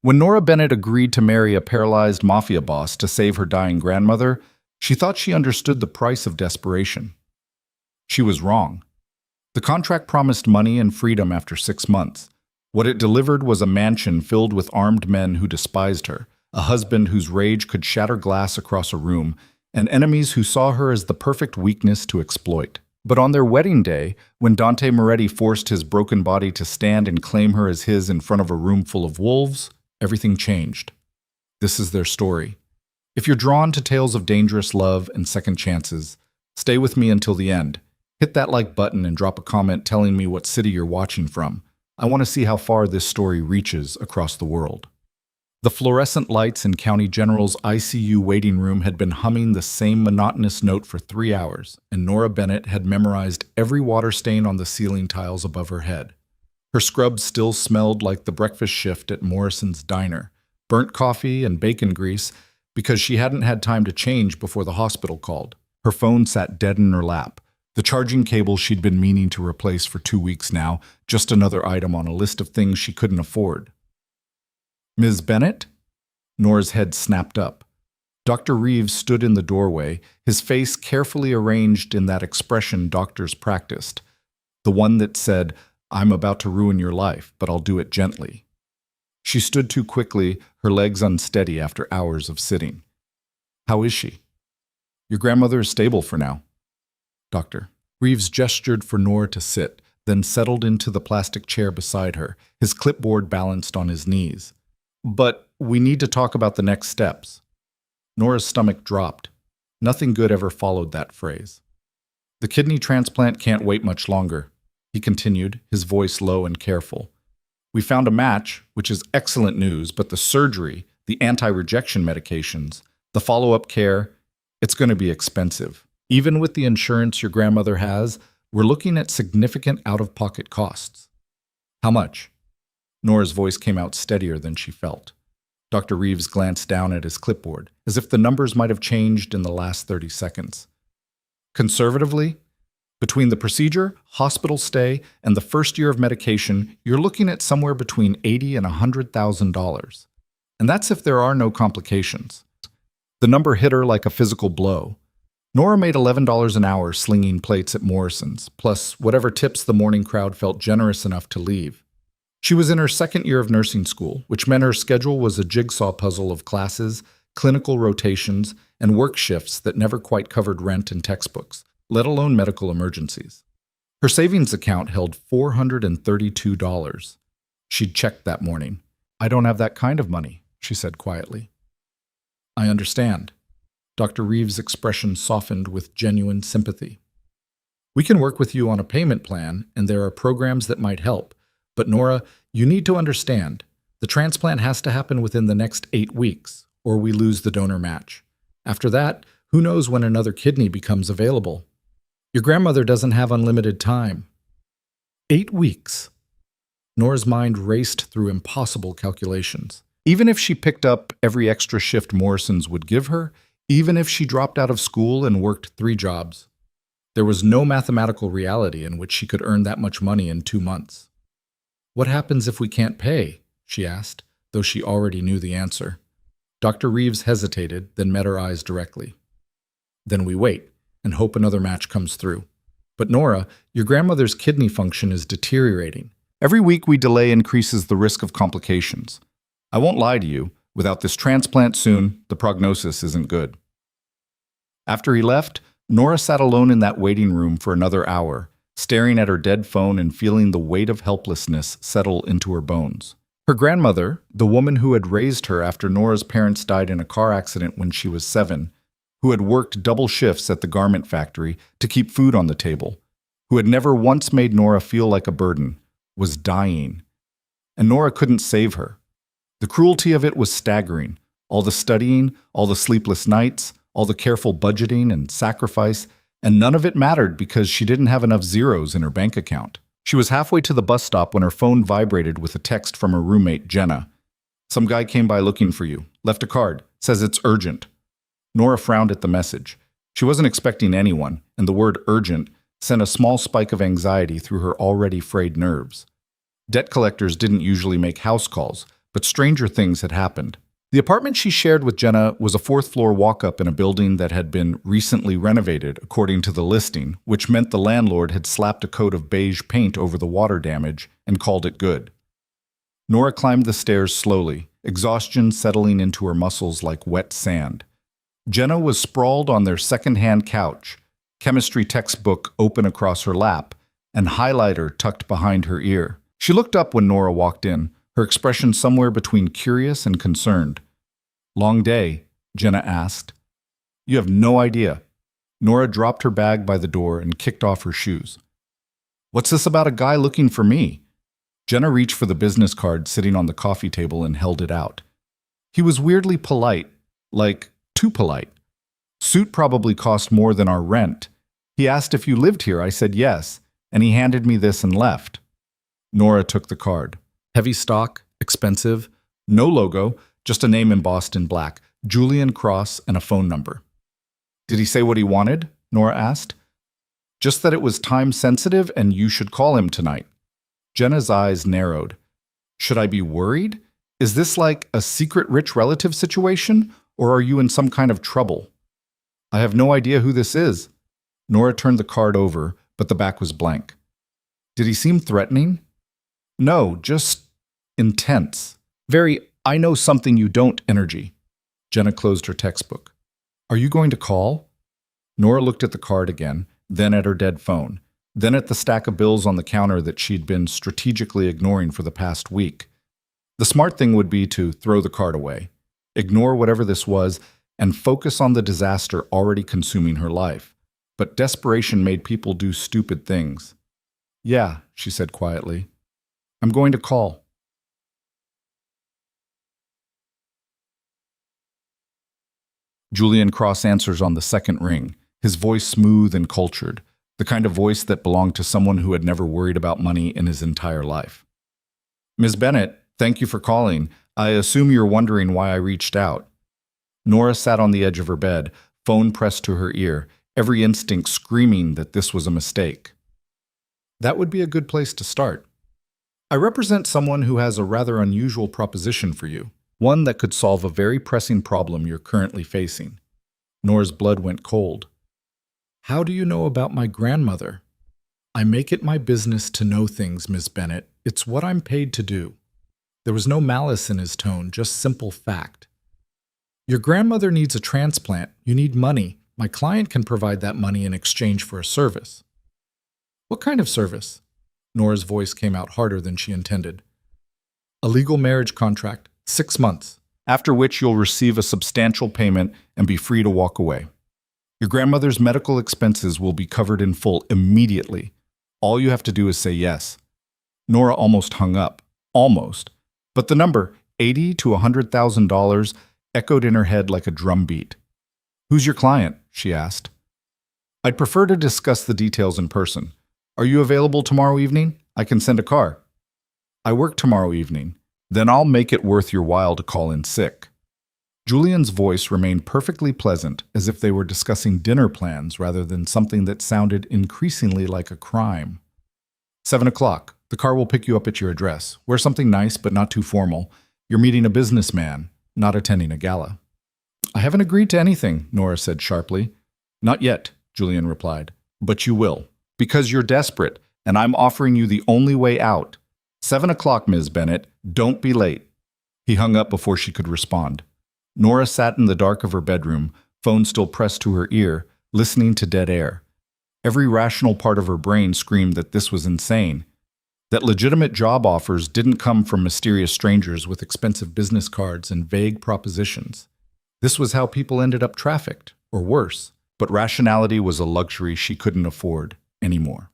When Nora Bennett agreed to marry a paralyzed mafia boss to save her dying grandmother, she thought she understood the price of desperation. She was wrong. The contract promised money and freedom after 6 months. What it delivered was a mansion filled with armed men who despised her, a husband whose rage could shatter glass across a room, and enemies who saw her as the perfect weakness to exploit. But on their wedding day, when Dante Moretti forced his broken body to stand and claim her as his in front of a room full of wolves, everything changed. This is their story. If you're drawn to tales of dangerous love and second chances, stay with me until the end. Hit that like button and drop a comment telling me what city you're watching from. I want to see how far this story reaches across the world. The fluorescent lights in County General's ICU waiting room had been humming the same monotonous note for 3 hours, and Nora Bennett had memorized every water stain on the ceiling tiles above her head. Her scrub still smelled like the breakfast shift at Morrison's Diner, burnt coffee and bacon grease, because she hadn't had time to change before the hospital called. Her phone sat dead in her lap. The charging cable she'd been meaning to replace for 2 weeks now, just another item on a list of things she couldn't afford. Ms. Bennett? Nora's head snapped up. Dr. Reeves stood in the doorway, his face carefully arranged in that expression doctors practiced, the one that said, "I'm about to ruin your life, but I'll do it gently." She stood too quickly, her legs unsteady after hours of sitting. "How is she?" "Your grandmother is stable for now." "Doctor." Reeves gestured for Nora to sit, then settled into the plastic chair beside her, his clipboard balanced on his knees. "But we need to talk about the next steps." Nora's stomach dropped. Nothing good ever followed that phrase. "The kidney transplant can't wait much longer," he continued, his voice low and careful. "We found a match, which is excellent news, but the surgery, the anti-rejection medications, the follow-up care, it's going to be expensive. Even with the insurance your grandmother has, we're looking at significant out-of-pocket costs." "How much?" Nora's voice came out steadier than she felt. Dr. Reeves glanced down at his clipboard, as if the numbers might have changed in the last 30 seconds. "Conservatively, between the procedure, hospital stay, and the first year of medication, you're looking at somewhere between $80,000 and $100,000. And that's if there are no complications." The number hit her like a physical blow. Nora made $11 an hour slinging plates at Morrison's, plus whatever tips the morning crowd felt generous enough to leave. She was in her second year of nursing school, which meant her schedule was a jigsaw puzzle of classes, clinical rotations, and work shifts that never quite covered rent and textbooks, let alone medical emergencies. Her savings account held $432. She'd checked that morning. "I don't have that kind of money," she said quietly. "I understand." Dr. Reeves' expression softened with genuine sympathy. "We can work with you on a payment plan, and there are programs that might help. But Nora, you need to understand, the transplant has to happen within the next 8 weeks, or we lose the donor match. After that, who knows when another kidney becomes available? Your grandmother doesn't have unlimited time." 8 weeks. Nora's mind raced through impossible calculations. Even if she picked up every extra shift Morrison's would give her, even if she dropped out of school and worked 3 jobs, there was no mathematical reality in which she could earn that much money in 2 months. "What happens if we can't pay?" she asked, though she already knew the answer. Dr. Reeves hesitated, then met her eyes directly. "Then we wait and hope another match comes through. But Nora, your grandmother's kidney function is deteriorating. Every week we delay increases the risk of complications. I won't lie to you, without this transplant soon, the prognosis isn't good." After he left, Nora sat alone in that waiting room for another hour, staring at her dead phone and feeling the weight of helplessness settle into her bones. Her grandmother, the woman who had raised her after Nora's parents died in a car accident when she was 7, who had worked double shifts at the garment factory to keep food on the table, who had never once made Nora feel like a burden, was dying. And Nora couldn't save her. The cruelty of it was staggering. All the studying, all the sleepless nights, all the careful budgeting and sacrifice, and none of it mattered because she didn't have enough zeros in her bank account. She was halfway to the bus stop when her phone vibrated with a text from her roommate, Jenna. "Some guy came by looking for you. Left a card. Says it's urgent." Nora frowned at the message. She wasn't expecting anyone, and the word urgent sent a small spike of anxiety through her already frayed nerves. Debt collectors didn't usually make house calls, But stranger things had happened. The apartment she shared with Jenna was a fourth-floor walk-up in a building that had been recently renovated, according to the listing, which meant the landlord had slapped a coat of beige paint over the water damage and called it good. Nora climbed the stairs slowly, exhaustion settling into her muscles like wet sand. Jenna was sprawled on their second-hand couch, chemistry textbook open across her lap, and highlighter tucked behind her ear. She looked up when Nora walked in, her expression somewhere between curious and concerned. "Long day?" Jenna asked. "You have no idea." Nora dropped her bag by the door and kicked off her shoes. "What's this about a guy looking for me?" Jenna reached for the business card sitting on the coffee table and held it out. He was weirdly polite, like too polite. "Suit probably cost more than our rent. He asked if you lived here. I said yes, and he handed me this and left." Nora took the card. Heavy stock, expensive, no logo, just a name embossed in black, Julian Cross, and a phone number. "Did he say what he wanted?" Nora asked. "Just that it was time-sensitive and you should call him tonight." Jenna's eyes narrowed. "Should I be worried? Is this like a secret rich relative situation, or are you in some kind of trouble?" "I have no idea who this is." Nora turned the card over, but the back was blank. "Did he seem threatening?" "No, just intense. Very, I know something you don't energy." Jenna closed her textbook. "Are you going to call?" Nora looked at the card again, then at her dead phone, then at the stack of bills on the counter that she'd been strategically ignoring for the past week. The smart thing would be to throw the card away, ignore whatever this was, and focus on the disaster already consuming her life. But desperation made people do stupid things. "Yeah," she said quietly. "I'm going to call." Julian Cross answers on the second ring, his voice smooth and cultured, the kind of voice that belonged to someone who had never worried about money in his entire life. "Ms. Bennett, thank you for calling. I assume you're wondering why I reached out." Nora sat on the edge of her bed, phone pressed to her ear, every instinct screaming that this was a mistake. That would be a good place to start. "I represent someone who has a rather unusual proposition for you, one that could solve a very pressing problem you're currently facing." Nora's blood went cold. "How do you know about my grandmother?" "I make it my business to know things, Miss Bennett. It's what I'm paid to do." There was no malice in his tone, just simple fact. "Your grandmother needs a transplant. You need money. My client can provide that money in exchange for a service." "What kind of service?" Nora's voice came out harder than she intended. "A legal marriage contract, 6 months, after which you'll receive a substantial payment and be free to walk away. Your grandmother's medical expenses will be covered in full immediately. All you have to do is say yes." Nora almost hung up. Almost. But the number, $80,000 to $100,000, echoed in her head like a drumbeat. "Who's your client?" she asked. "I'd prefer to discuss the details in person. Are you available tomorrow evening? I can send a car." "I work tomorrow evening. Then I'll make it worth your while to call in sick." Julian's voice remained perfectly pleasant, as if they were discussing dinner plans rather than something that sounded increasingly like a crime. 7 o'clock. The car will pick you up at your address. Wear something nice but not too formal. You're meeting a businessman, not attending a gala." "I haven't agreed to anything," Nora said sharply. "Not yet," Julian replied. "But you will. Because you're desperate, and I'm offering you the only way out. 7 o'clock, Ms. Bennett. Don't be late." He hung up before she could respond. Nora sat in the dark of her bedroom, phone still pressed to her ear, listening to dead air. Every rational part of her brain screamed that this was insane, that legitimate job offers didn't come from mysterious strangers with expensive business cards and vague propositions. This was how people ended up trafficked, or worse. But rationality was a luxury she couldn't afford anymore.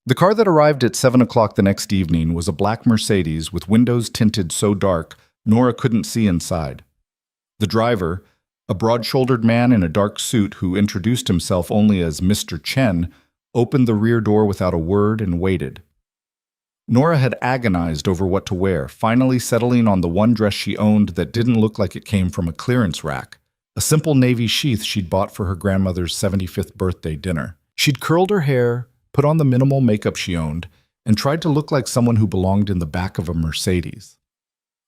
The car that arrived at 7 o'clock the next evening was a black Mercedes with windows tinted so dark Nora couldn't see inside. The driver, a broad-shouldered man in a dark suit who introduced himself only as Mr. Chen, opened the rear door without a word and waited. Nora had agonized over what to wear, finally settling on the one dress she owned that didn't look like it came from a clearance rack, a simple navy sheath she'd bought for her grandmother's 75th birthday dinner. She'd curled her hair, put on the minimal makeup she owned, and tried to look like someone who belonged in the back of a Mercedes.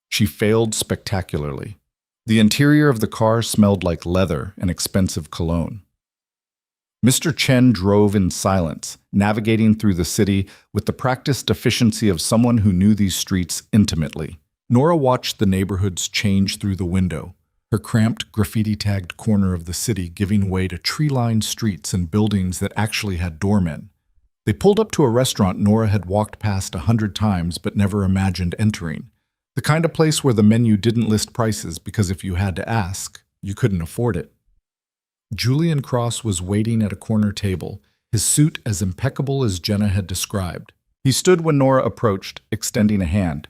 She failed spectacularly. The interior of the car smelled like leather and expensive cologne. Mr. Chen drove in silence, navigating through the city with the practiced efficiency of someone who knew these streets intimately. Nora watched the neighborhoods change through the window, her cramped, graffiti-tagged corner of the city giving way to tree-lined streets and buildings that actually had doormen. They pulled up to a restaurant Nora had walked past 100 times but never imagined entering. The kind of place where the menu didn't list prices because if you had to ask, you couldn't afford it. Julian Cross was waiting at a corner table, his suit as impeccable as Jenna had described. He stood when Nora approached, extending a hand.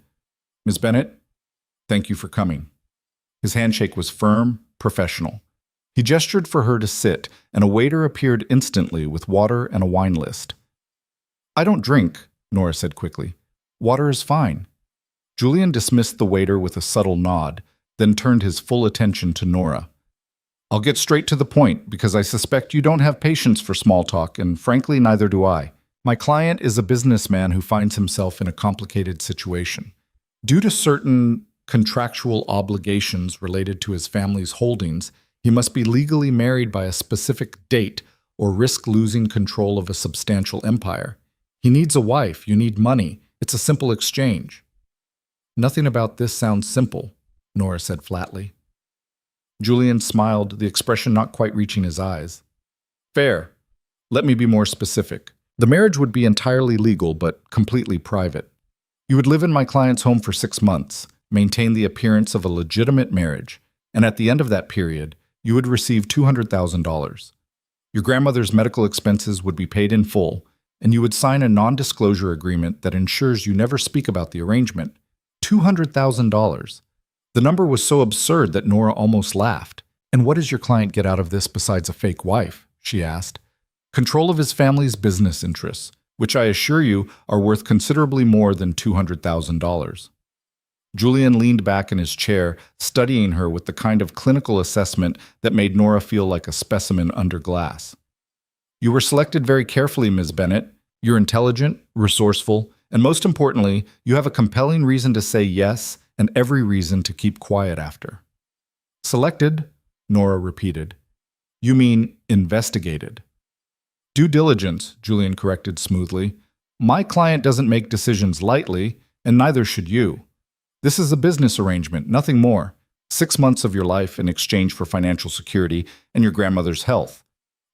"Miss Bennett, thank you for coming." His handshake was firm, professional. He gestured for her to sit, and a waiter appeared instantly with water and a wine list. "I don't drink," Nora said quickly. "Water is fine." Julian dismissed the waiter with a subtle nod, then turned his full attention to Nora. "I'll get straight to the point because I suspect you don't have patience for small talk, and frankly, neither do I. My client is a businessman who finds himself in a complicated situation. Due to certain contractual obligations related to his family's holdings, he must be legally married by a specific date or risk losing control of a substantial empire. He needs a wife, you need money. It's a simple exchange." "Nothing about this sounds simple," Nora said flatly. Julian smiled, the expression not quite reaching his eyes. "Fair. Let me be more specific. The marriage would be entirely legal, but completely private. You would live in my client's home for 6 months, maintain the appearance of a legitimate marriage, and at the end of that period, you would receive $200,000. Your grandmother's medical expenses would be paid in full, and you would sign a non-disclosure agreement that ensures you never speak about the arrangement. $200,000. The number was so absurd that Nora almost laughed. "And what does your client get out of this besides a fake wife?" she asked. "Control of his family's business interests, which I assure you are worth considerably more than $200,000. Julian leaned back in his chair, studying her with the kind of clinical assessment that made Nora feel like a specimen under glass. "You were selected very carefully, Ms. Bennett. You're intelligent, resourceful, and most importantly, you have a compelling reason to say yes and every reason to keep quiet after." "Selected?" Nora repeated. "You mean investigated." "Due diligence," Julian corrected smoothly. "My client doesn't make decisions lightly, and neither should you. This is a business arrangement, nothing more. 6 months of your life in exchange for financial security and your grandmother's health.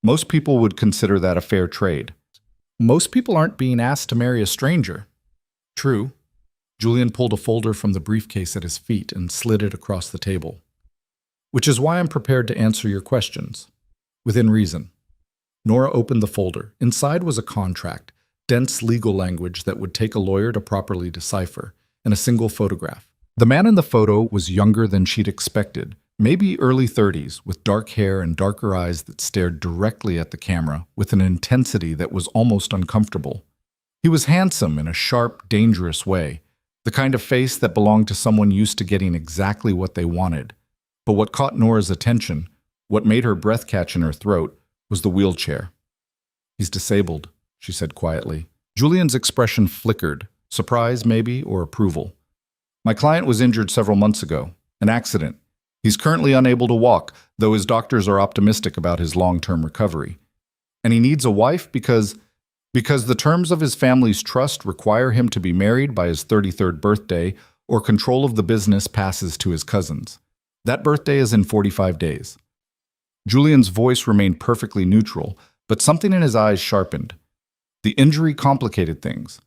Most people would consider that a fair trade." "Most people aren't being asked to marry a stranger." "True." Julian pulled a folder from the briefcase at his feet and slid it across the table. "Which is why I'm prepared to answer your questions. Within reason." Nora opened the folder. Inside was a contract, dense legal language that would take a lawyer to properly decipher, and a single photograph. The man in the photo was younger than she'd expected, maybe early 30s, with dark hair and darker eyes that stared directly at the camera with an intensity that was almost uncomfortable. He was handsome in a sharp, dangerous way, the kind of face that belonged to someone used to getting exactly what they wanted. But what caught Nora's attention, what made her breath catch in her throat, was the wheelchair. "He's disabled," she said quietly. Julian's expression flickered, surprise maybe, or approval. "My client was injured several months ago, an accident. He's currently unable to walk, though his doctors are optimistic about his long-term recovery. And he needs a wife because the terms of his family's trust require him to be married by his 33rd birthday or control of the business passes to his cousins. That birthday is in 45 days. Julian's voice remained perfectly neutral, but something in his eyes sharpened. The injury complicated things.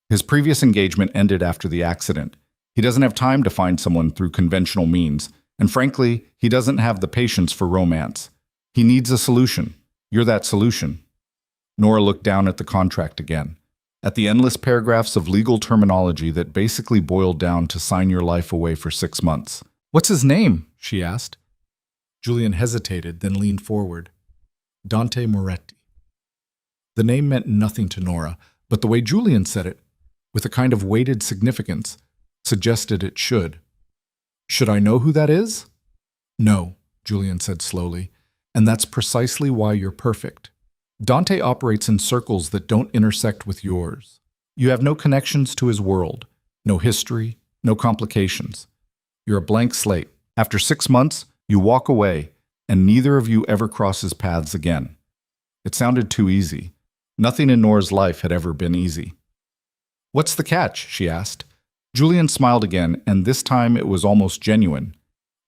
His previous engagement ended after the accident. He doesn't have time to find someone through conventional means, and frankly, he doesn't have the patience for romance. He needs a solution. You're that solution." Nora looked down at the contract again, at the endless paragraphs of legal terminology that basically boiled down to sign your life away for 6 months. "What's his name?" she asked. Julian hesitated, then leaned forward. "Dante Moretti." The name meant nothing to Nora, but the way Julian said it, with a kind of weighted significance, suggested it should. "Should I know who that is?" "No," Julian said slowly, "and that's precisely why you're perfect. Dante operates in circles that don't intersect with yours. You have no connections to his world, no history, no complications. You're a blank slate. After 6 months, you walk away, and neither of you ever crosses paths again. It sounded too easy. Nothing in Nora's life had ever been easy. "What's the catch?" she asked. Julian smiled again, and this time it was almost genuine.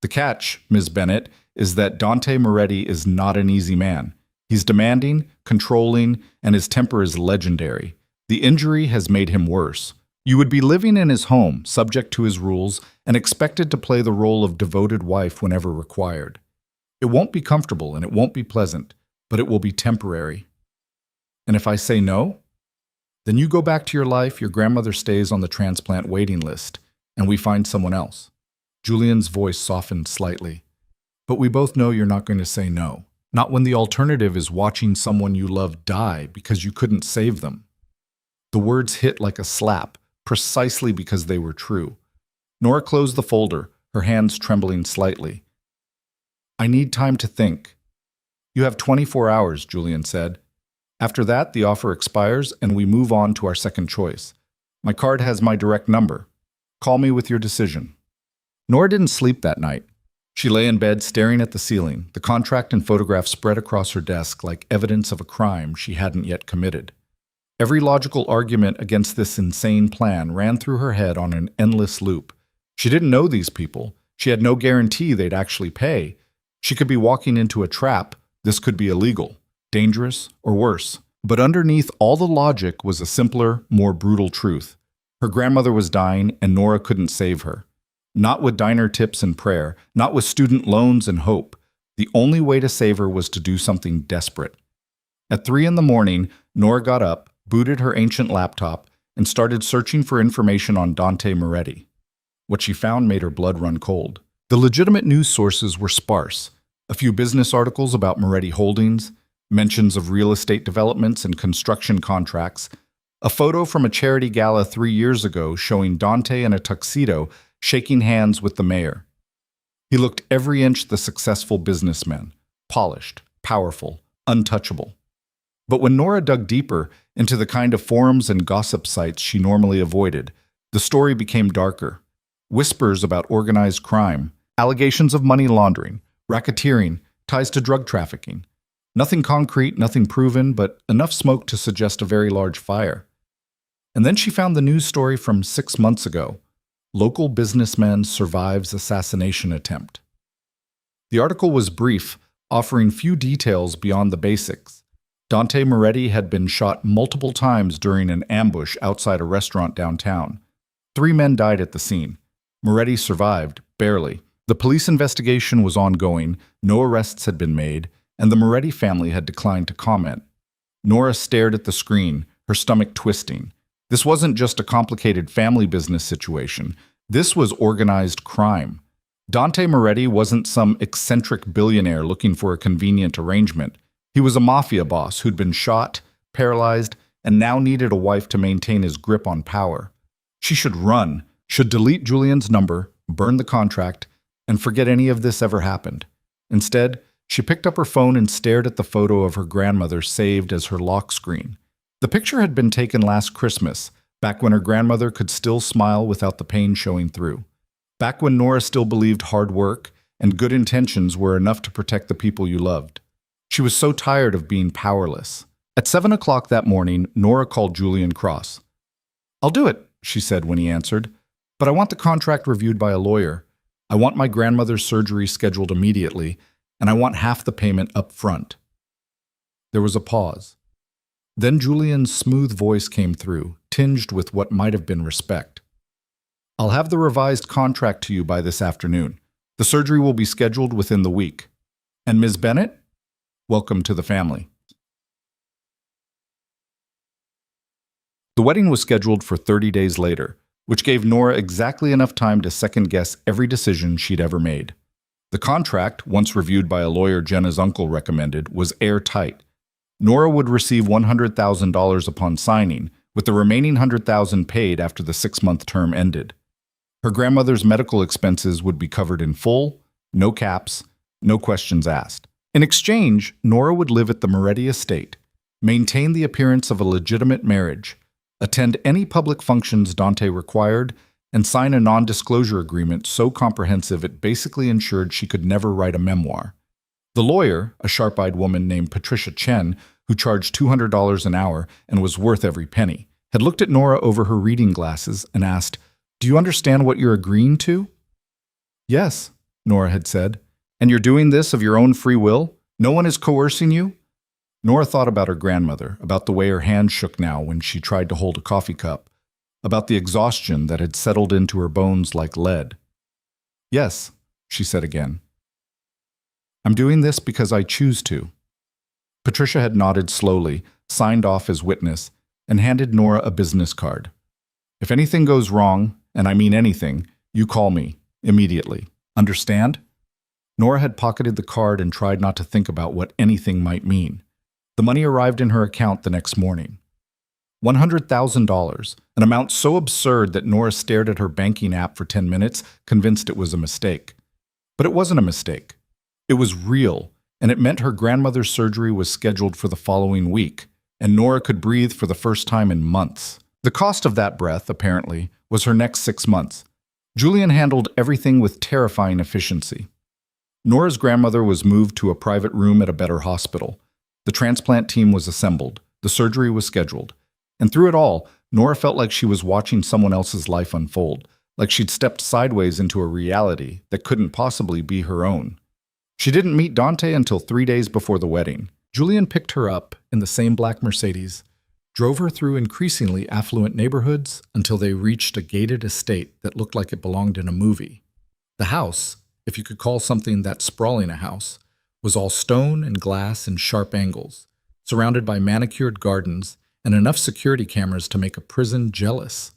"The catch, Ms. Bennett, is that Dante Moretti is not an easy man. He's demanding, controlling, and his temper is legendary. The injury has made him worse. You would be living in his home, subject to his rules, and expected to play the role of devoted wife whenever required. It won't be comfortable and it won't be pleasant, but it will be temporary. And if I say no, then you go back to your life, your grandmother stays on the transplant waiting list, and we find someone else." Julian's voice softened slightly. "But we both know you're not going to say no. Not when the alternative is watching someone you love die because you couldn't save them." The words hit like a slap, precisely because they were true. Nora closed the folder, her hands trembling slightly. "I need time to think." "You have 24 hours, Julian said. "After that, the offer expires and we move on to our second choice. My card has my direct number. Call me with your decision." Nora didn't sleep that night. She lay in bed staring at the ceiling, the contract and photograph spread across her desk like evidence of a crime she hadn't yet committed. Every logical argument against this insane plan ran through her head on an endless loop. She didn't know these people. She had no guarantee they'd actually pay. She could be walking into a trap. This could be illegal, dangerous, or worse. But underneath all the logic was a simpler, more brutal truth. Her grandmother was dying and Nora couldn't save her. Not with diner tips and prayer, not with student loans and hope. The only way to save her was to do something desperate. At 3 a.m, Nora got up, booted her ancient laptop, and started searching for information on Dante Moretti. What she found made her blood run cold. The legitimate news sources were sparse. A few business articles about Moretti Holdings, mentions of real estate developments and construction contracts, a photo from a charity gala 3 years ago showing Dante in a tuxedo shaking hands with the mayor. He looked every inch the successful businessman, polished, powerful, untouchable. But when Nora dug deeper into the kind of forums and gossip sites she normally avoided, the story became darker. Whispers about organized crime, allegations of money laundering, racketeering, ties to drug trafficking. Nothing concrete, nothing proven, but enough smoke to suggest a very large fire. And then she found the news story from 6 months ago. Local businessman survives assassination attempt. The article was brief, offering few details beyond the basics. Dante Moretti had been shot multiple times during an ambush outside a restaurant downtown. 3 men died at the scene. Moretti survived, barely. The police investigation was ongoing, no arrests had been made, and the Moretti family had declined to comment. Nora stared at the screen, her stomach twisting. This wasn't just a complicated family business situation. This was organized crime. Dante Moretti wasn't some eccentric billionaire looking for a convenient arrangement. He was a mafia boss who'd been shot, paralyzed, and now needed a wife to maintain his grip on power. She should run, should delete Julian's number, burn the contract, and forget any of this ever happened. Instead, she picked up her phone and stared at the photo of her grandmother saved as her lock screen. The picture had been taken last Christmas, back when her grandmother could still smile without the pain showing through. Back when Nora still believed hard work and good intentions were enough to protect the people you loved. She was so tired of being powerless. At 7 o'clock that morning, Nora called Julian Cross. "I'll do it," she said when he answered, "but I want the contract reviewed by a lawyer. I want my grandmother's surgery scheduled immediately, and I want half the payment up front." There was a pause. Then Julian's smooth voice came through, tinged with what might have been respect. "I'll have the revised contract to you by this afternoon. The surgery will be scheduled within the week. And Ms. Bennett, welcome to the family." The wedding was scheduled for 30 days later, which gave Nora exactly enough time to second-guess every decision she'd ever made. The contract, once reviewed by a lawyer Jenna's uncle recommended, was airtight. Nora would receive $100,000 upon signing, with the remaining $100,000 paid after the 6-month term ended. Her grandmother's medical expenses would be covered in full, no caps, no questions asked. In exchange, Nora would live at the Moretti estate, maintain the appearance of a legitimate marriage, attend any public functions Dante required, and sign a non-disclosure agreement so comprehensive it basically ensured she could never write a memoir. The lawyer, a sharp-eyed woman named Patricia Chen, who charged $200 an hour and was worth every penny, had looked at Nora over her reading glasses and asked, "Do you understand what you're agreeing to?" "Yes," Nora had said. "And you're doing this of your own free will? No one is coercing you?" Nora thought about her grandmother, about the way her hand shook now when she tried to hold a coffee cup, about the exhaustion that had settled into her bones like lead. "Yes," she said again. "I'm doing this because I choose to." Patricia had nodded slowly, signed off as witness, and handed Nora a business card. "If anything goes wrong, and I mean anything, you call me, immediately. Understand?" Nora had pocketed the card and tried not to think about what anything might mean. The money arrived in her account the next morning. $100,000, an amount so absurd that Nora stared at her banking app for 10 minutes, convinced it was a mistake. But it wasn't a mistake. It was real, and it meant her grandmother's surgery was scheduled for the following week, and Nora could breathe for the first time in months. The cost of that breath, apparently, was her next 6 months. Julian handled everything with terrifying efficiency. Nora's grandmother was moved to a private room at a better hospital. The transplant team was assembled. The surgery was scheduled. And through it all, Nora felt like she was watching someone else's life unfold, like she'd stepped sideways into a reality that couldn't possibly be her own. She didn't meet Dante until 3 days before the wedding. Julian picked her up in the same black Mercedes, drove her through increasingly affluent neighborhoods until they reached a gated estate that looked like it belonged in a movie. The house, if you could call something that sprawling a house, was all stone and glass and sharp angles, surrounded by manicured gardens and enough security cameras to make a prison jealous.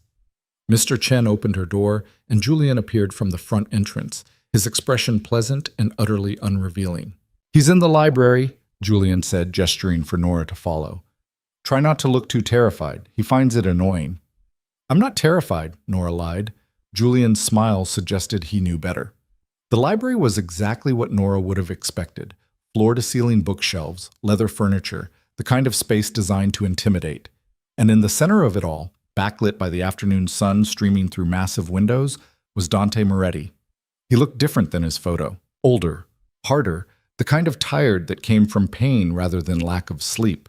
Mr. Chen opened her door, and Julian appeared from the front entrance, his expression pleasant and utterly unrevealing. "He's in the library," Julian said, gesturing for Nora to follow. "Try not to look too terrified. He finds it annoying." "I'm not terrified," Nora lied. Julian's smile suggested he knew better. The library was exactly what Nora would have expected. Floor-to-ceiling bookshelves, leather furniture, the kind of space designed to intimidate. And in the center of it all, backlit by the afternoon sun streaming through massive windows, was Dante Moretti. He looked different than his photo. Older, harder, the kind of tired that came from pain rather than lack of sleep.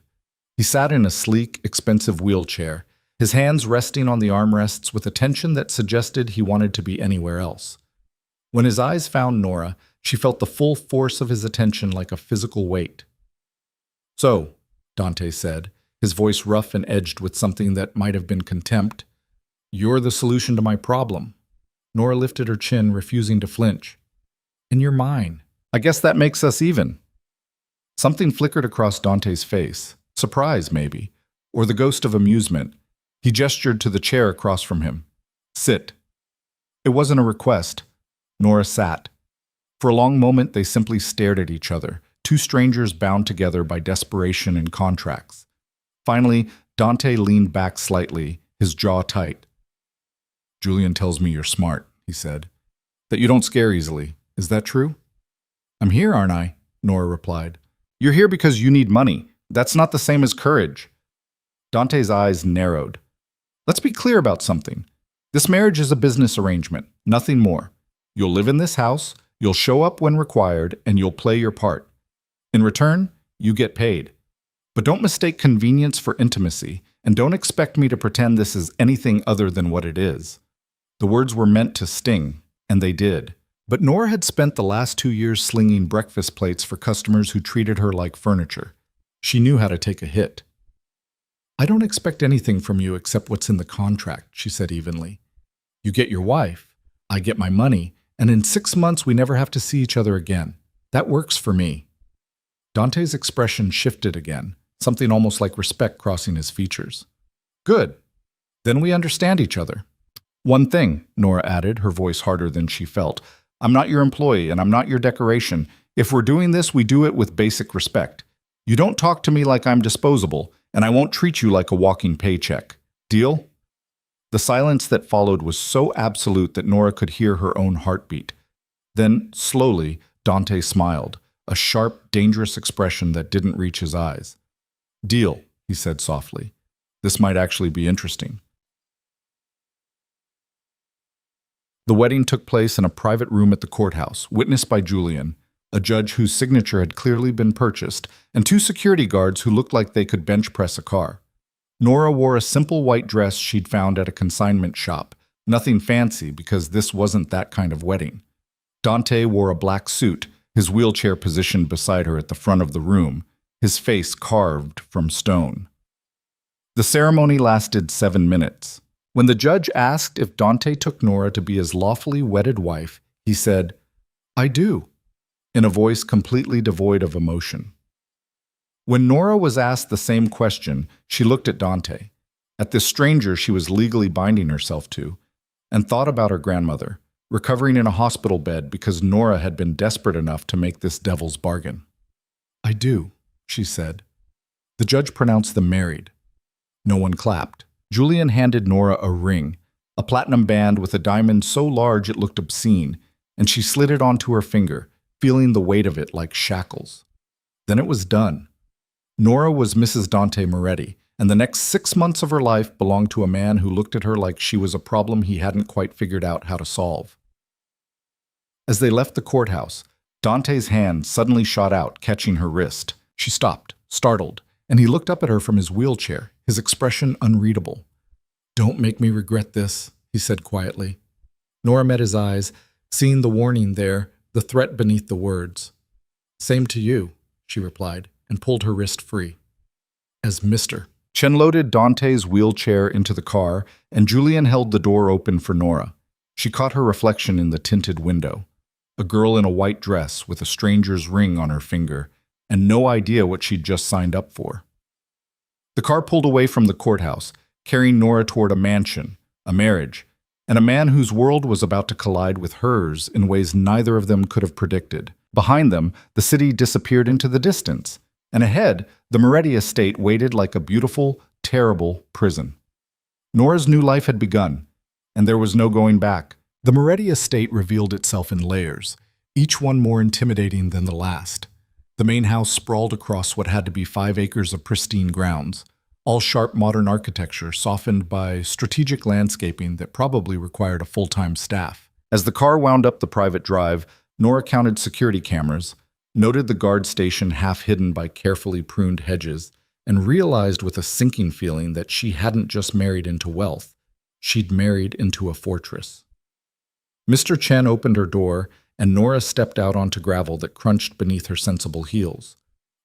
He sat in a sleek, expensive wheelchair, his hands resting on the armrests with a tension that suggested he wanted to be anywhere else. When his eyes found Nora, she felt the full force of his attention like a physical weight. "So," Dante said, his voice rough and edged with something that might have been contempt, "you're the solution to my problem." Nora lifted her chin, refusing to flinch. "And you're mine. I guess that makes us even." Something flickered across Dante's face. Surprise, maybe, or the ghost of amusement. He gestured to the chair across from him. "Sit." It wasn't a request. Nora sat. For a long moment, they simply stared at each other, two strangers bound together by desperation and contracts. Finally, Dante leaned back slightly, his jaw tight. "Julian tells me you're smart," he said. "That you don't scare easily. Is that true?" "I'm here, aren't I?" Nora replied. "You're here because you need money. That's not the same as courage." Dante's eyes narrowed. "Let's be clear about something. This marriage is a business arrangement, nothing more. You'll live in this house, you'll show up when required, and you'll play your part. In return, you get paid. But don't mistake convenience for intimacy, and don't expect me to pretend this is anything other than what it is." The words were meant to sting, and they did. But Nora had spent the last 2 years slinging breakfast plates for customers who treated her like furniture. She knew how to take a hit. "I don't expect anything from you except what's in the contract," she said evenly. "You get your wife, I get my money, and in 6 months we never have to see each other again. That works for me." Dante's expression shifted again, something almost like respect crossing his features. "Good. Then we understand each other. One thing," Nora added, her voice harder than she felt. "I'm not your employee, and I'm not your decoration. If we're doing this, we do it with basic respect. You don't talk to me like I'm disposable, and I won't treat you like a walking paycheck. Deal?" The silence that followed was so absolute that Nora could hear her own heartbeat. Then, slowly, Dante smiled, a sharp, dangerous expression that didn't reach his eyes. "Deal," he said softly. This might actually be interesting. The wedding took place in a private room at the courthouse, witnessed by Julian, a judge whose signature had clearly been purchased, and two security guards who looked like they could bench press a car. Nora wore a simple white dress she'd found at a consignment shop. Nothing fancy, because this wasn't that kind of wedding. Dante wore a black suit, his wheelchair positioned beside her at the front of the room, his face carved from stone. The ceremony lasted 7 minutes. When the judge asked if Dante took Nora to be his lawfully wedded wife, he said, "I do," in a voice completely devoid of emotion. When Nora was asked the same question, she looked at Dante, at this stranger she was legally binding herself to, and thought about her grandmother, recovering in a hospital bed because Nora had been desperate enough to make this devil's bargain. "I do," she said. The judge pronounced them married. No one clapped. Julian handed Nora a ring, a platinum band with a diamond so large it looked obscene, and she slid it onto her finger, feeling the weight of it like shackles. Then it was done. Nora was Mrs. Dante Moretti, and the next 6 months of her life belonged to a man who looked at her like she was a problem he hadn't quite figured out how to solve. As they left the courthouse, Dante's hand suddenly shot out, catching her wrist. She stopped, startled, and he looked up at her from his wheelchair, his expression unreadable. "Don't make me regret this," he said quietly. Nora met his eyes, seeing the warning there, the threat beneath the words. "Same to you," she replied, and pulled her wrist free. As Mr. Chen loaded Dante's wheelchair into the car, and Julian held the door open for Nora. She caught her reflection in the tinted window. A girl in a white dress with a stranger's ring on her finger, and no idea what she'd just signed up for. The car pulled away from the courthouse, carrying Nora toward a mansion, a marriage, and a man whose world was about to collide with hers in ways neither of them could have predicted. Behind them, the city disappeared into the distance, and ahead, the Moretti estate waited like a beautiful, terrible prison. Nora's new life had begun, and there was no going back. The Moretti estate revealed itself in layers, each one more intimidating than the last. The main house sprawled across what had to be 5 acres of pristine grounds, all sharp modern architecture softened by strategic landscaping that probably required a full-time staff. As the car wound up the private drive, Nora counted security cameras, noted the guard station half hidden by carefully pruned hedges, and realized with a sinking feeling that she hadn't just married into wealth, she'd married into a fortress. Mr. Chen opened her door, and Nora stepped out onto gravel that crunched beneath her sensible heels.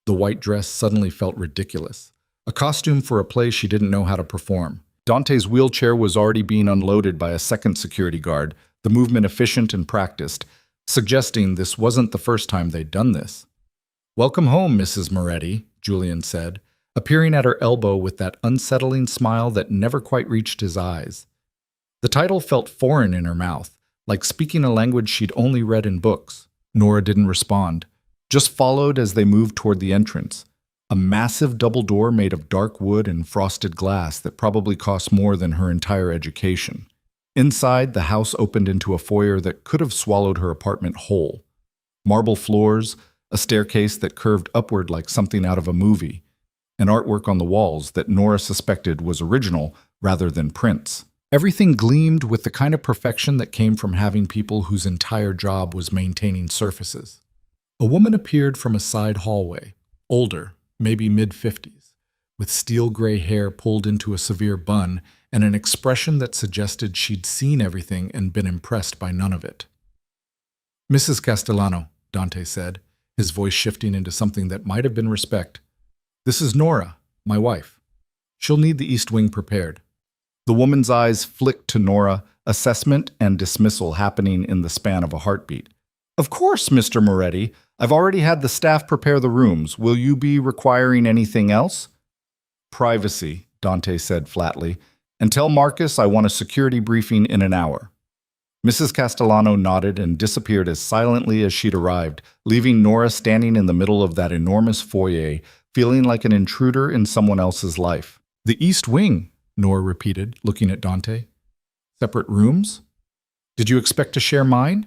The white dress suddenly felt ridiculous, a costume for a play she didn't know how to perform. Dante's wheelchair was already being unloaded by a second security guard, the movement efficient and practiced, suggesting this wasn't the first time they'd done this. "Welcome home, Mrs. Moretti," Julian said, appearing at her elbow with that unsettling smile that never quite reached his eyes. The title felt foreign in her mouth, like speaking a language she'd only read in books. Nora didn't respond, just followed as they moved toward the entrance, a massive double door made of dark wood and frosted glass that probably cost more than her entire education. Inside, the house opened into a foyer that could have swallowed her apartment whole. Marble floors, a staircase that curved upward like something out of a movie, and artwork on the walls that Nora suspected was original rather than prints. Everything gleamed with the kind of perfection that came from having people whose entire job was maintaining surfaces. A woman appeared from a side hallway, older, maybe mid-50s, with steel gray hair pulled into a severe bun and an expression that suggested she'd seen everything and been impressed by none of it. "Mrs. Castellano," Dante said, his voice shifting into something that might have been respect. "This is Nora, my wife. She'll need the East Wing prepared." The woman's eyes flicked to Nora, assessment and dismissal happening in the span of a heartbeat. "Of course, Mr. Moretti. I've already had the staff prepare the rooms. Will you be requiring anything else?" "Privacy," Dante said flatly. "And tell Marcus I want a security briefing in an hour." Mrs. Castellano nodded and disappeared as silently as she'd arrived, leaving Nora standing in the middle of that enormous foyer, feeling like an intruder in someone else's life. "The East Wing," Nora repeated, looking at Dante. "Separate rooms? Did you expect to share mine?"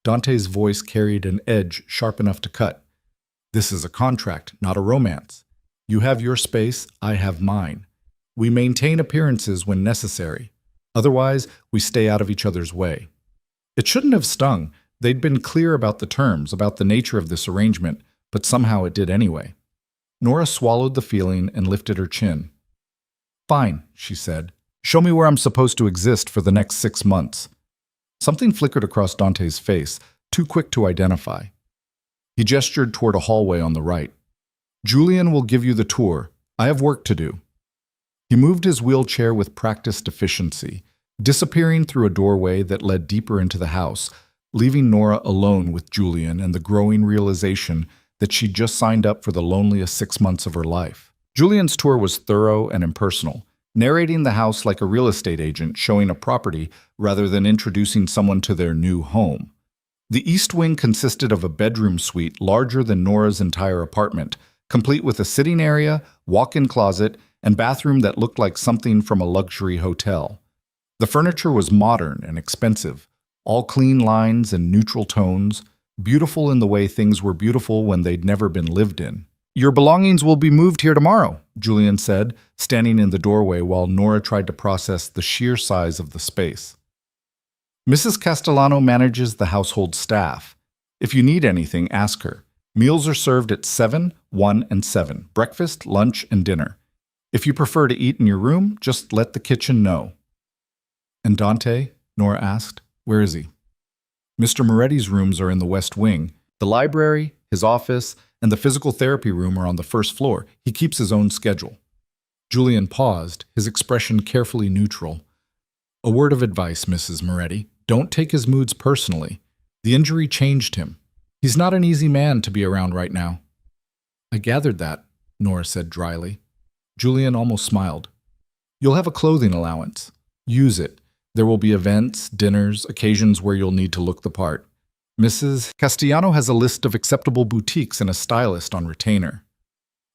Dante's voice carried an edge sharp enough to cut. "This is a contract, not a romance. You have your space, I have mine. We maintain appearances when necessary. Otherwise, we stay out of each other's way. It shouldn't have stung. They'd been clear about the terms, about the nature of this arrangement, but somehow it did anyway. Nora swallowed the feeling and lifted her chin. "Fine," she said. "Show me where I'm supposed to exist for the next 6 months." Something flickered across Dante's face, too quick to identify. He gestured toward a hallway on the right. "Julian will give you the tour. I have work to do." He moved his wheelchair with practiced efficiency, disappearing through a doorway that led deeper into the house, leaving Nora alone with Julian and the growing realization that she'd just signed up for the loneliest 6 months of her life. Julian's tour was thorough and impersonal, narrating the house like a real estate agent showing a property rather than introducing someone to their new home. The east wing consisted of a bedroom suite larger than Nora's entire apartment, complete with a sitting area, walk-in closet, and bathroom that looked like something from a luxury hotel. The furniture was modern and expensive, all clean lines and neutral tones, beautiful in the way things were beautiful when they'd never been lived in. "Your belongings will be moved here tomorrow," Julian said, standing in the doorway while Nora tried to process the sheer size of the space. "Mrs. Castellano manages the household staff. If you need anything, ask her. Meals are served at 7, 1, and 7, breakfast, lunch, and dinner. If you prefer to eat in your room, just let the kitchen know." "And Dante?" Nora asked. "Where is he?" "Mr. Moretti's rooms are in the west wing. The library, his office, and the physical therapy room are on the first floor. He keeps his own schedule." Julian paused, his expression carefully neutral. "A word of advice, Mrs. Moretti. Don't take his moods personally. The injury changed him. He's not an easy man to be around right now." "I gathered that," Nora said dryly. Julian almost smiled. "You'll have a clothing allowance. Use it. There will be events, dinners, occasions where you'll need to look the part. Mrs. Castellano has a list of acceptable boutiques and a stylist on retainer."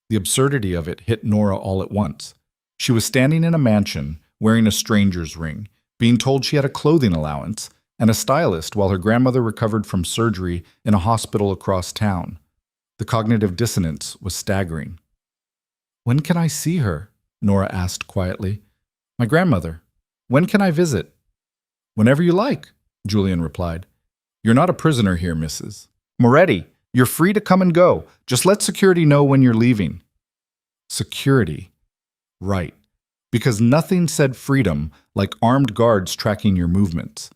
The absurdity of it hit Nora all at once. She was standing in a mansion, wearing a stranger's ring, being told she had a clothing allowance, and a stylist while her grandmother recovered from surgery in a hospital across town. The cognitive dissonance was staggering. "When can I see her?" Nora asked quietly. "My grandmother. When can I visit?" "Whenever you like," Julian replied. "You're not a prisoner here, Mrs. Moretti. You're free to come and go. Just let security know when you're leaving." Security. Right. Because nothing said freedom like armed guards tracking your movements.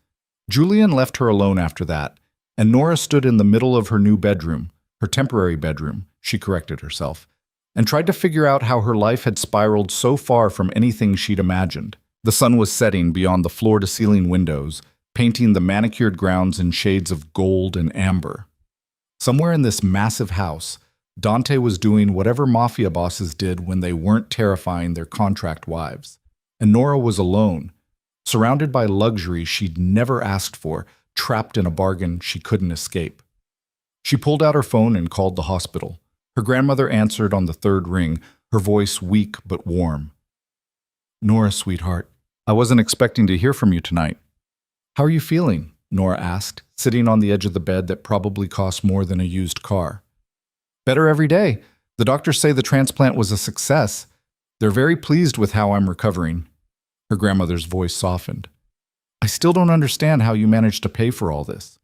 Julian left her alone after that, and Nora stood in the middle of her new bedroom, her temporary bedroom, she corrected herself, and tried to figure out how her life had spiraled so far from anything she'd imagined. The sun was setting beyond the floor-to-ceiling windows, painting the manicured grounds in shades of gold and amber. Somewhere in this massive house, Dante was doing whatever mafia bosses did when they weren't terrifying their contract wives. And Nora was alone, surrounded by luxury she'd never asked for, trapped in a bargain she couldn't escape. She pulled out her phone and called the hospital. Her grandmother answered on the third ring, her voice weak but warm. "Nora, sweetheart, I wasn't expecting to hear from you tonight." "How are you feeling?" Nora asked, sitting on the edge of the bed that probably cost more than a used car. "Better every day. The doctors say the transplant was a success. They're very pleased with how I'm recovering." Her grandmother's voice softened. "I still don't understand how you managed to pay for all this."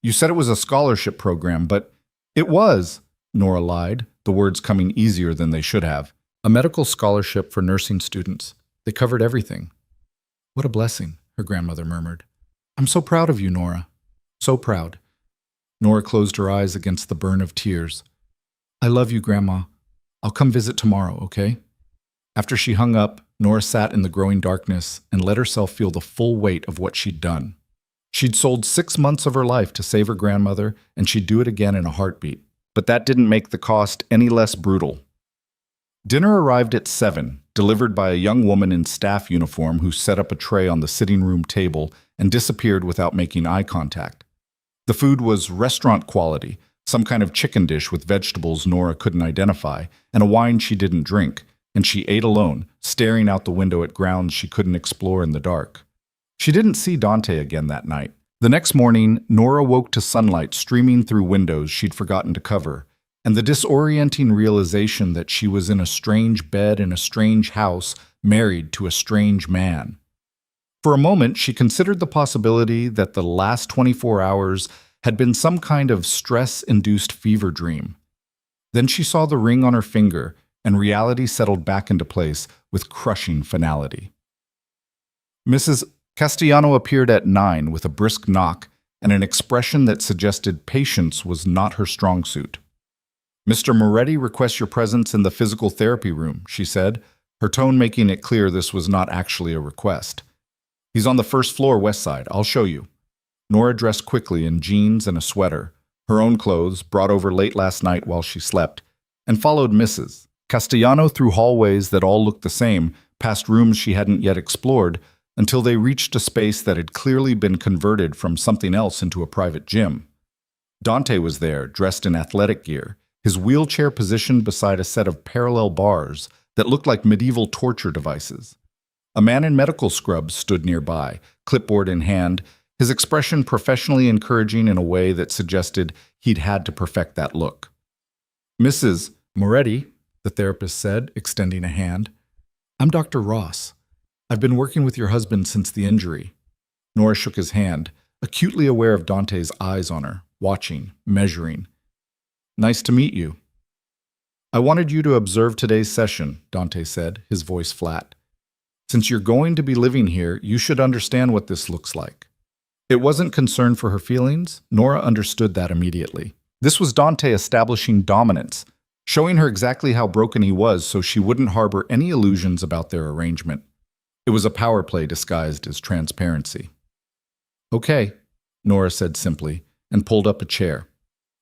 "You said it was a scholarship program, but—" "It was," Nora lied, the words coming easier than they should have. "A medical scholarship for nursing students. They covered everything." "What a blessing," her grandmother murmured. "I'm so proud of you, Nora. So proud." Nora closed her eyes against the burn of tears. "I love you, Grandma. I'll come visit tomorrow, okay?" After she hung up, Nora sat in the growing darkness and let herself feel the full weight of what she'd done. She'd sold 6 months of her life to save her grandmother, and she'd do it again in a heartbeat. But that didn't make the cost any less brutal. Dinner arrived at 7, delivered by a young woman in staff uniform who set up a tray on the sitting room table and disappeared without making eye contact. The food was restaurant quality, some kind of chicken dish with vegetables Nora couldn't identify, and a wine she didn't drink, and she ate alone, staring out the window at grounds she couldn't explore in the dark. She didn't see Dante again that night. The next morning, Nora woke to sunlight streaming through windows she'd forgotten to cover, and the disorienting realization that she was in a strange bed in a strange house, married to a strange man. For a moment, she considered the possibility that the last 24 hours had been some kind of stress-induced fever dream. Then she saw the ring on her finger, and reality settled back into place with crushing finality. Mrs. Castellano appeared at 9 with a brisk knock and an expression that suggested patience was not her strong suit. "Mr. Moretti requests your presence in the physical therapy room," she said, her tone making it clear this was not actually a request. "He's on the first floor west side. I'll show you." Nora dressed quickly in jeans and a sweater, her own clothes brought over late last night while she slept, and followed Mrs. Castellano through hallways that all looked the same, past rooms she hadn't yet explored, until they reached a space that had clearly been converted from something else into a private gym. Dante was there, dressed in athletic gear, his wheelchair positioned beside a set of parallel bars that looked like medieval torture devices. A man in medical scrubs stood nearby, clipboard in hand, his expression professionally encouraging in a way that suggested he'd had to perfect that look. "Mrs. Moretti," the therapist said, extending a hand. "I'm Dr. Ross. I've been working with your husband since the injury." Nora shook his hand, acutely aware of Dante's eyes on her, watching, measuring. "Nice to meet you." "I wanted you to observe today's session," Dante said, his voice flat. "Since you're going to be living here, you should understand what this looks like." It wasn't concern for her feelings. Nora understood that immediately. This was Dante establishing dominance, showing her exactly how broken he was so she wouldn't harbor any illusions about their arrangement. It was a power play disguised as transparency. "Okay," Nora said simply, and pulled up a chair.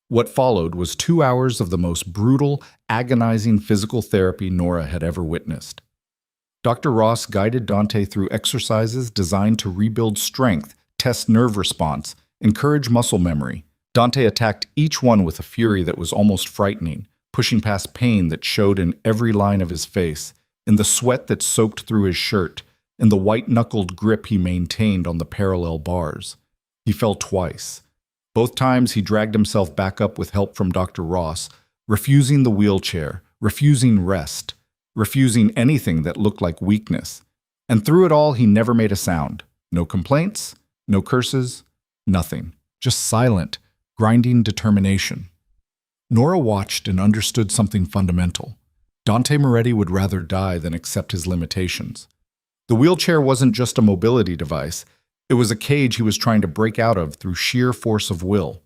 What followed was 2 hours of the most brutal, agonizing physical therapy Nora had ever witnessed. Dr. Ross guided Dante through exercises designed to rebuild strength, test nerve response, encourage muscle memory. Dante attacked each one with a fury that was almost frightening, pushing past pain that showed in every line of his face, in the sweat that soaked through his shirt, in the white-knuckled grip he maintained on the parallel bars. He fell twice. Both times he dragged himself back up with help from Dr. Ross, refusing the wheelchair, refusing rest, refusing anything that looked like weakness. And through it all, he never made a sound. No complaints, no curses, nothing. Just silent, grinding determination. Nora watched and understood something fundamental. Dante Moretti would rather die than accept his limitations. The wheelchair wasn't just a mobility device. It was a cage he was trying to break out of through sheer force of will.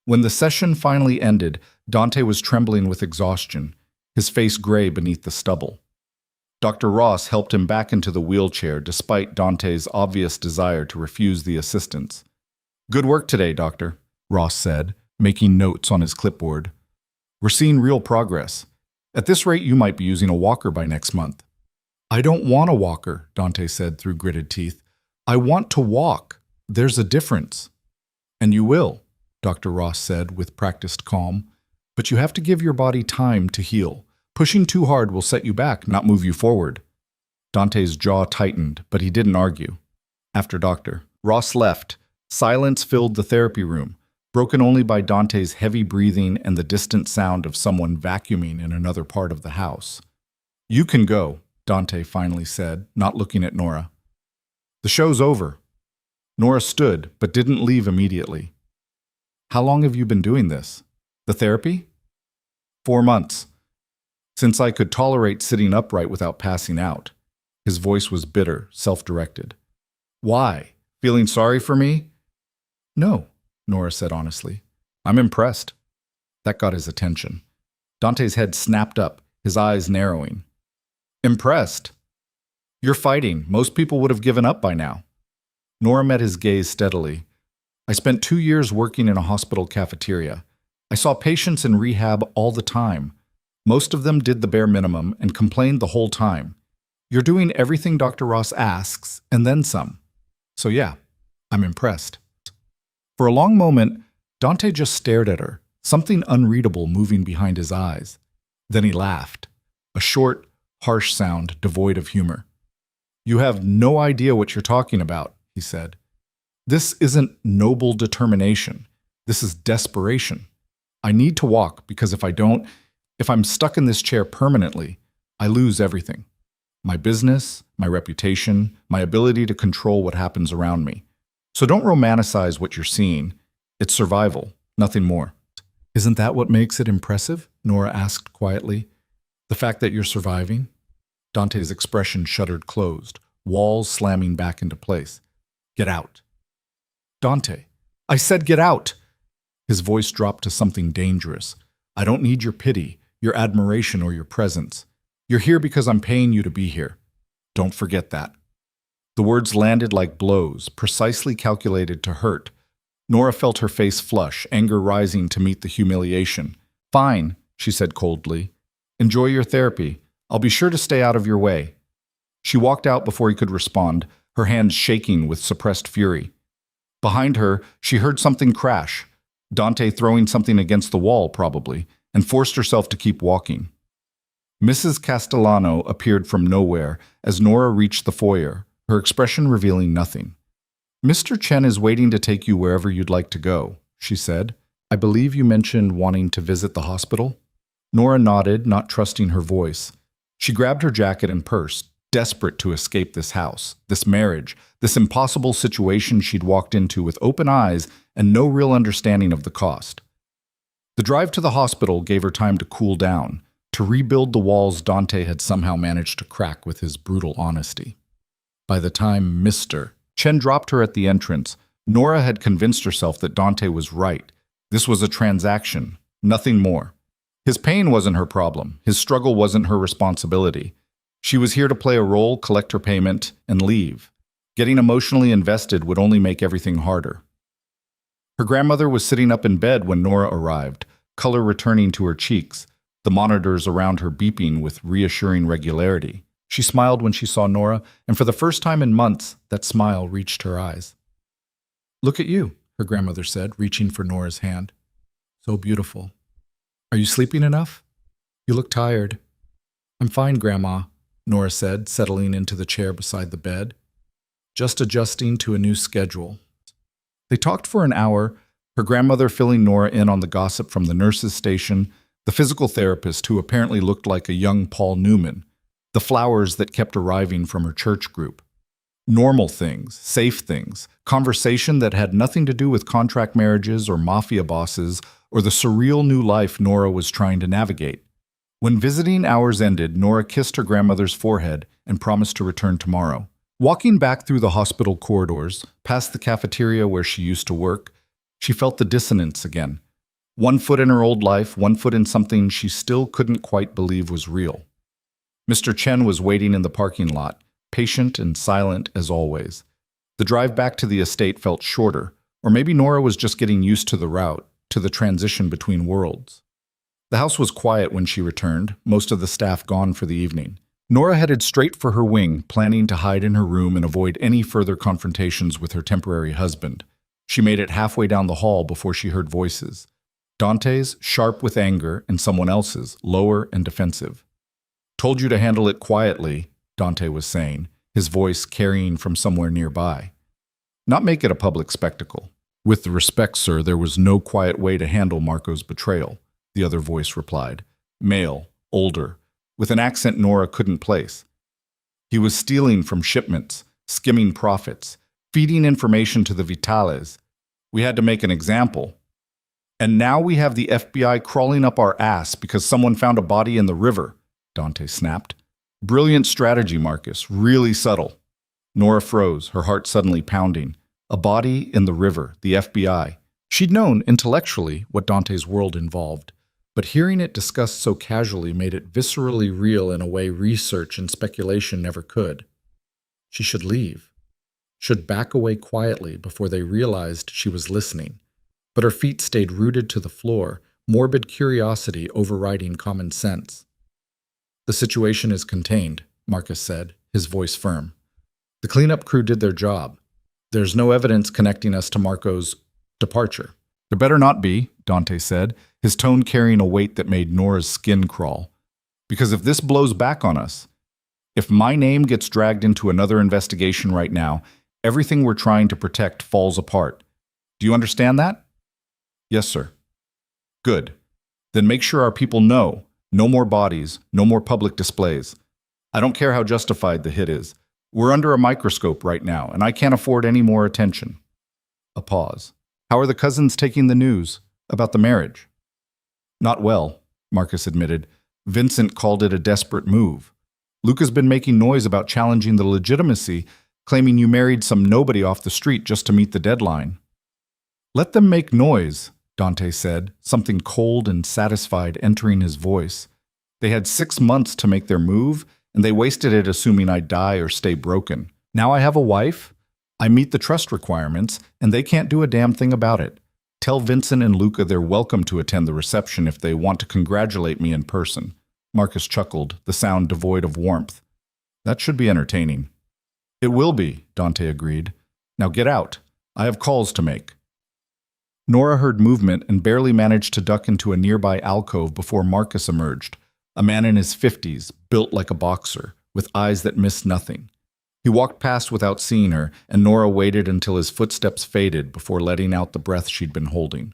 When the session finally ended, Dante was trembling with exhaustion, his face gray beneath the stubble. Dr. Ross helped him back into the wheelchair despite Dante's obvious desire to refuse the assistance. "Good work today, Doctor," Ross said, making notes on his clipboard. "We're seeing real progress. At this rate, you might be using a walker by next month." "I don't want a walker," Dante said through gritted teeth. "I want to walk. There's a difference." "And you will," Dr. Ross said with practiced calm. "But you have to give your body time to heal. Pushing too hard will set you back, not move you forward." Dante's jaw tightened, but he didn't argue. After Dr. Ross left, silence filled the therapy room, broken only by Dante's heavy breathing and the distant sound of someone vacuuming in another part of the house. "You can go," Dante finally said, not looking at Nora. "The show's over." Nora stood, but didn't leave immediately. "How long have you been doing this? The therapy?" 4 months. Since I could tolerate sitting upright without passing out." His voice was bitter, self-directed. "Why? Feeling sorry for me?" "No," Nora said honestly. "I'm impressed." That got his attention. Dante's head snapped up, his eyes narrowing. "Impressed? You're fighting. Most people would have given up by now." Nora met his gaze steadily. "I spent 2 years working in a hospital cafeteria. I saw patients in rehab all the time. Most of them did the bare minimum and complained the whole time. You're doing everything Dr. Ross asks, and then some. So yeah, I'm impressed." For a long moment, Dante just stared at her, something unreadable moving behind his eyes. Then he laughed, a short, harsh sound devoid of humor. "You have no idea what you're talking about," he said. "This isn't noble determination. This is desperation. I need to walk because if I don't, if I'm stuck in this chair permanently, I lose everything. My business, my reputation, my ability to control what happens around me. So don't romanticize what you're seeing. It's survival, nothing more. Isn't that what makes it impressive? Nora asked quietly. The fact that you're surviving? Dante's expression shuttered closed, walls slamming back into place. Get out. Dante, I said get out. His voice dropped to something dangerous. I don't need your pity, your admiration, or your presence. You're here because I'm paying you to be here. Don't forget that. The words landed like blows, precisely calculated to hurt. Nora felt her face flush, anger rising to meet the humiliation. Fine, she said coldly. Enjoy your therapy. I'll be sure to stay out of your way. She walked out before he could respond, her hands shaking with suppressed fury. Behind her, she heard something crash. Dante throwing something against the wall, probably, and forced herself to keep walking. Mrs. Castellano appeared from nowhere as Nora reached the foyer, her expression revealing nothing. Mr. Chen is waiting to take you wherever you'd like to go, she said. I believe you mentioned wanting to visit the hospital? Nora nodded, not trusting her voice. She grabbed her jacket and purse, desperate to escape this house, this marriage, this impossible situation she'd walked into with open eyes and no real understanding of the cost. The drive to the hospital gave her time to cool down, to rebuild the walls Dante had somehow managed to crack with his brutal honesty. By the time Mr. Chen dropped her at the entrance, Nora had convinced herself that Dante was right. This was a transaction, nothing more. His pain wasn't her problem. His struggle wasn't her responsibility. She was here to play a role, collect her payment, and leave. Getting emotionally invested would only make everything harder. Her grandmother was sitting up in bed when Nora arrived, color returning to her cheeks, the monitors around her beeping with reassuring regularity. She smiled when she saw Nora, and for the first time in months, that smile reached her eyes. Look at you, her grandmother said, reaching for Nora's hand. So beautiful. Are you sleeping enough? You look tired. I'm fine, Grandma, Nora said, settling into the chair beside the bed. Just adjusting to a new schedule. They talked for an hour, her grandmother filling Nora in on the gossip from the nurse's station, the physical therapist who apparently looked like a young Paul Newman, the flowers that kept arriving from her church group. Normal things, safe things, conversation that had nothing to do with contract marriages or mafia bosses or the surreal new life Nora was trying to navigate. When visiting hours ended, Nora kissed her grandmother's forehead and promised to return tomorrow. Walking back through the hospital corridors, past the cafeteria where she used to work, she felt the dissonance again. One foot in her old life, one foot in something she still couldn't quite believe was real. Mr. Chen was waiting in the parking lot, patient and silent as always. The drive back to the estate felt shorter, or maybe Nora was just getting used to the route, to the transition between worlds. The house was quiet when she returned, most of the staff gone for the evening. Nora headed straight for her wing, planning to hide in her room and avoid any further confrontations with her temporary husband. She made it halfway down the hall before she heard voices. Dante's, sharp with anger, and someone else's, lower and defensive. Told you to handle it quietly, Dante was saying, his voice carrying from somewhere nearby. Not make it a public spectacle. With respect, sir, there was no quiet way to handle Marco's betrayal, the other voice replied. Male, older, with an accent Nora couldn't place. He was stealing from shipments, skimming profits, feeding information to the Vitales. We had to make an example. And now we have the FBI crawling up our ass because someone found a body in the river, Dante snapped. Brilliant strategy, Marcus, really subtle. Nora froze, her heart suddenly pounding. A body in the river, the FBI. She'd known intellectually what Dante's world involved, but hearing it discussed so casually made it viscerally real in a way research and speculation never could. She should leave. Should back away quietly before they realized she was listening. But her feet stayed rooted to the floor, morbid curiosity overriding common sense. The situation is contained, Marcus said, his voice firm. The cleanup crew did their job. There's no evidence connecting us to Marco's departure. There better not be, Dante said, his tone carrying a weight that made Nora's skin crawl. Because if this blows back on us, if my name gets dragged into another investigation right now, everything we're trying to protect falls apart. Do you understand that? Yes, sir. Good. Then make sure our people know. No more bodies, no more public displays. I don't care how justified the hit is. We're under a microscope right now, and I can't afford any more attention. A pause. How are the cousins taking the news about the marriage? Not well, Marcus admitted. Vincent called it a desperate move. Luca's been making noise about challenging the legitimacy, claiming you married some nobody off the street just to meet the deadline. Let them make noise, Dante said, something cold and satisfied entering his voice. They had 6 months to make their move, and they wasted it assuming I'd die or stay broken. Now I have a wife, I meet the trust requirements, and they can't do a damn thing about it. Tell Vincent and Luca they're welcome to attend the reception if they want to congratulate me in person. Marcus chuckled, the sound devoid of warmth. That should be entertaining. It will be, Dante agreed. Now get out. I have calls to make. Nora heard movement and barely managed to duck into a nearby alcove before Marcus emerged, a man in his 50s, built like a boxer, with eyes that missed nothing. He walked past without seeing her, and Nora waited until his footsteps faded before letting out the breath she'd been holding.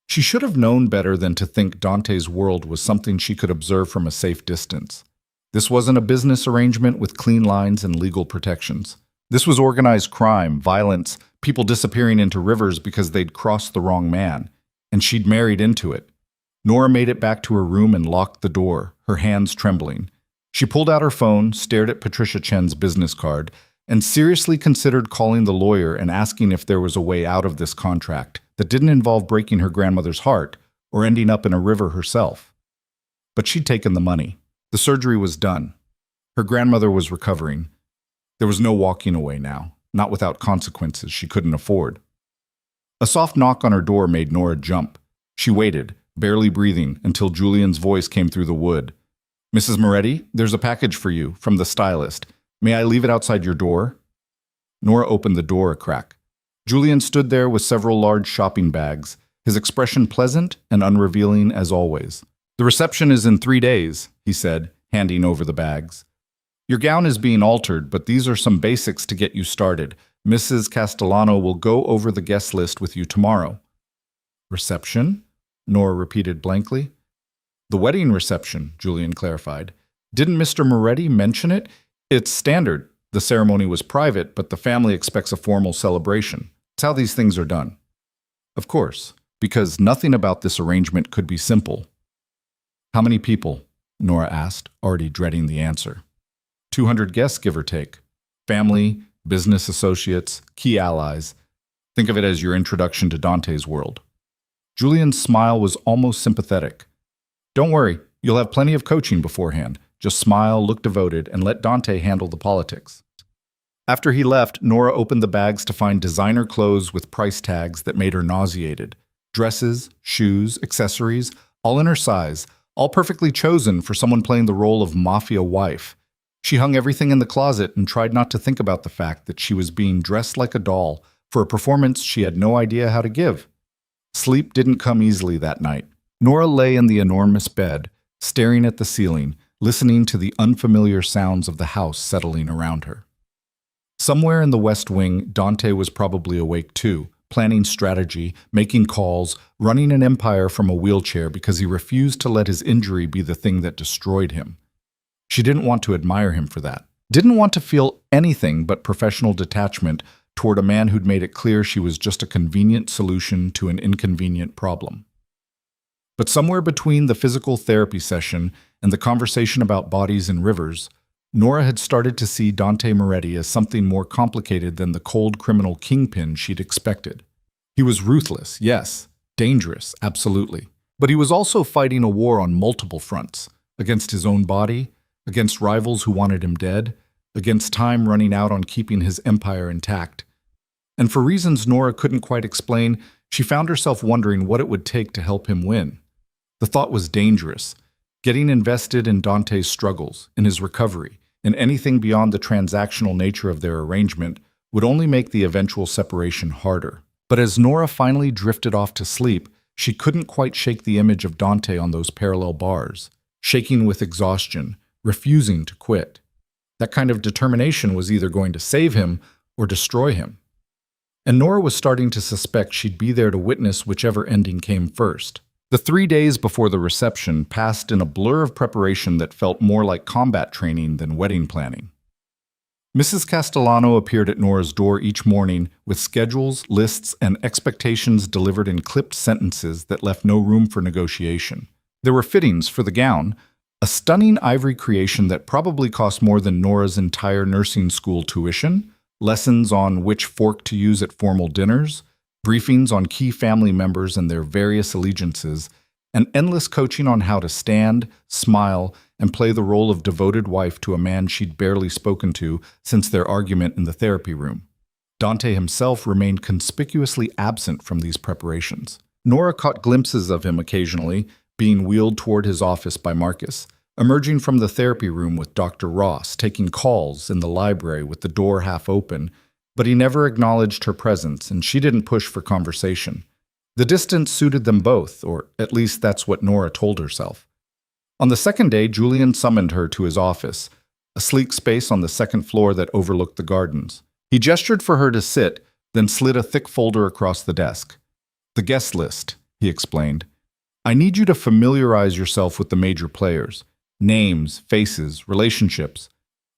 She should have known better than to think Dante's world was something she could observe from a safe distance. This wasn't a business arrangement with clean lines and legal protections. This was organized crime, violence, people disappearing into rivers because they'd crossed the wrong man, and she'd married into it. Nora made it back to her room and locked the door, her hands trembling. She pulled out her phone, stared at Patricia Chen's business card, and seriously considered calling the lawyer and asking if there was a way out of this contract that didn't involve breaking her grandmother's heart or ending up in a river herself. But she'd taken the money. The surgery was done. Her grandmother was recovering. There was no walking away now, not without consequences she couldn't afford. A soft knock on her door made Nora jump. She waited, barely breathing, until Julian's voice came through the wood. Mrs. Moretti, there's a package for you, from the stylist. May I leave it outside your door? Nora opened the door a crack. Julian stood there with several large shopping bags, his expression pleasant and unrevealing as always. The reception is in 3 days, he said, handing over the bags. Your gown is being altered, but these are some basics to get you started. Mrs. Castellano will go over the guest list with you tomorrow. Reception? Nora repeated blankly. The wedding reception, Julian clarified. Didn't Mr. Moretti mention it? It's standard. The ceremony was private, but the family expects a formal celebration. It's how these things are done. Of course, because nothing about this arrangement could be simple. How many people? Nora asked, already dreading the answer. 200 guests, give or take. Family, business associates, key allies. Think of it as your introduction to Dante's world. Julian's smile was almost sympathetic. Don't worry, you'll have plenty of coaching beforehand. Just smile, look devoted, and let Dante handle the politics. After he left, Nora opened the bags to find designer clothes with price tags that made her nauseated. Dresses, shoes, accessories, all in her size, all perfectly chosen for someone playing the role of mafia wife. She hung everything in the closet and tried not to think about the fact that she was being dressed like a doll for a performance she had no idea how to give. Sleep didn't come easily that night. Nora lay in the enormous bed, staring at the ceiling, listening to the unfamiliar sounds of the house settling around her. Somewhere in the West Wing, Dante was probably awake too, planning strategy, making calls, running an empire from a wheelchair because he refused to let his injury be the thing that destroyed him. She didn't want to admire him for that. Didn't want to feel anything but professional detachment toward a man who'd made it clear she was just a convenient solution to an inconvenient problem. But somewhere between the physical therapy session and the conversation about bodies and rivers, Nora had started to see Dante Moretti as something more complicated than the cold criminal kingpin she'd expected. He was ruthless, yes, dangerous, absolutely. But he was also fighting a war on multiple fronts, against his own body, against rivals who wanted him dead, against time running out on keeping his empire intact. And for reasons Nora couldn't quite explain, she found herself wondering what it would take to help him win. The thought was dangerous. Getting invested in Dante's struggles, in his recovery, in anything beyond the transactional nature of their arrangement would only make the eventual separation harder. But as Nora finally drifted off to sleep, she couldn't quite shake the image of Dante on those parallel bars, shaking with exhaustion, refusing to quit. That kind of determination was either going to save him or destroy him. And Nora was starting to suspect she'd be there to witness whichever ending came first. The 3 days before the reception passed in a blur of preparation that felt more like combat training than wedding planning. Mrs. Castellano appeared at Nora's door each morning with schedules, lists, and expectations delivered in clipped sentences that left no room for negotiation. There were fittings for the gown, a stunning ivory creation that probably cost more than Nora's entire nursing school tuition, lessons on which fork to use at formal dinners, briefings on key family members and their various allegiances, and endless coaching on how to stand, smile, and play the role of devoted wife to a man she'd barely spoken to since their argument in the therapy room. Dante himself remained conspicuously absent from these preparations. Nora caught glimpses of him occasionally, being wheeled toward his office by Marcus, emerging from the therapy room with Dr. Ross, taking calls in the library with the door half open, but he never acknowledged her presence, and she didn't push for conversation. The distance suited them both, or at least that's what Nora told herself. On the second day, Julian summoned her to his office, a sleek space on the second floor that overlooked the gardens. He gestured for her to sit, then slid a thick folder across the desk. "The guest list," he explained. "I need you to familiarize yourself with the major players. Names, faces, relationships.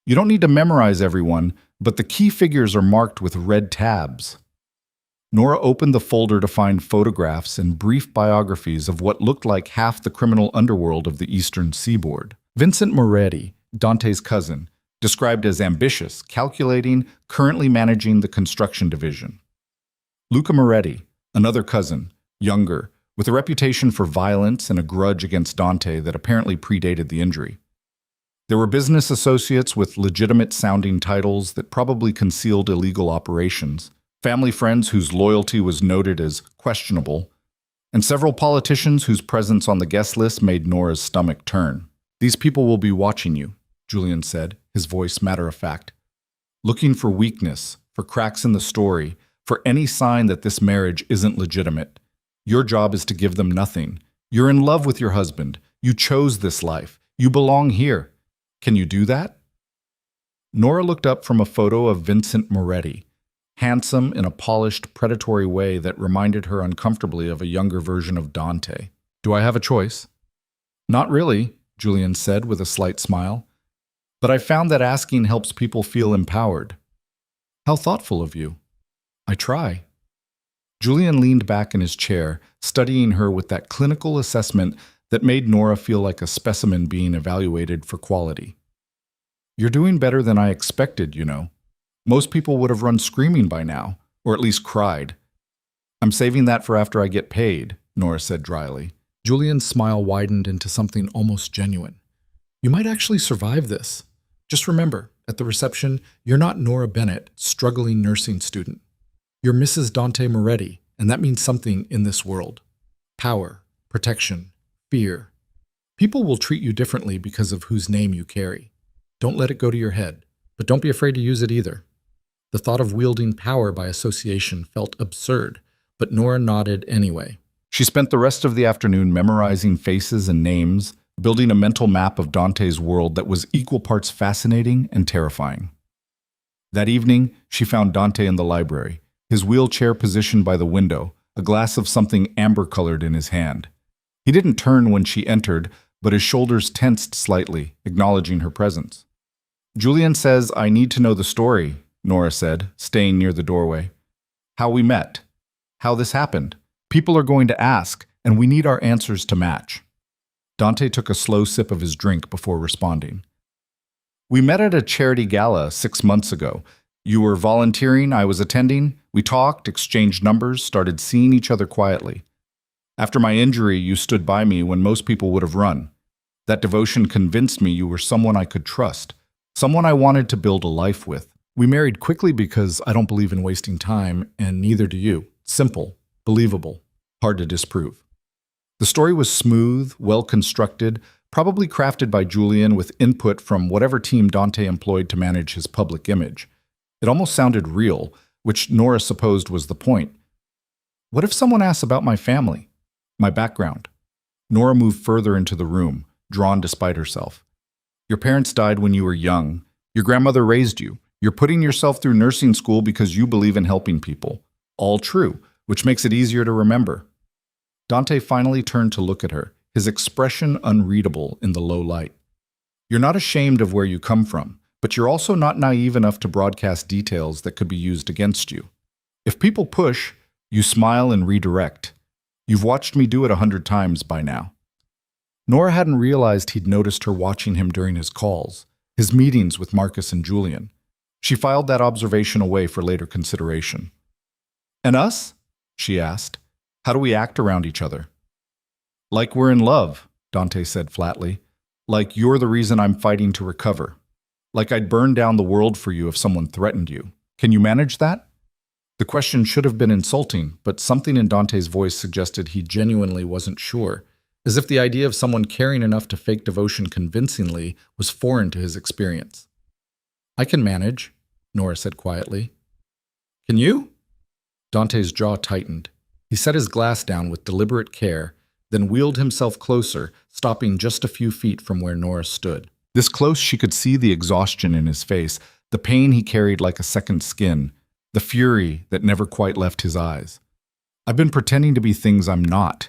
You don't need to memorize everyone, but the key figures are marked with red tabs." Nora opened the folder to find photographs and brief biographies of what looked like half the criminal underworld of the Eastern Seaboard. Vincent Moretti, Dante's cousin, described as ambitious, calculating, currently managing the construction division. Luca Moretti, another cousin, younger, with a reputation for violence and a grudge against Dante that apparently predated the injury. There were business associates with legitimate-sounding titles that probably concealed illegal operations, family friends whose loyalty was noted as questionable, and several politicians whose presence on the guest list made Nora's stomach turn. "These people will be watching you," Julian said, his voice matter-of-fact. "Looking for weakness, for cracks in the story, for any sign that this marriage isn't legitimate. Your job is to give them nothing. You're in love with your husband. You chose this life. You belong here. Can you do that?" Nora looked up from a photo of Vincent Moretti, handsome in a polished, predatory way that reminded her uncomfortably of a younger version of Dante. "Do I have a choice?" "Not really," Julian said with a slight smile. "But I found that asking helps people feel empowered." "How thoughtful of you." "I try." Julian leaned back in his chair, studying her with that clinical assessment that made Nora feel like a specimen being evaluated for quality. "You're doing better than I expected, you know. Most people would have run screaming by now, or at least cried." "I'm saving that for after I get paid," Nora said dryly. Julian's smile widened into something almost genuine. "You might actually survive this. Just remember, at the reception, you're not Nora Bennett, struggling nursing student. You're Mrs. Dante Moretti, and that means something in this world. Power, protection, fear. People will treat you differently because of whose name you carry. Don't let it go to your head, but don't be afraid to use it either." The thought of wielding power by association felt absurd, but Nora nodded anyway. She spent the rest of the afternoon memorizing faces and names, building a mental map of Dante's world that was equal parts fascinating and terrifying. That evening, she found Dante in the library, his wheelchair positioned by the window, a glass of something amber-colored in his hand. He didn't turn when she entered, but his shoulders tensed slightly, acknowledging her presence. "Julian says I need to know the story," Nora said, staying near the doorway. "How we met. How this happened. People are going to ask, and we need our answers to match." Dante took a slow sip of his drink before responding. "We met at a charity gala 6 months ago. You were volunteering, I was attending. We talked, exchanged numbers, started seeing each other quietly. After my injury, you stood by me when most people would have run. That devotion convinced me you were someone I could trust, someone I wanted to build a life with. We married quickly because I don't believe in wasting time, and neither do you. Simple, believable, hard to disprove." The story was smooth, well-constructed, probably crafted by Julian with input from whatever team Dante employed to manage his public image. It almost sounded real, which Nora supposed was the point. "What if someone asks about my family? My background?" Nora moved further into the room, drawn despite herself. "Your parents died when you were young. Your grandmother raised you. You're putting yourself through nursing school because you believe in helping people. All true, which makes it easier to remember." Dante finally turned to look at her, his expression unreadable in the low light. You're not ashamed of where you come from, but you're also not naive enough to broadcast details that could be used against you. If people push, you smile and redirect. You've watched me do it 100 times by now. Nora hadn't realized he'd noticed her watching him during his calls, his meetings with Marcus and Julian. She filed that observation away for later consideration. And us? She asked. How do we act around each other? Like we're in love, Dante said flatly. Like you're the reason I'm fighting to recover. Like I'd burn down the world for you if someone threatened you. Can you manage that? The question should have been insulting, but something in Dante's voice suggested he genuinely wasn't sure, as if the idea of someone caring enough to fake devotion convincingly was foreign to his experience. I can manage, Nora said quietly. Can you? Dante's jaw tightened. He set his glass down with deliberate care, then wheeled himself closer, stopping just a few feet from where Nora stood. This close, she could see the exhaustion in his face, the pain he carried like a second skin, the fury that never quite left his eyes. I've been pretending to be things I'm not,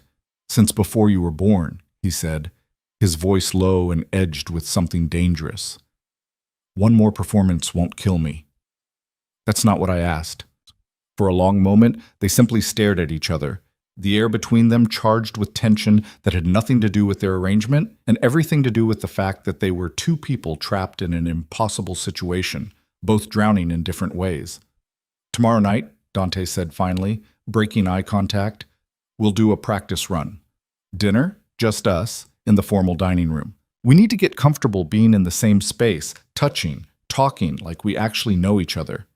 since before you were born, he said, his voice low and edged with something dangerous. One more performance won't kill me. That's not what I asked. For a long moment, they simply stared at each other, the air between them charged with tension that had nothing to do with their arrangement and everything to do with the fact that they were two people trapped in an impossible situation, both drowning in different ways. Tomorrow night, Dante said finally, breaking eye contact, we'll do a practice run. Dinner, just us, in the formal dining room. We need to get comfortable being in the same space, touching, talking like we actually know each other.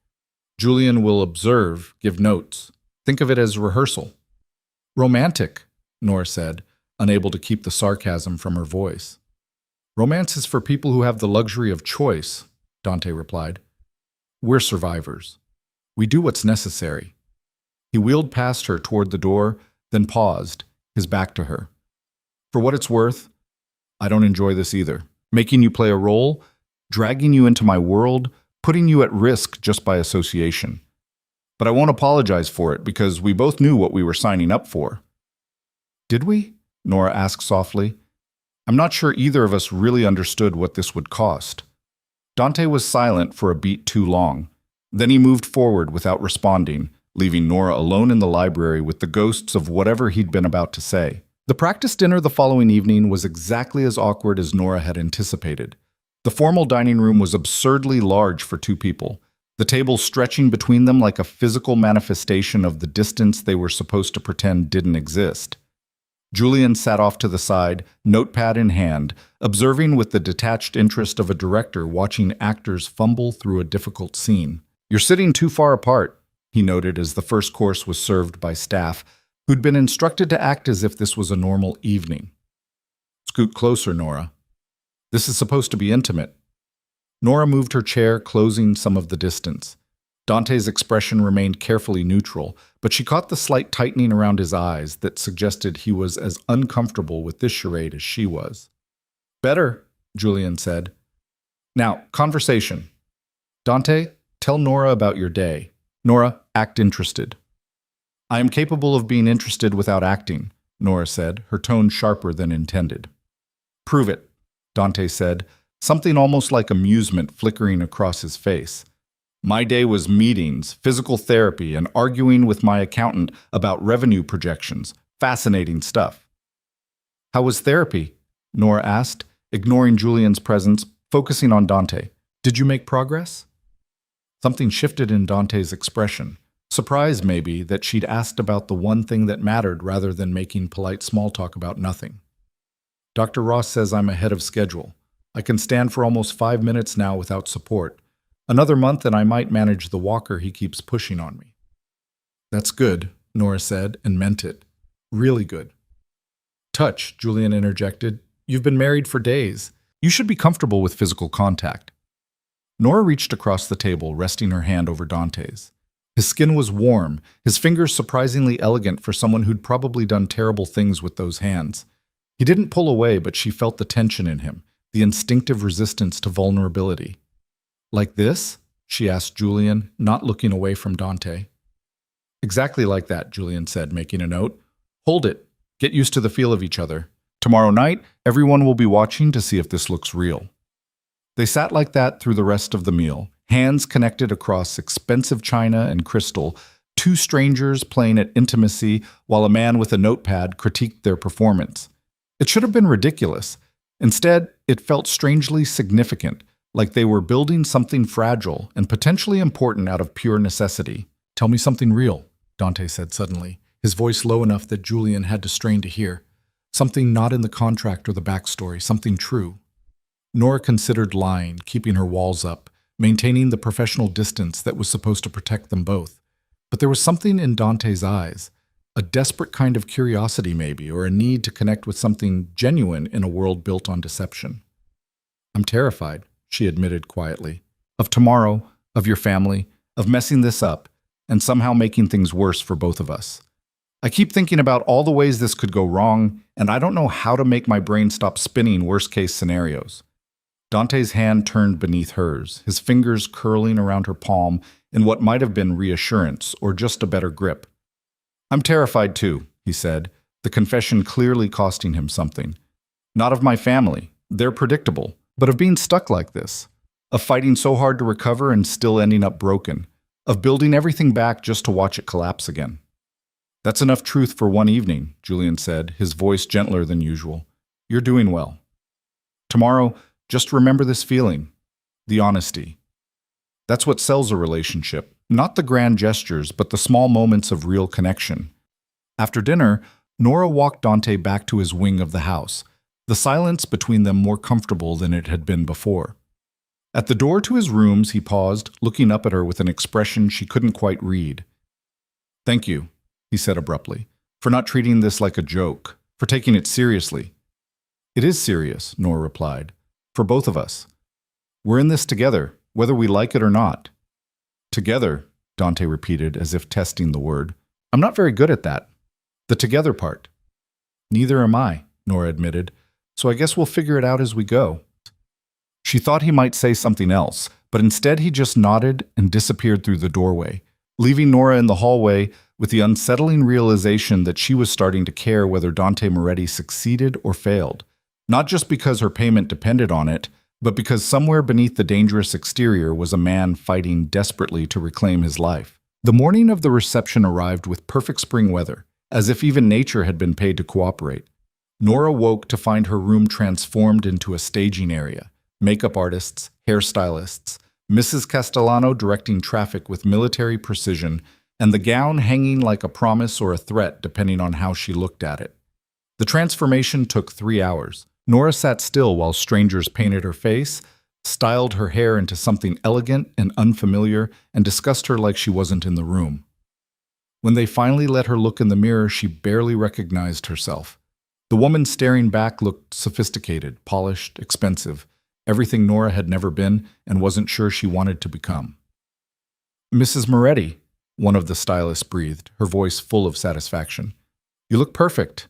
Julian will observe, give notes. Think of it as rehearsal. Romantic, Nora said, unable to keep the sarcasm from her voice. Romance is for people who have the luxury of choice, Dante replied. We're survivors. We do what's necessary. He wheeled past her toward the door, then paused, his back to her. For what it's worth, I don't enjoy this either. Making you play a role, dragging you into my world, putting you at risk just by association. But I won't apologize for it because we both knew what we were signing up for. Did we? Nora asked softly. I'm not sure either of us really understood what this would cost. Dante was silent for a beat too long. Then he moved forward without responding, leaving Nora alone in the library with the ghosts of whatever he'd been about to say. The practice dinner the following evening was exactly as awkward as Nora had anticipated. The formal dining room was absurdly large for two people, the table stretching between them like a physical manifestation of the distance they were supposed to pretend didn't exist. Julian sat off to the side, notepad in hand, observing with the detached interest of a director watching actors fumble through a difficult scene. You're sitting too far apart, he noted as the first course was served by staff, who'd been instructed to act as if this was a normal evening. Scoot closer, Nora. This is supposed to be intimate. Nora moved her chair, closing some of the distance. Dante's expression remained carefully neutral, but she caught the slight tightening around his eyes that suggested he was as uncomfortable with this charade as she was. Better, Julian said. Now, conversation. Dante, tell Nora about your day. Nora, act interested. I am capable of being interested without acting, Nora said, her tone sharper than intended. Prove it, Dante said, something almost like amusement flickering across his face. My day was meetings, physical therapy, and arguing with my accountant about revenue projections. Fascinating stuff. How was therapy? Nora asked, ignoring Julian's presence, focusing on Dante. Did you make progress? Something shifted in Dante's expression. Surprised, maybe, that she'd asked about the one thing that mattered rather than making polite small talk about nothing. Dr. Ross says I'm ahead of schedule. I can stand for almost 5 minutes now without support. Another month and I might manage the walker he keeps pushing on me. That's good, Nora said, and meant it. Really good. Touch, Julian interjected. You've been married for days. You should be comfortable with physical contact. Nora reached across the table, resting her hand over Dante's. His skin was warm, his fingers surprisingly elegant for someone who'd probably done terrible things with those hands. He didn't pull away, but she felt the tension in him, the instinctive resistance to vulnerability. Like this? She asked Julian, not looking away from Dante. Exactly like that, Julian said, making a note. Hold it, Get used to the feel of each other. Tomorrow night, everyone will be watching to see if this looks real." They sat like that through the rest of the meal, hands connected across expensive china and crystal, two strangers playing at intimacy while a man with a notepad critiqued their performance. It should have been ridiculous. Instead, it felt strangely significant, like they were building something fragile and potentially important out of pure necessity. "Tell me something real," Dante said suddenly, his voice low enough that Julian had to strain to hear. Something not in the contract or the backstory, something true. Nora considered lying, keeping her walls up, maintaining the professional distance that was supposed to protect them both. But there was something in Dante's eyes, a desperate kind of curiosity maybe, or a need to connect with something genuine in a world built on deception. "I'm terrified," she admitted quietly. "Of tomorrow, of your family, of messing this up, and somehow making things worse for both of us. I keep thinking about all the ways this could go wrong, and I don't know how to make my brain stop spinning worst-case scenarios." Dante's hand turned beneath hers, his fingers curling around her palm in what might have been reassurance or just a better grip. "I'm terrified too," he said, the confession clearly costing him something. "Not of my family, they're predictable, but of being stuck like this, of fighting so hard to recover and still ending up broken, of building everything back just to watch it collapse again." "That's enough truth for one evening," Julian said, his voice gentler than usual. "You're doing well. Tomorrow, just remember this feeling, the honesty. That's what sells a relationship, not the grand gestures, but the small moments of real connection." After dinner, Nora walked Dante back to his wing of the house, the silence between them more comfortable than it had been before. At the door to his rooms, he paused, looking up at her with an expression she couldn't quite read. "Thank you," he said abruptly, "for not treating this like a joke, for taking it seriously." "It is serious," Nora replied. "For both of us. We're in this together, whether we like it or not." "Together," Dante repeated, as if testing the word. "I'm not very good at that. The together part." "Neither am I," Nora admitted, "so I guess we'll figure it out as we go." She thought he might say something else, but instead he just nodded and disappeared through the doorway, leaving Nora in the hallway with the unsettling realization that she was starting to care whether Dante Moretti succeeded or failed. Not just because her payment depended on it, but because somewhere beneath the dangerous exterior was a man fighting desperately to reclaim his life. The morning of the reception arrived with perfect spring weather, as if even nature had been paid to cooperate. Nora woke to find her room transformed into a staging area. Makeup artists, hairstylists, Mrs. Castellano directing traffic with military precision, and the gown hanging like a promise or a threat depending on how she looked at it. The transformation took 3 hours. Nora sat still while strangers painted her face, styled her hair into something elegant and unfamiliar, and discussed her like she wasn't in the room. When they finally let her look in the mirror, she barely recognized herself. The woman staring back looked sophisticated, polished, expensive, everything Nora had never been and wasn't sure she wanted to become. "Mrs. Moretti," one of the stylists breathed, her voice full of satisfaction. "You look perfect."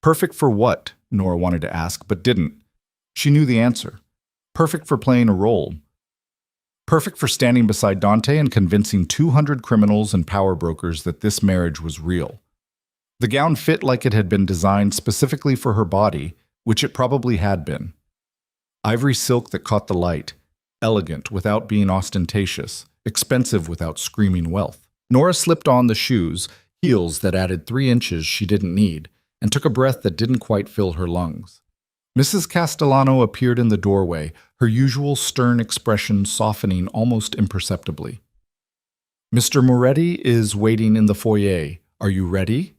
Perfect for what? Nora wanted to ask, but didn't. She knew the answer. Perfect for playing a role. Perfect for standing beside Dante and convincing 200 criminals and power brokers that this marriage was real. The gown fit like it had been designed specifically for her body, which it probably had been. Ivory silk that caught the light, elegant without being ostentatious, expensive without screaming wealth. Nora slipped on the shoes, heels that added 3 inches she didn't need, and took a breath that didn't quite fill her lungs. Mrs. Castellano appeared in the doorway, her usual stern expression softening almost imperceptibly. "Mr. Moretti is waiting in the foyer. Are you ready?"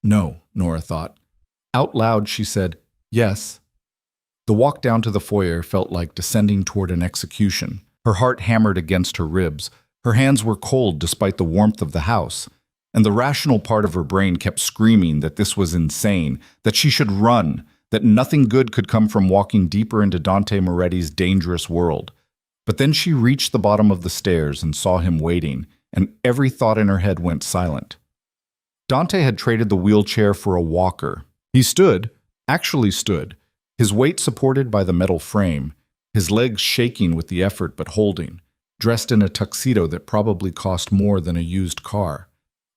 "No," Nora thought. Out loud she said, "Yes." The walk down to the foyer felt like descending toward an execution. Her heart hammered against her ribs. Her hands were cold despite the warmth of the house. And the rational part of her brain kept screaming that this was insane, that she should run, that nothing good could come from walking deeper into Dante Moretti's dangerous world. But then she reached the bottom of the stairs and saw him waiting, and every thought in her head went silent. Dante had traded the wheelchair for a walker. He actually stood, his weight supported by the metal frame, his legs shaking with the effort but holding, dressed in a tuxedo that probably cost more than a used car.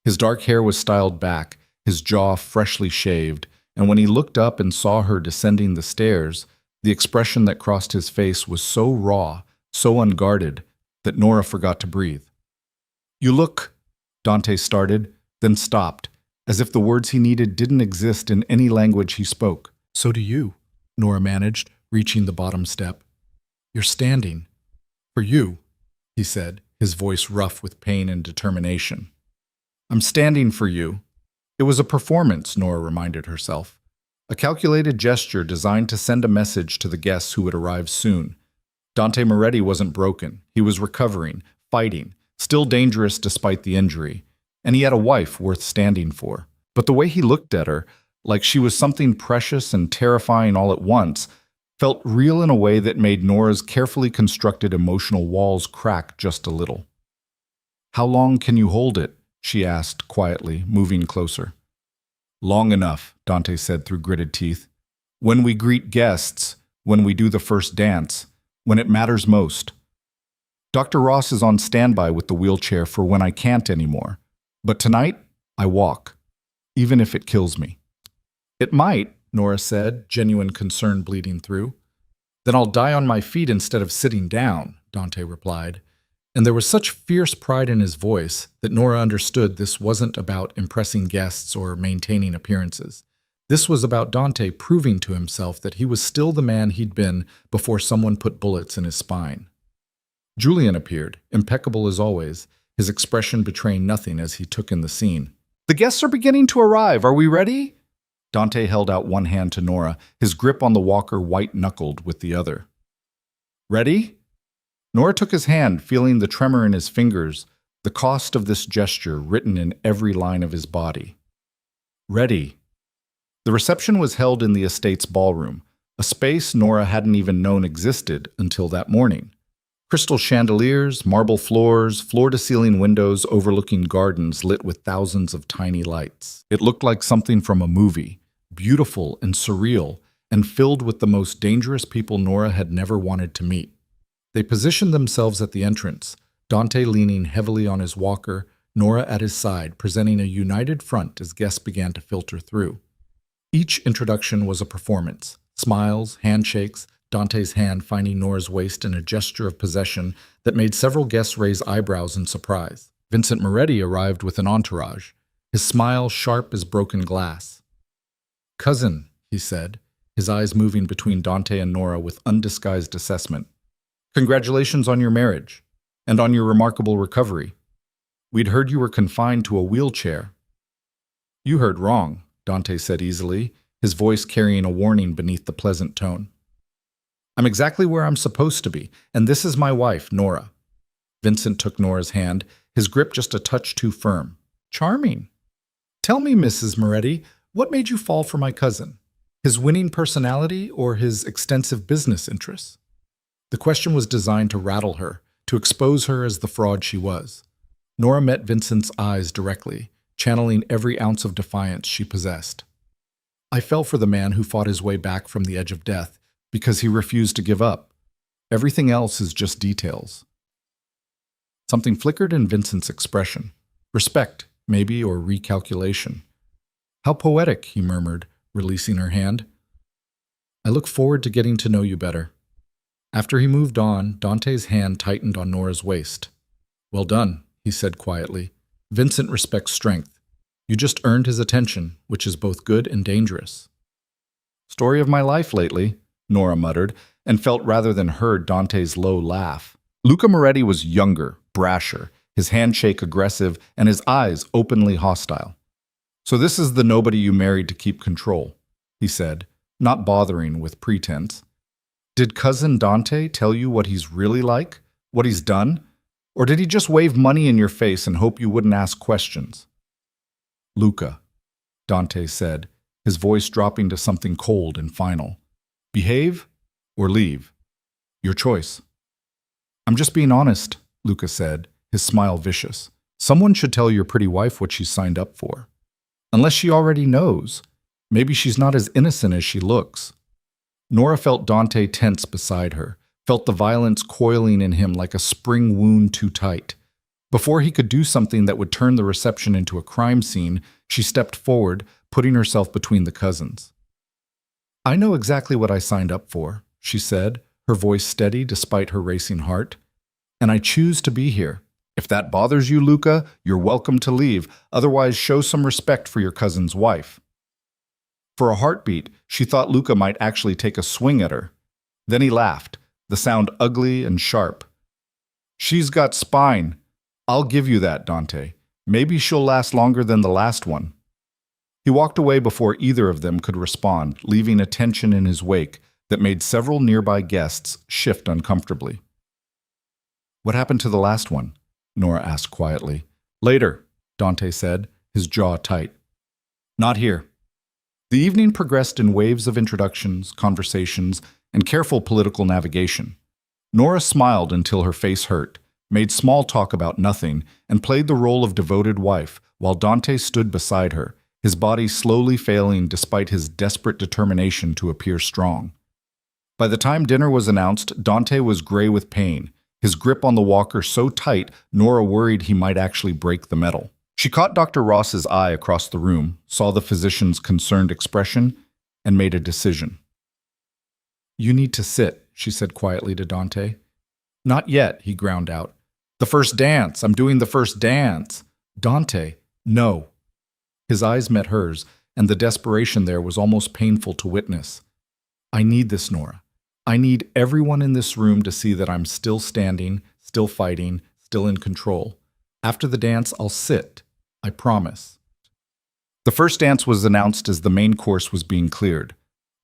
His dark hair was styled back, his jaw freshly shaved, and when he looked up and saw her descending the stairs, the expression that crossed his face was so raw, so unguarded, that Nora forgot to breathe. "You look," Dante started, then stopped, as if the words he needed didn't exist in any language he spoke. "So do you," Nora managed, reaching the bottom step. "You're standing. For you," he said, his voice rough with pain and determination. "I'm standing for you." It was a performance, Nora reminded herself. A calculated gesture designed to send a message to the guests who would arrive soon. Dante Moretti wasn't broken. He was recovering, fighting, still dangerous despite the injury. And he had a wife worth standing for. But the way he looked at her, like she was something precious and terrifying all at once, felt real in a way that made Nora's carefully constructed emotional walls crack just a little. "How long can you hold it?" she asked quietly, moving closer. "Long enough," Dante said through gritted teeth. "When we greet guests, when we do the first dance, when it matters most. Dr. Ross is on standby with the wheelchair for when I can't anymore. But tonight, I walk, even if it kills me." "It might," Nora said, genuine concern bleeding through. "Then I'll die on my feet instead of sitting down," Dante replied. And there was such fierce pride in his voice that Nora understood this wasn't about impressing guests or maintaining appearances. This was about Dante proving to himself that he was still the man he'd been before someone put bullets in his spine. Julian appeared, impeccable as always, his expression betraying nothing as he took in the scene. "The guests are beginning to arrive. Are we ready?" Dante held out one hand to Nora, his grip on the walker white-knuckled with the other. "Ready?" Nora took his hand, feeling the tremor in his fingers, the cost of this gesture written in every line of his body. "Ready." The reception was held in the estate's ballroom, a space Nora hadn't even known existed until that morning. Crystal chandeliers, marble floors, floor-to-ceiling windows overlooking gardens lit with thousands of tiny lights. It looked like something from a movie, beautiful and surreal, and filled with the most dangerous people Nora had never wanted to meet. They positioned themselves at the entrance, Dante leaning heavily on his walker, Nora at his side, presenting a united front as guests began to filter through. Each introduction was a performance. Smiles, handshakes, Dante's hand finding Nora's waist in a gesture of possession that made several guests raise eyebrows in surprise. Vincent Moretti arrived with an entourage, his smile sharp as broken glass. "Cousin," he said, his eyes moving between Dante and Nora with undisguised assessment. "Congratulations on your marriage, and on your remarkable recovery. We'd heard you were confined to a wheelchair." "You heard wrong," Dante said easily, his voice carrying a warning beneath the pleasant tone. "I'm exactly where I'm supposed to be, and this is my wife, Nora." Vincent took Nora's hand, his grip just a touch too firm. "Charming. Tell me, Mrs. Moretti, what made you fall for my cousin? His winning personality or his extensive business interests?" The question was designed to rattle her, to expose her as the fraud she was. Nora met Vincent's eyes directly, channeling every ounce of defiance she possessed. "I fell for the man who fought his way back from the edge of death because he refused to give up. Everything else is just details." Something flickered in Vincent's expression. Respect, maybe, or recalculation. "How poetic," he murmured, releasing her hand. "I look forward to getting to know you better." After he moved on, Dante's hand tightened on Nora's waist. "Well done," he said quietly. "Vincent respects strength. You just earned his attention, which is both good and dangerous." "Story of my life lately," Nora muttered, and felt rather than heard Dante's low laugh. Luca Moretti was younger, brasher, his handshake aggressive, and his eyes openly hostile. "So this is the nobody you married to keep control," he said, not bothering with pretense. "Did cousin Dante tell you what he's really like? What he's done? Or did he just wave money in your face and hope you wouldn't ask questions?" "Luca," Dante said, his voice dropping to something cold and final. "Behave or leave. Your choice." "I'm just being honest," Luca said, his smile vicious. "Someone should tell your pretty wife what she's signed up for. Unless she already knows. Maybe she's not as innocent as she looks." Nora felt Dante tense beside her, felt the violence coiling in him like a spring wound too tight. Before he could do something that would turn the reception into a crime scene, she stepped forward, putting herself between the cousins. "I know exactly what I signed up for," she said, her voice steady despite her racing heart. "And I choose to be here. If that bothers you, Luca, you're welcome to leave. Otherwise, show some respect for your cousin's wife." For a heartbeat, she thought Luca might actually take a swing at her. Then he laughed, the sound ugly and sharp. "She's got spine. I'll give you that, Dante. Maybe she'll last longer than the last one." He walked away before either of them could respond, leaving a tension in his wake that made several nearby guests shift uncomfortably. "What happened to the last one?" Nora asked quietly. "Later," Dante said, his jaw tight. "Not here." The evening progressed in waves of introductions, conversations, and careful political navigation. Nora smiled until her face hurt, made small talk about nothing, and played the role of devoted wife while Dante stood beside her, his body slowly failing despite his desperate determination to appear strong. By the time dinner was announced, Dante was gray with pain, his grip on the walker so tight Nora worried he might actually break the metal. She caught Dr. Ross's eye across the room, saw the physician's concerned expression, and made a decision. "You need to sit," she said quietly to Dante. "Not yet," he ground out. "The first dance! I'm doing the first dance!" "Dante, no." His eyes met hers, and the desperation there was almost painful to witness. "I need this, Nora. I need everyone in this room to see that I'm still standing, still fighting, still in control. After the dance, I'll sit. I promise." The first dance was announced as the main course was being cleared.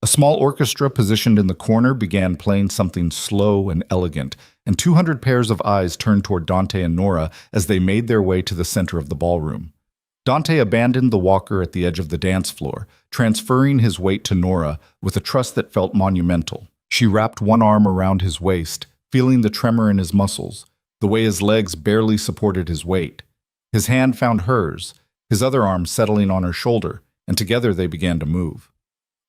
A small orchestra positioned in the corner began playing something slow and elegant, and 200 pairs of eyes turned toward Dante and Nora as they made their way to the center of the ballroom. Dante abandoned the walker at the edge of the dance floor, transferring his weight to Nora with a trust that felt monumental. She wrapped one arm around his waist, feeling the tremor in his muscles, the way his legs barely supported his weight. His hand found hers, his other arm settling on her shoulder, and together they began to move.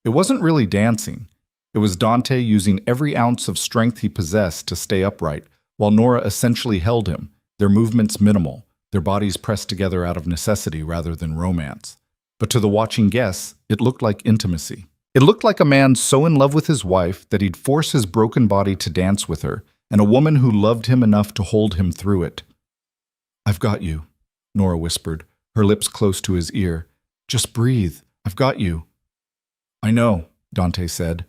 It wasn't really dancing. It was Dante using every ounce of strength he possessed to stay upright, while Nora essentially held him, their movements minimal, their bodies pressed together out of necessity rather than romance. But to the watching guests, it looked like intimacy. It looked like a man so in love with his wife that he'd force his broken body to dance with her, and a woman who loved him enough to hold him through it. "I've got you," Nora whispered, her lips close to his ear. "Just breathe. I've got you." "I know," Dante said,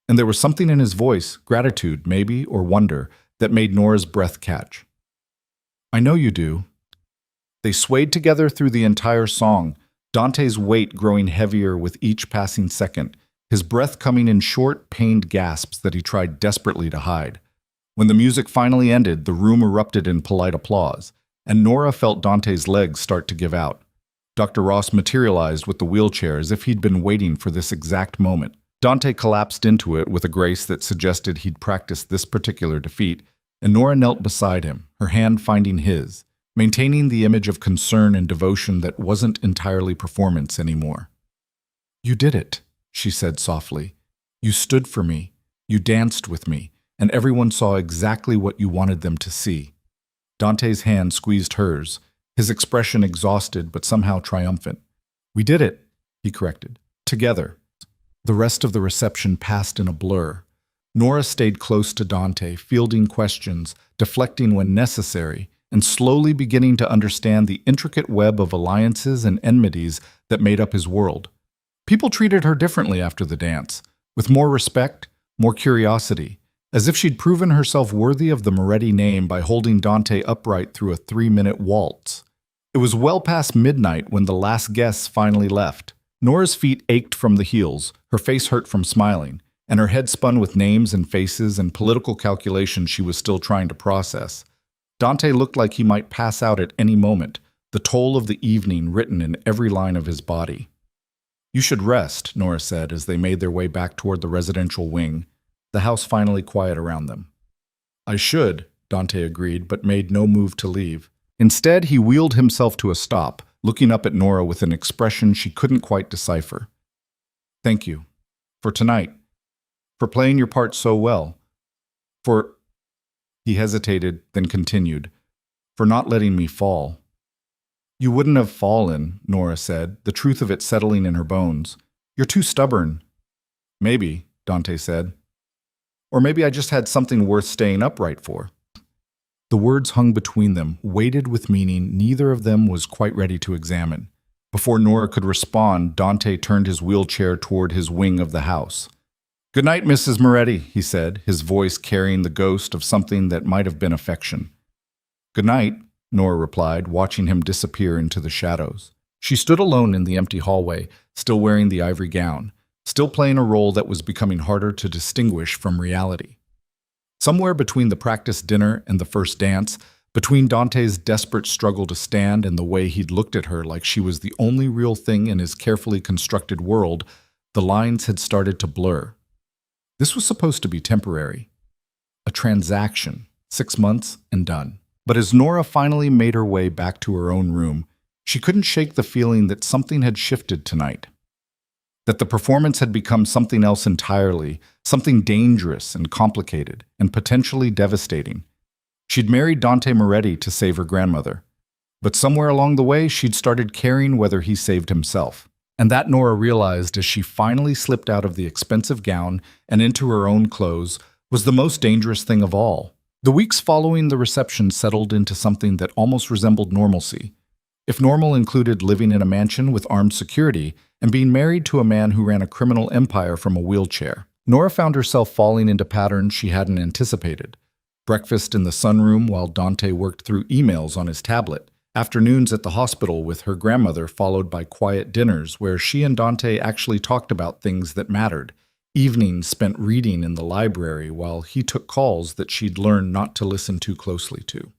and there was something in his voice, gratitude maybe, or wonder, that made Nora's breath catch. "I know you do." They swayed together through the entire song, Dante's weight growing heavier with each passing second, his breath coming in short, pained gasps that he tried desperately to hide. When the music finally ended, the room erupted in polite applause, and Nora felt Dante's legs start to give out. Dr. Ross materialized with the wheelchair as if he'd been waiting for this exact moment. Dante collapsed into it with a grace that suggested he'd practiced this particular defeat, and Nora knelt beside him, her hand finding his, maintaining the image of concern and devotion that wasn't entirely performance anymore. "You did it," she said softly. "You stood for me, you danced with me, and everyone saw exactly what you wanted them to see." Dante's hand squeezed hers, his expression exhausted but somehow triumphant. "We did it," he corrected. "Together." The rest of the reception passed in a blur. Nora stayed close to Dante, fielding questions, deflecting when necessary, and slowly beginning to understand the intricate web of alliances and enmities that made up his world. People treated her differently after the dance, with more respect, more curiosity, as if she'd proven herself worthy of the Moretti name by holding Dante upright through a 3-minute waltz. It was well past midnight when the last guests finally left. Nora's feet ached from the heels, her face hurt from smiling, and her head spun with names and faces and political calculations she was still trying to process. Dante looked like he might pass out at any moment, the toll of the evening written in every line of his body. "You should rest," Nora said as they made their way back toward the residential wing, the house finally quiet around them. "I should," Dante agreed, but made no move to leave. Instead, he wheeled himself to a stop, looking up at Nora with an expression she couldn't quite decipher. "Thank you. For tonight. For playing your part so well. For—" He hesitated, then continued. for not letting me fall." "You wouldn't have fallen," Nora said, the truth of it settling in her bones. "You're too stubborn." "Maybe," Dante said. "Or maybe I just had something worth staying upright for." The words hung between them, weighted with meaning neither of them was quite ready to examine. Before Nora could respond, Dante turned his wheelchair toward his wing of the house. "Good night, Mrs. Moretti," he said, his voice carrying the ghost of something that might have been affection. "Good night," Nora replied, watching him disappear into the shadows. She stood alone in the empty hallway, still wearing the ivory gown, still playing a role that was becoming harder to distinguish from reality. Somewhere between the practice dinner and the first dance, between Dante's desperate struggle to stand and the way he'd looked at her like she was the only real thing in his carefully constructed world, the lines had started to blur. This was supposed to be temporary. A transaction, 6 months and done. But as Nora finally made her way back to her own room, she couldn't shake the feeling that something had shifted tonight. That the performance had become something else entirely, something dangerous and complicated and potentially devastating. She'd married Dante Moretti to save her grandmother. But somewhere along the way, she'd started caring whether he saved himself. And that Nora realized as she finally slipped out of the expensive gown and into her own clothes was the most dangerous thing of all. The weeks following the reception settled into something that almost resembled normalcy. If normal included living in a mansion with armed security and being married to a man who ran a criminal empire from a wheelchair, Nora found herself falling into patterns she hadn't anticipated. Breakfast in the sunroom while Dante worked through emails on his tablet. Afternoons at the hospital with her grandmother followed by quiet dinners where she and Dante actually talked about things that mattered. Evenings spent reading in the library while he took calls that she'd learned not to listen too closely to.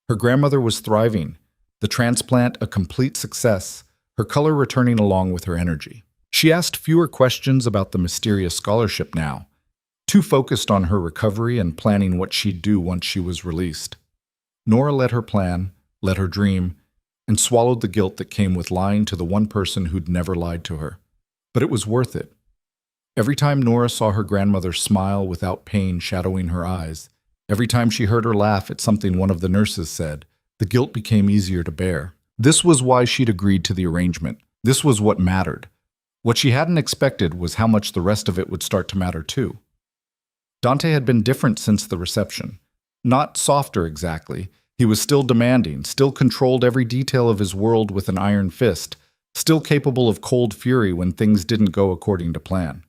Her grandmother was thriving. The transplant a complete success, her color returning along with her energy. She asked fewer questions about the mysterious scholarship now, too focused on her recovery and planning what she'd do once she was released. Nora let her plan, let her dream, and swallowed the guilt that came with lying to the one person who'd never lied to her. But it was worth it. Every time Nora saw her grandmother smile without pain shadowing her eyes, every time she heard her laugh at something one of the nurses said, the guilt became easier to bear. This was why she'd agreed to the arrangement. This was what mattered. What she hadn't expected was how much the rest of it would start to matter too. Dante had been different since the reception. Not softer exactly. He was still demanding, still controlled every detail of his world with an iron fist, still capable of cold fury when things didn't go according to plan.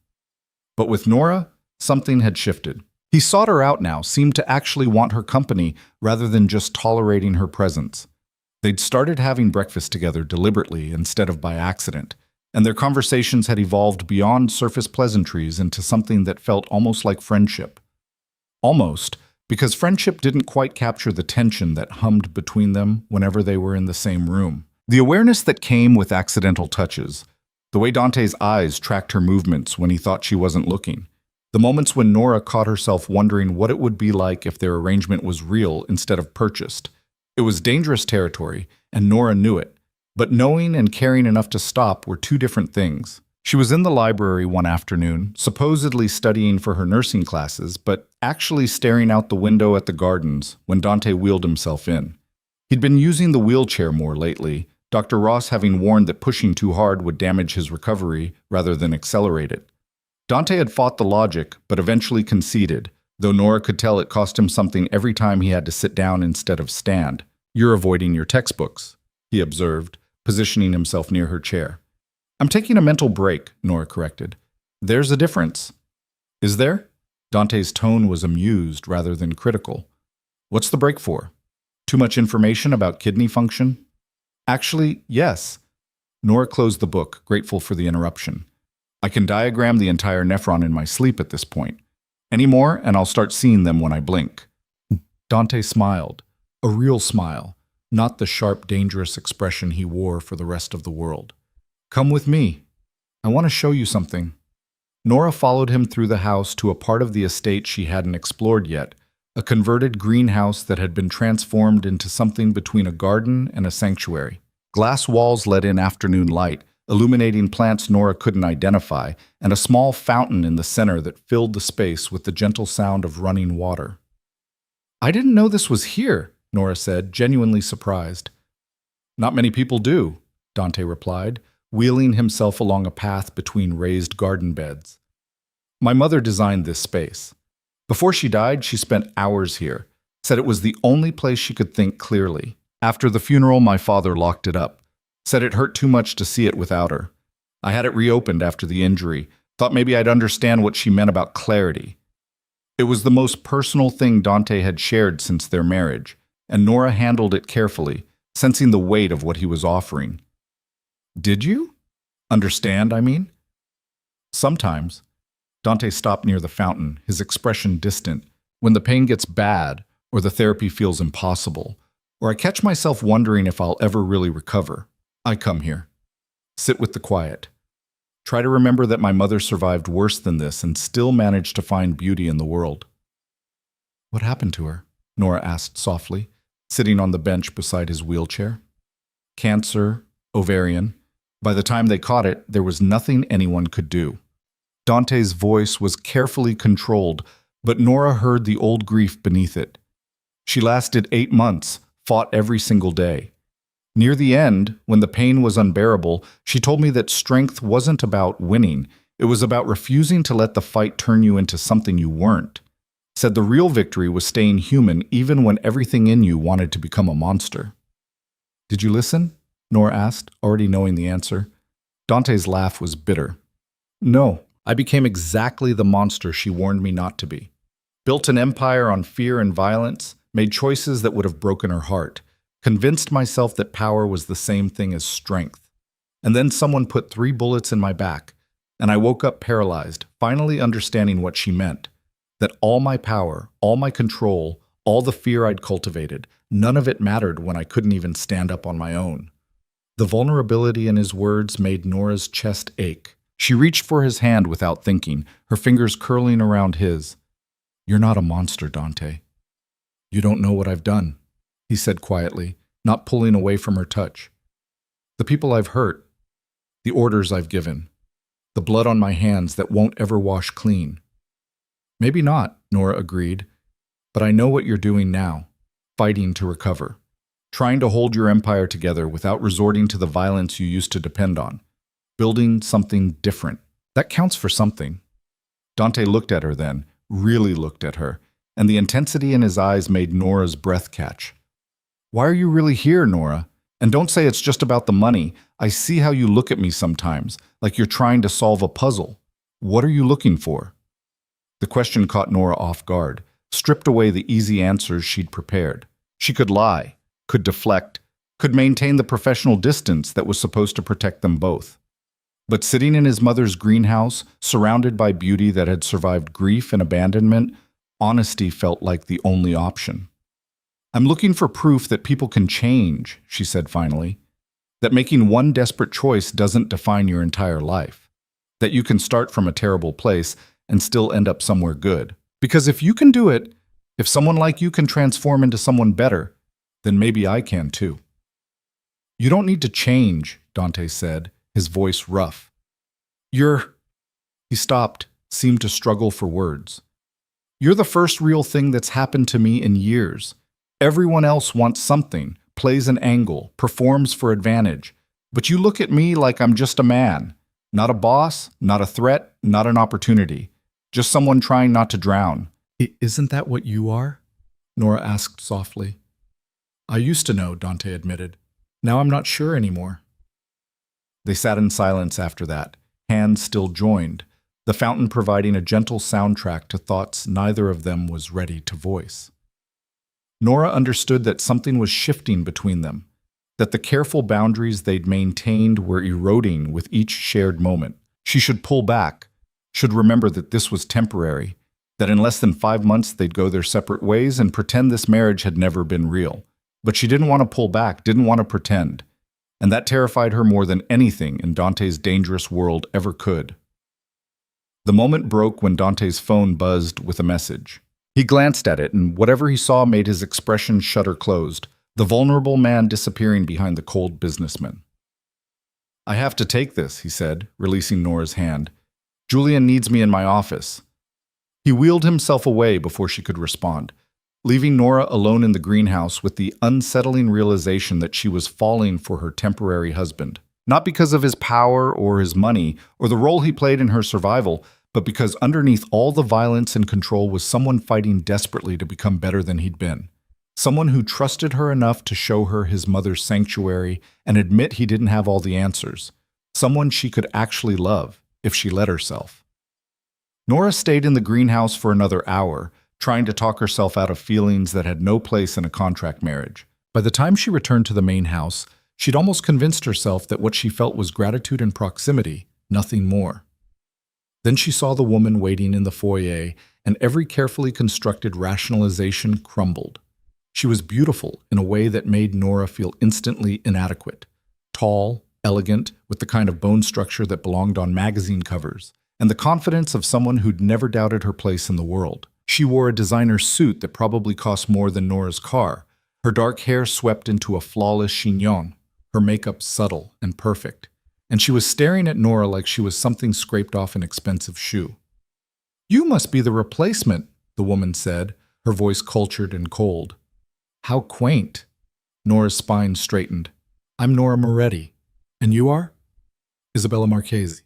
But with Nora, something had shifted. He sought her out now, seemed to actually want her company rather than just tolerating her presence. They'd started having breakfast together deliberately instead of by accident, and their conversations had evolved beyond surface pleasantries into something that felt almost like friendship. Almost, because friendship didn't quite capture the tension that hummed between them whenever they were in the same room. The awareness that came with accidental touches, the way Dante's eyes tracked her movements when he thought she wasn't looking, the moments when Nora caught herself wondering what it would be like if their arrangement was real instead of purchased. It was dangerous territory, and Nora knew it, but knowing and caring enough to stop were two different things. She was in the library one afternoon, supposedly studying for her nursing classes, but actually staring out the window at the gardens when Dante wheeled himself in. He'd been using the wheelchair more lately, Dr. Ross having warned that pushing too hard would damage his recovery rather than accelerate it. Dante had fought the logic, but eventually conceded, though Nora could tell it cost him something every time he had to sit down instead of stand. "You're avoiding your textbooks," he observed, positioning himself near her chair. "I'm taking a mental break," Nora corrected. "There's a difference." "Is there?" Dante's tone was amused rather than critical. "What's the break for? Too much information about kidney function?" "Actually, yes." Nora closed the book, grateful for the interruption. "I can diagram the entire nephron in my sleep at this point. Any more, and I'll start seeing them when I blink." Dante smiled. A real smile, not the sharp, dangerous expression he wore for the rest of the world. "Come with me. I want to show you something." Nora followed him through the house to a part of the estate she hadn't explored yet, a converted greenhouse that had been transformed into something between a garden and a sanctuary. Glass walls let in afternoon light, illuminating plants Nora couldn't identify, and a small fountain in the center that filled the space with the gentle sound of running water. "I didn't know this was here," Nora said, genuinely surprised. Not many people do, Dante replied, wheeling himself along a path between raised garden beds. My mother designed this space. Before she died, she spent hours here, said it was the only place she could think clearly. After the funeral, my father locked it up, said it hurt too much to see it without her. I had it reopened after the injury, thought maybe I'd understand what she meant about clarity. It was the most personal thing Dante had shared since their marriage, and Nora handled it carefully, sensing the weight of what he was offering. Did you? Understand, I mean? Sometimes. Dante stopped near the fountain, his expression distant. When the pain gets bad, or the therapy feels impossible, or I catch myself wondering if I'll ever really recover, I come here. Sit with the quiet. Try to remember that my mother survived worse than this and still managed to find beauty in the world. What happened to her? Nora asked softly, sitting on the bench beside his wheelchair. Cancer, ovarian. By the time they caught it, there was nothing anyone could do. Dante's voice was carefully controlled, but Nora heard the old grief beneath it. She lasted 8 months, fought every single day. Near the end, when the pain was unbearable, she told me that strength wasn't about winning. It was about refusing to let the fight turn you into something you weren't. Said the real victory was staying human even when everything in you wanted to become a monster. Did you listen? Nora asked, already knowing the answer. Dante's laugh was bitter. No, I became exactly the monster she warned me not to be. Built an empire on fear and violence, made choices that would have broken her heart, convinced myself that power was the same thing as strength. And then someone put 3 bullets in my back, and I woke up paralyzed, finally understanding what she meant. That all my power, all my control, all the fear I'd cultivated, none of it mattered when I couldn't even stand up on my own. The vulnerability in his words made Nora's chest ache. She reached for his hand without thinking, her fingers curling around his. You're not a monster, Dante. You don't know what I've done, he said quietly, not pulling away from her touch. The people I've hurt, the orders I've given, the blood on my hands that won't ever wash clean. Maybe not, Nora agreed, but I know what you're doing now, fighting to recover, trying to hold your empire together without resorting to the violence you used to depend on, building something different. That counts for something. Dante looked at her then, really looked at her, and the intensity in his eyes made Nora's breath catch. Why are you really here, Nora? And don't say it's just about the money. I see how you look at me sometimes, like you're trying to solve a puzzle. What are you looking for? The question caught Nora off guard, stripped away the easy answers she'd prepared. She could lie, could deflect, could maintain the professional distance that was supposed to protect them both. But sitting in his mother's greenhouse, surrounded by beauty that had survived grief and abandonment, honesty felt like the only option. I'm looking for proof that people can change, she said finally. That making one desperate choice doesn't define your entire life. That you can start from a terrible place and still end up somewhere good. Because if you can do it, if someone like you can transform into someone better, then maybe I can too. You don't need to change, Dante said, his voice rough. He stopped, seemed to struggle for words. You're the first real thing that's happened to me in years. Everyone else wants something, plays an angle, performs for advantage. But you look at me like I'm just a man. Not a boss, not a threat, not an opportunity. Just someone trying not to drown. Isn't that what you are? Nora asked softly. I used to know, Dante admitted. Now I'm not sure anymore. They sat in silence after that, hands still joined, the fountain providing a gentle soundtrack to thoughts neither of them was ready to voice. Nora understood that something was shifting between them, that the careful boundaries they'd maintained were eroding with each shared moment. She should pull back, should remember that this was temporary, that in less than 5 months they'd go their separate ways and pretend this marriage had never been real. But she didn't want to pull back, didn't want to pretend. And that terrified her more than anything in Dante's dangerous world ever could. The moment broke when Dante's phone buzzed with a message. He glanced at it, and whatever he saw made his expression shutter closed, the vulnerable man disappearing behind the cold businessman. I have to take this, he said, releasing Nora's hand. Julian needs me in my office. He wheeled himself away before she could respond. leaving Nora alone in the greenhouse with the unsettling realization that she was falling for her temporary husband. Not because of his power or his money or the role he played in her survival, but because underneath all the violence and control was someone fighting desperately to become better than he'd been. Someone who trusted her enough to show her his mother's sanctuary and admit he didn't have all the answers. Someone she could actually love if she let herself. Nora stayed in the greenhouse for another hour, trying to talk herself out of feelings that had no place in a contract marriage. By the time she returned to the main house, she'd almost convinced herself that what she felt was gratitude and proximity, nothing more. Then she saw the woman waiting in the foyer, and every carefully constructed rationalization crumbled. She was beautiful in a way that made Nora feel instantly inadequate. Tall, elegant, with the kind of bone structure that belonged on magazine covers, and the confidence of someone who'd never doubted her place in the world. She wore a designer suit that probably cost more than Nora's car, her dark hair swept into a flawless chignon, her makeup subtle and perfect, and she was staring at Nora like she was something scraped off an expensive shoe. "You must be the replacement," the woman said, her voice cultured and cold. "How quaint." Nora's spine straightened. "I'm Nora Moretti. And you are?" "Isabella Marchese."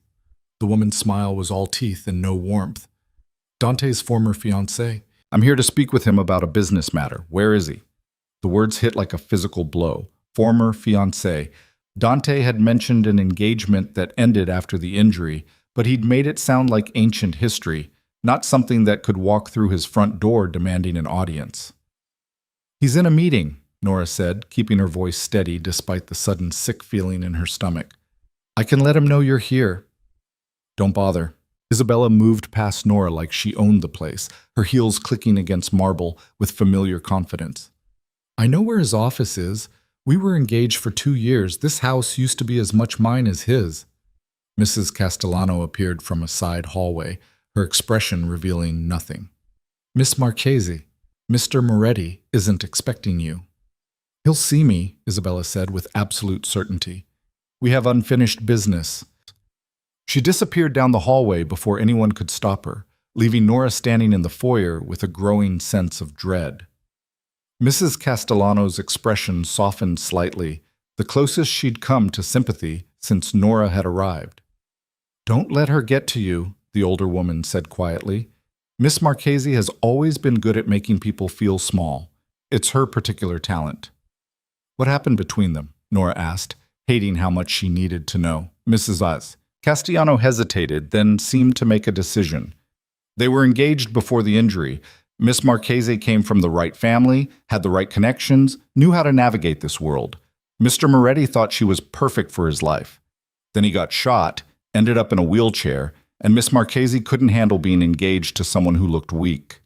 The woman's smile was all teeth and no warmth. "Dante's former fiancé." "I'm here to speak with him about a business matter. Where is he?" The words hit like a physical blow. Former fiancé. Dante had mentioned an engagement that ended after the injury, but he'd made it sound like ancient history, not something that could walk through his front door demanding an audience. "He's in a meeting," Nora said, keeping her voice steady despite the sudden sick feeling in her stomach. "I can let him know you're here." "Don't bother." Isabella moved past Nora like she owned the place, her heels clicking against marble with familiar confidence. "I know where his office is. We were engaged for 2 years. This house used to be as much mine as his." Mrs. Castellano appeared from a side hallway, her expression revealing nothing. "Miss Marchese, Mr. Moretti isn't expecting you." "He'll see me," Isabella said with absolute certainty. "We have unfinished business." She disappeared down the hallway before anyone could stop her, leaving Nora standing in the foyer with a growing sense of dread. Mrs. Castellano's expression softened slightly, the closest she'd come to sympathy since Nora had arrived. "Don't let her get to you," the older woman said quietly. "Miss Marchese has always been good at making people feel small. It's her particular talent." "What happened between them?" Nora asked, hating how much she needed to know. Mrs. Castellano hesitated, then seemed to make a decision. "They were engaged before the injury. Miss Marchese came from the right family, had the right connections, knew how to navigate this world. Mr. Moretti thought she was perfect for his life. Then he got shot, ended up in a wheelchair, and Miss Marchese couldn't handle being engaged to someone who looked weak.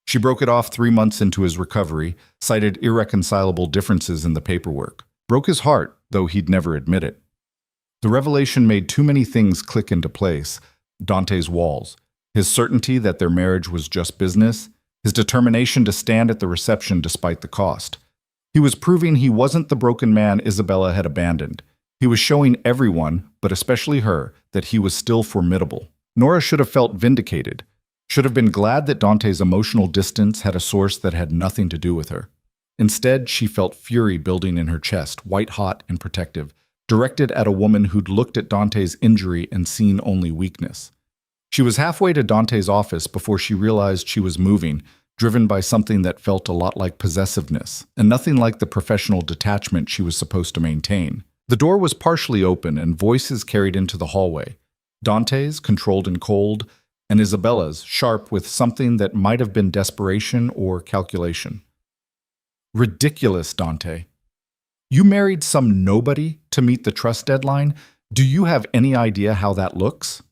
She broke it off 3 months into his recovery, cited irreconcilable differences in the paperwork. Broke his heart, though he'd never admit it. The revelation made too many things click into place. Dante's walls, his certainty that their marriage was just business, his determination to stand at the reception despite the cost. He was proving he wasn't the broken man Isabella had abandoned. He was showing everyone, but especially her, that he was still formidable. Nora should have felt vindicated, should have been glad that Dante's emotional distance had a source that had nothing to do with her. Instead, she felt fury building in her chest, white-hot and protective, directed at a woman who'd looked at Dante's injury and seen only weakness. She was halfway to Dante's office before she realized she was moving, driven by something that felt a lot like possessiveness, and nothing like the professional detachment she was supposed to maintain. The door was partially open and voices carried into the hallway. Dante's, controlled and cold, and Isabella's, sharp with something that might have been desperation or calculation. "Ridiculous, Dante. You married some nobody to meet the trust deadline? Do you have any idea how that looks?"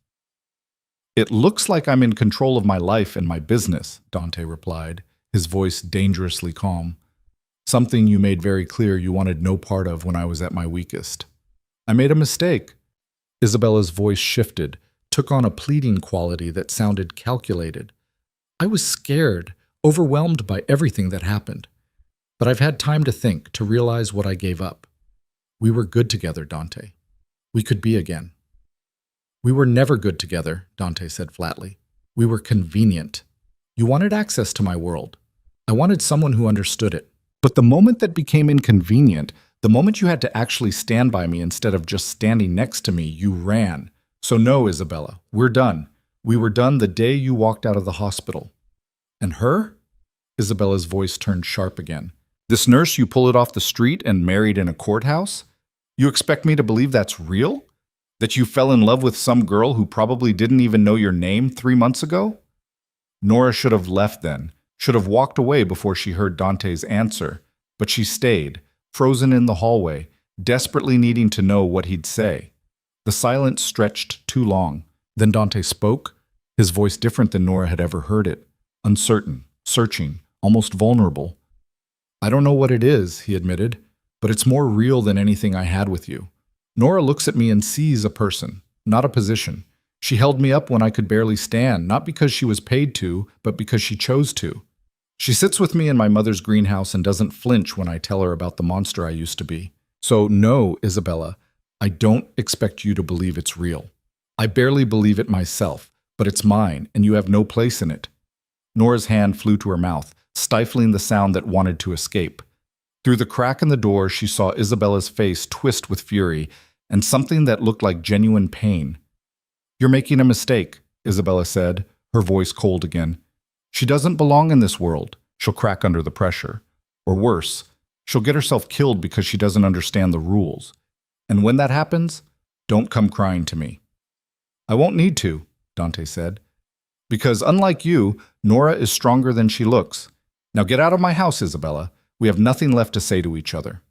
"It looks like I'm in control of my life and my business," Dante replied, his voice dangerously calm. "Something you made very clear you wanted no part of when I was at my weakest." "I made a mistake." Isabella's voice shifted, took on a pleading quality that sounded calculated. "I was scared, overwhelmed by everything that happened. But I've had time to think, to realize what I gave up. We were good together, Dante. We could be again." "We were never good together," Dante said flatly. "We were convenient. You wanted access to my world. I wanted someone who understood it. But the moment that became inconvenient, the moment you had to actually stand by me instead of just standing next to me, you ran. So no, Isabella, we're done. We were done the day you walked out of the hospital. And her? Isabella's voice turned sharp again. This nurse you pulled off the street and married in a courthouse? You expect me to believe that's real? That you fell in love with some girl who probably didn't even know your name 3 months ago? Nora should have left then, should have walked away before she heard Dante's answer, but she stayed, frozen in the hallway, desperately needing to know what he'd say. The silence stretched too long. Then Dante spoke, his voice different than Nora had ever heard it, uncertain, searching, almost vulnerable. I don't know what it is, he admitted, but it's more real than anything I had with you. Nora looks at me and sees a person, not a position. She held me up when I could barely stand, not because she was paid to, but because she chose to. She sits with me in my mother's greenhouse and doesn't flinch when I tell her about the monster I used to be. So no, Isabella, I don't expect you to believe it's real. I barely believe it myself, but it's mine, and you have no place in it. Nora's hand flew to her mouth, stifling the sound that wanted to escape. Through the crack in the door, she saw Isabella's face twist with fury, and something that looked like genuine pain. You're making a mistake, Isabella said, her voice cold again. She doesn't belong in this world. She'll crack under the pressure. Or worse, she'll get herself killed because she doesn't understand the rules. And when that happens, don't come crying to me. I won't need to, Dante said. Because unlike you, Nora is stronger than she looks. Now get out of my house, Isabella. We have nothing left to say to each other.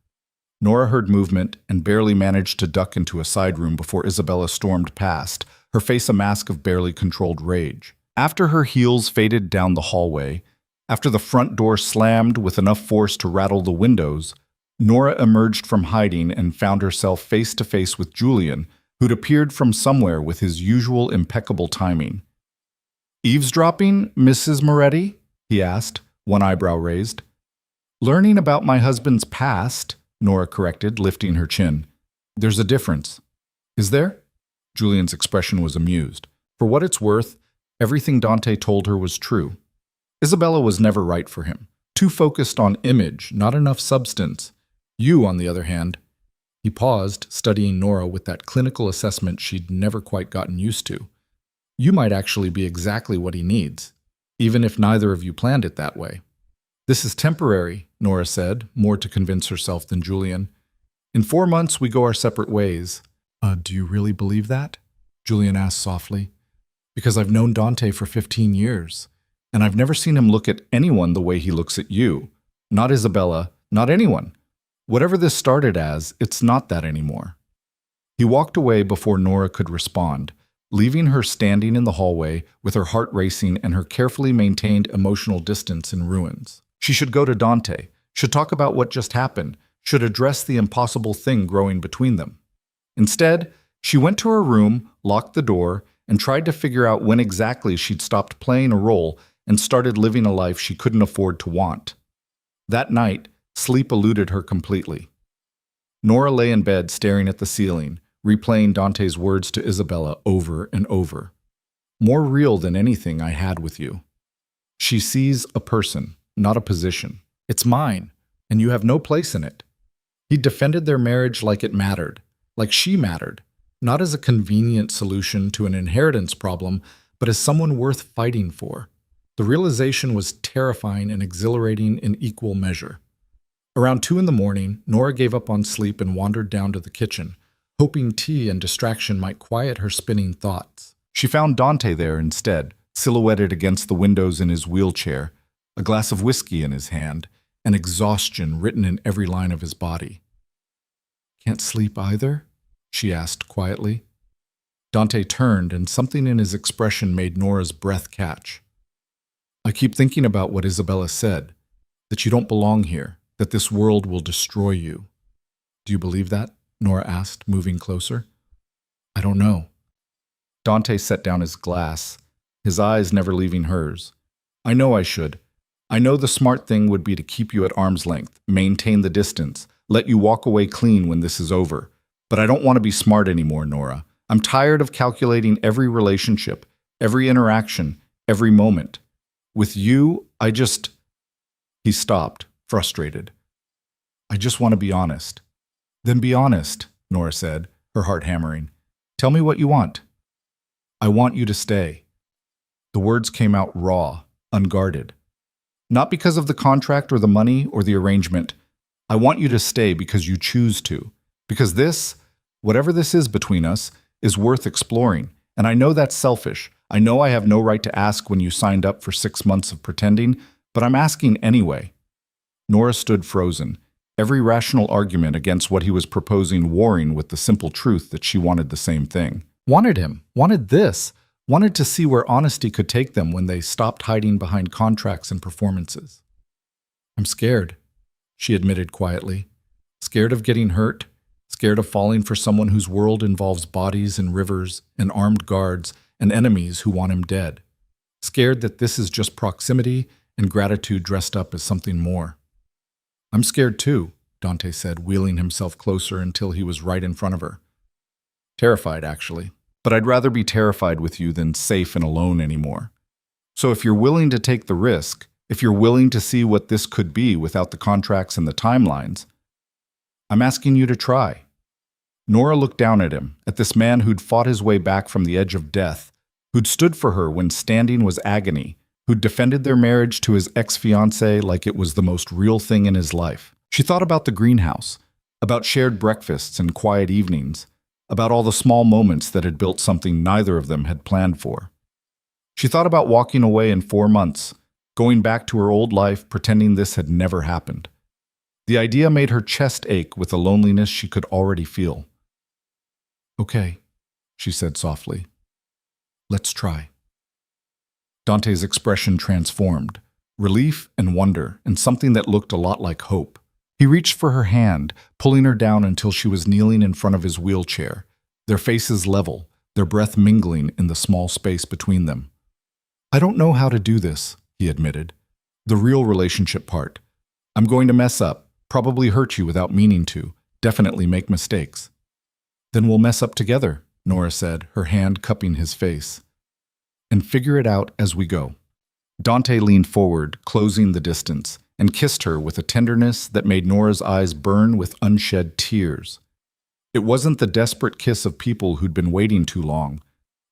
Nora heard movement and barely managed to duck into a side room before Isabella stormed past, her face a mask of barely controlled rage. After her heels faded down the hallway, after the front door slammed with enough force to rattle the windows, Nora emerged from hiding and found herself face to face with Julian, who'd appeared from somewhere with his usual impeccable timing. Eavesdropping, Mrs. Moretti? He asked, one eyebrow raised. Learning about my husband's past, Nora corrected, lifting her chin. There's a difference. Is there? Julian's expression was amused. For what it's worth, everything Dante told her was true. Isabella was never right for him. Too focused on image, not enough substance. You, on the other hand. He paused, studying Nora with that clinical assessment she'd never quite gotten used to. You might actually be exactly what he needs, even if neither of you planned it that way. This is temporary, Nora said, more to convince herself than Julian. In 4 months, we go our separate ways. Do you really believe that? Julian asked softly. Because I've known Dante for 15 years, and I've never seen him look at anyone the way he looks at you. Not Isabella, not anyone. Whatever this started as, it's not that anymore. He walked away before Nora could respond, leaving her standing in the hallway with her heart racing and her carefully maintained emotional distance in ruins. She should go to Dante, should talk about what just happened, should address the impossible thing growing between them. Instead, she went to her room, locked the door, and tried to figure out when exactly she'd stopped playing a role and started living a life she couldn't afford to want. That night, sleep eluded her completely. Nora lay in bed staring at the ceiling, replaying Dante's words to Isabella over and over. More real than anything I had with you. She sees a person, not a position. It's mine, and you have no place in it. He defended their marriage like it mattered, like she mattered, not as a convenient solution to an inheritance problem, but as someone worth fighting for. The realization was terrifying and exhilarating in equal measure. Around 2 a.m, Nora gave up on sleep and wandered down to the kitchen, hoping tea and distraction might quiet her spinning thoughts. She found Dante there instead, silhouetted against the windows in his wheelchair, a glass of whiskey in his hand, and exhaustion written in every line of his body. Can't sleep either? She asked quietly. Dante turned, and something in his expression made Nora's breath catch. I keep thinking about what Isabella said, that you don't belong here, that this world will destroy you. Do you believe that? Nora asked, moving closer. I don't know. Dante set down his glass, his eyes never leaving hers. I know I should. I know the smart thing would be to keep you at arm's length, maintain the distance, let you walk away clean when this is over. But I don't want to be smart anymore, Nora. I'm tired of calculating every relationship, every interaction, every moment. With you, I just... He stopped, frustrated. I just want to be honest. Then be honest, Nora said, her heart hammering. Tell me what you want. I want you to stay. The words came out raw, unguarded. Not because of the contract or the money or the arrangement. I want you to stay because you choose to. Because this, whatever this is between us, is worth exploring. And I know that's selfish. I know I have no right to ask when you signed up for 6 months of pretending, but I'm asking anyway. Nora stood frozen, every rational argument against what he was proposing warring with the simple truth that she wanted the same thing. Wanted him, wanted this, wanted to see where honesty could take them when they stopped hiding behind contracts and performances. I'm scared, she admitted quietly. Scared of getting hurt, scared of falling for someone whose world involves bodies and rivers and armed guards and enemies who want him dead. Scared that this is just proximity and gratitude dressed up as something more. I'm scared too, Dante said, wheeling himself closer until he was right in front of her. Terrified, actually. But I'd rather be terrified with you than safe and alone anymore. So if you're willing to take the risk, if you're willing to see what this could be without the contracts and the timelines, I'm asking you to try. Nora looked down at him, at this man who'd fought his way back from the edge of death, who'd stood for her when standing was agony, who'd defended their marriage to his ex-fiancée like it was the most real thing in his life. She thought about the greenhouse, about shared breakfasts and quiet evenings, about all the small moments that had built something neither of them had planned for. She thought about walking away in 4 months, going back to her old life pretending this had never happened. The idea made her chest ache with a loneliness she could already feel. Okay, she said softly. Let's try. Dante's expression transformed, relief and wonder, and something that looked a lot like hope. He reached for her hand, pulling her down until she was kneeling in front of his wheelchair, their faces level, their breath mingling in the small space between them. I don't know how to do this, he admitted. The real relationship part. I'm going to mess up, probably hurt you without meaning to, definitely make mistakes. Then we'll mess up together, Nora said, her hand cupping his face. And figure it out as we go. Dante leaned forward, closing the distance, and kissed her with a tenderness that made Nora's eyes burn with unshed tears. It wasn't the desperate kiss of people who'd been waiting too long,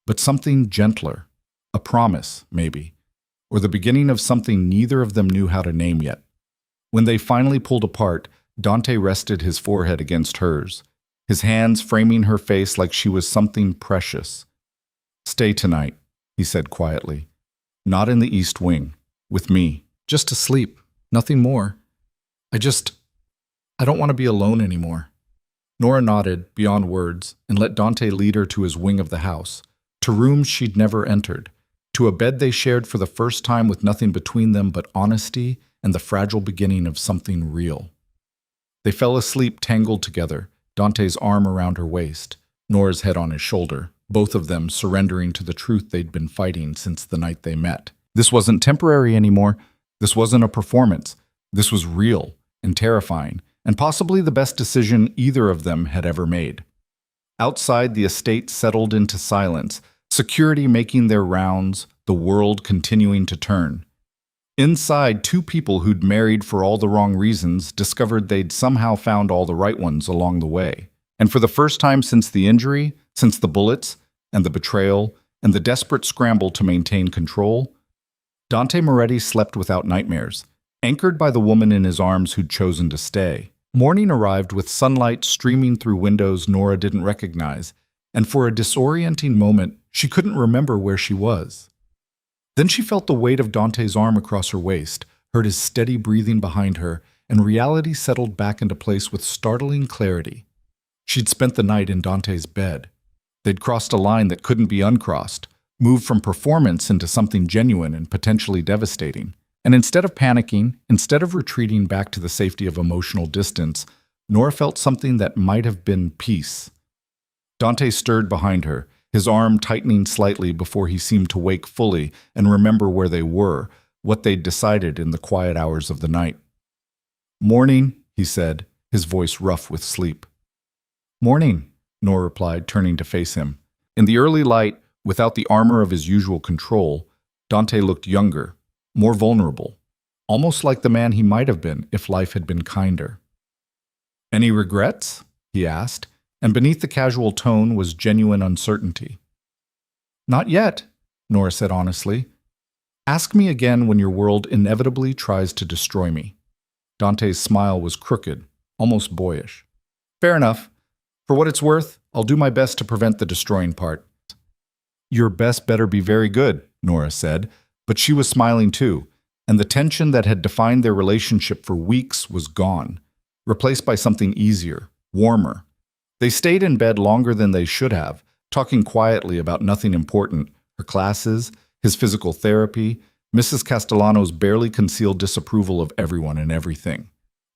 but something gentler, a promise, maybe, or the beginning of something neither of them knew how to name yet. When they finally pulled apart, Dante rested his forehead against hers, his hands framing her face like she was something precious. Stay tonight, he said quietly. Not in the East Wing, with me, just to sleep. Nothing more. I don't want to be alone anymore. Nora nodded, beyond words, and let Dante lead her to his wing of the house, to rooms she'd never entered, to a bed they shared for the first time with nothing between them but honesty and the fragile beginning of something real. They fell asleep tangled together, Dante's arm around her waist, Nora's head on his shoulder, both of them surrendering to the truth they'd been fighting since the night they met. This wasn't temporary anymore. This wasn't a performance. This was real and terrifying, and possibly the best decision either of them had ever made. Outside, the estate settled into silence, security making their rounds, the world continuing to turn. Inside, 2 people who'd married for all the wrong reasons discovered they'd somehow found all the right ones along the way. And for the first time since the injury, since the bullets, and the betrayal, and the desperate scramble to maintain control, Dante Moretti slept without nightmares, anchored by the woman in his arms who'd chosen to stay. Morning arrived with sunlight streaming through windows Nora didn't recognize, and for a disorienting moment, she couldn't remember where she was. Then she felt the weight of Dante's arm across her waist, heard his steady breathing behind her, and reality settled back into place with startling clarity. She'd spent the night in Dante's bed. They'd crossed a line that couldn't be uncrossed, moved from performance into something genuine and potentially devastating. And instead of panicking, instead of retreating back to the safety of emotional distance, Nora felt something that might have been peace. Dante stirred behind her, his arm tightening slightly before he seemed to wake fully and remember where they were, what they'd decided in the quiet hours of the night. Morning, he said, his voice rough with sleep. Morning, Nora replied, turning to face him. In the early light, without the armor of his usual control, Dante looked younger, more vulnerable, almost like the man he might have been if life had been kinder. "Any regrets?" he asked, and beneath the casual tone was genuine uncertainty. "Not yet," Nora said honestly. "Ask me again when your world inevitably tries to destroy me." Dante's smile was crooked, almost boyish. "Fair enough. For what it's worth, I'll do my best to prevent the destroying part." "Your best better be very good," Nora said, but she was smiling too, and the tension that had defined their relationship for weeks was gone, replaced by something easier, warmer. They stayed in bed longer than they should have, talking quietly about nothing important, her classes, his physical therapy, Mrs. Castellano's barely concealed disapproval of everyone and everything.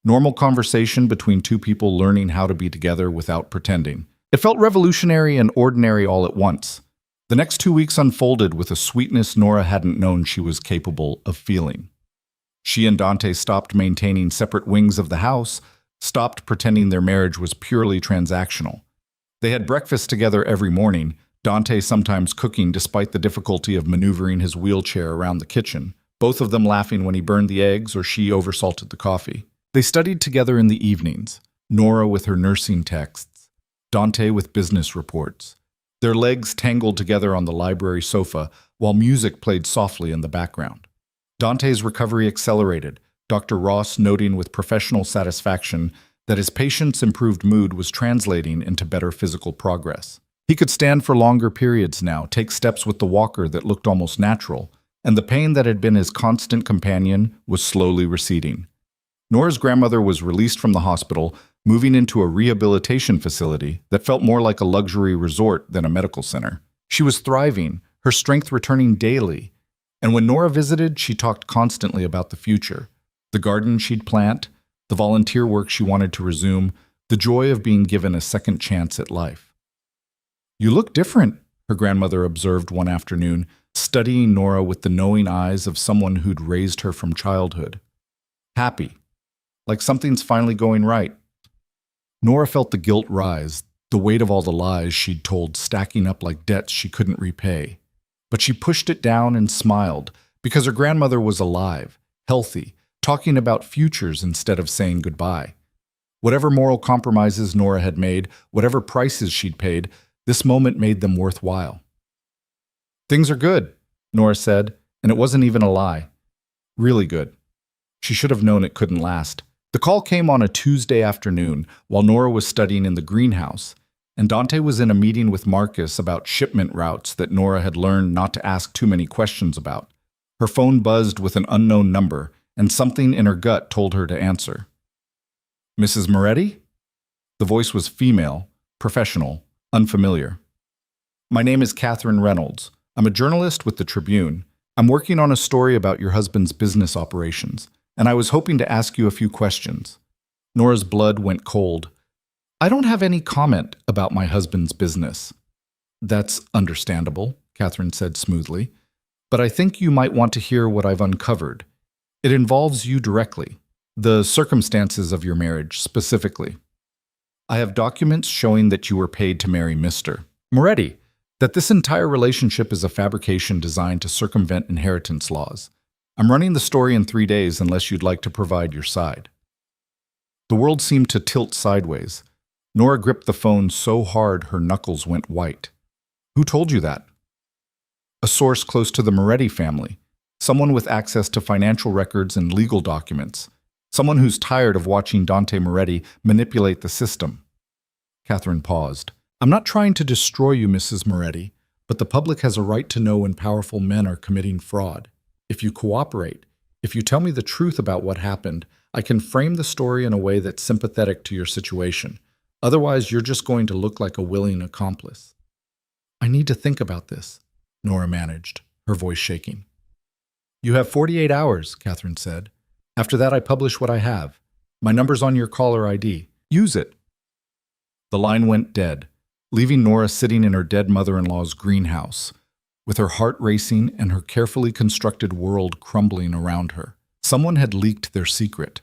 Normal conversation between two people learning how to be together without pretending. It felt revolutionary and ordinary all at once. The next 2 weeks unfolded with a sweetness Nora hadn't known she was capable of feeling. She and Dante stopped maintaining separate wings of the house, stopped pretending their marriage was purely transactional. They had breakfast together every morning, Dante sometimes cooking despite the difficulty of maneuvering his wheelchair around the kitchen, both of them laughing when he burned the eggs or she oversalted the coffee. They studied together in the evenings, Nora with her nursing texts, Dante with business reports. Their legs tangled together on the library sofa while music played softly in the background. Dante's recovery accelerated, Dr. Ross noting with professional satisfaction that his patient's improved mood was translating into better physical progress. He could stand for longer periods now, take steps with the walker that looked almost natural, and the pain that had been his constant companion was slowly receding. Nora's grandmother was released from the hospital, moving into a rehabilitation facility that felt more like a luxury resort than a medical center. She was thriving, her strength returning daily, and when Nora visited, she talked constantly about the future. The garden she'd plant, the volunteer work she wanted to resume, the joy of being given a second chance at life. "You look different," her grandmother observed one afternoon, studying Nora with the knowing eyes of someone who'd raised her from childhood. "Happy, like something's finally going right." Nora felt the guilt rise, the weight of all the lies she'd told stacking up like debts she couldn't repay. But she pushed it down and smiled, because her grandmother was alive, healthy, talking about futures instead of saying goodbye. Whatever moral compromises Nora had made, whatever prices she'd paid, this moment made them worthwhile. "Things are good," Nora said, and it wasn't even a lie. Really good. She should have known it couldn't last. The call came on a Tuesday afternoon while Nora was studying in the greenhouse, and Dante was in a meeting with Marcus about shipment routes that Nora had learned not to ask too many questions about. Her phone buzzed with an unknown number, and something in her gut told her to answer. "Mrs. Moretti?" The voice was female, professional, unfamiliar. "My name is Catherine Reynolds. I'm a journalist with the Tribune. I'm working on a story about your husband's business operations, and I was hoping to ask you a few questions." Nora's blood went cold. "I don't have any comment about my husband's business." "That's understandable," Catherine said smoothly. "But I think you might want to hear what I've uncovered. It involves you directly, the circumstances of your marriage specifically. I have documents showing that you were paid to marry Mr. Moretti, that this entire relationship is a fabrication designed to circumvent inheritance laws. I'm running the story in 3 days unless you'd like to provide your side." The world seemed to tilt sideways. Nora gripped the phone so hard her knuckles went white. "Who told you that?" "A source close to the Moretti family. Someone with access to financial records and legal documents. Someone who's tired of watching Dante Moretti manipulate the system." Catherine paused. "I'm not trying to destroy you, Mrs. Moretti, but the public has a right to know when powerful men are committing fraud. If you cooperate, if you tell me the truth about what happened, I can frame the story in a way that's sympathetic to your situation. Otherwise, you're just going to look like a willing accomplice." "I need to think about this," Nora managed, her voice shaking. "You have 48 hours, Catherine said. After that, I publish what I have. My number's on your caller ID. Use it." The line went dead, leaving Nora sitting in her dead mother-in-law's greenhouse, with her heart racing and her carefully constructed world crumbling around her. Someone had leaked their secret.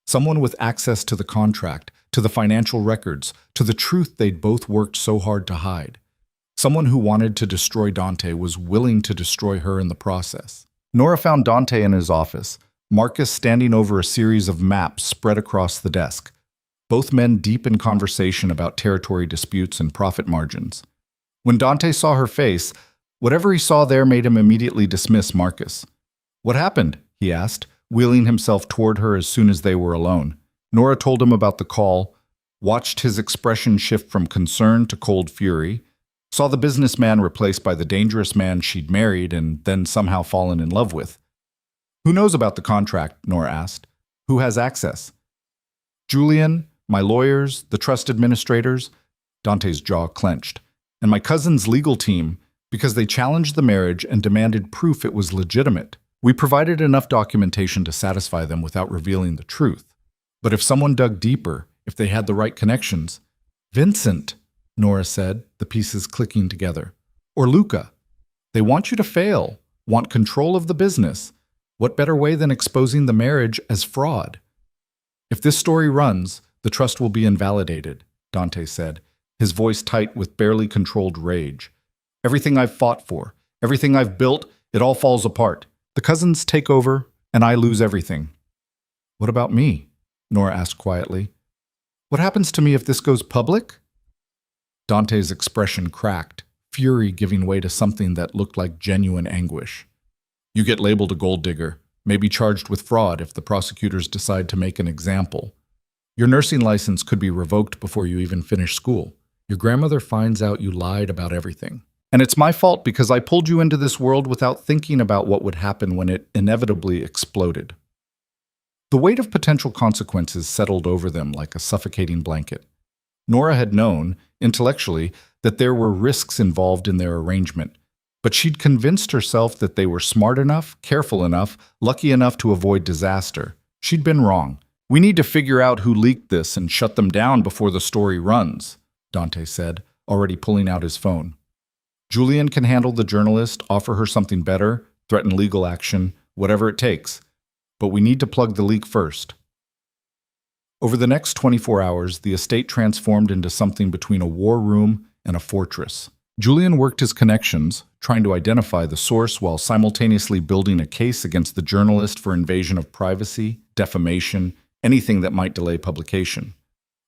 Someone with access to the contract, to the financial records, to the truth they'd both worked so hard to hide. Someone who wanted to destroy Dante was willing to destroy her in the process. Nora found Dante in his office, Marcus standing over a series of maps spread across the desk, both men deep in conversation about territory disputes and profit margins. When Dante saw her face, whatever he saw there made him immediately dismiss Marcus. "What happened?" he asked, wheeling himself toward her as soon as they were alone. Nora told him about the call, watched his expression shift from concern to cold fury, saw the businessman replaced by the dangerous man she'd married and then somehow fallen in love with. "Who knows about the contract?" Nora asked. "Who has access?" "Julian, my lawyers, the trust administrators." Dante's jaw clenched. "And my cousin's legal team, because they challenged the marriage and demanded proof it was legitimate. We provided enough documentation to satisfy them without revealing the truth. But if someone dug deeper, if they had the right connections—" "Vincent," Nora said, the pieces clicking together. "Or Luca. They want you to fail, want control of the business. What better way than exposing the marriage as fraud?" "If this story runs, the trust will be invalidated," Dante said, his voice tight with barely controlled rage. "Everything I've fought for, everything I've built, it all falls apart. The cousins take over, and I lose everything." "What about me?" Nora asked quietly. "What happens to me if this goes public?" Dante's expression cracked, fury giving way to something that looked like genuine anguish. "You get labeled a gold digger, maybe charged with fraud if the prosecutors decide to make an example. Your nursing license could be revoked before you even finish school. Your grandmother finds out you lied about everything. And it's my fault because I pulled you into this world without thinking about what would happen when it inevitably exploded." The weight of potential consequences settled over them like a suffocating blanket. Nora had known, intellectually, that there were risks involved in their arrangement, but she'd convinced herself that they were smart enough, careful enough, lucky enough to avoid disaster. She'd been wrong. "We need to figure out who leaked this and shut them down before the story runs," Dante said, already pulling out his phone. "Julian can handle the journalist, offer her something better, threaten legal action, whatever it takes. But we need to plug the leak first." Over the next 24 hours, the estate transformed into something between a war room and a fortress. Julian worked his connections, trying to identify the source while simultaneously building a case against the journalist for invasion of privacy, defamation, anything that might delay publication.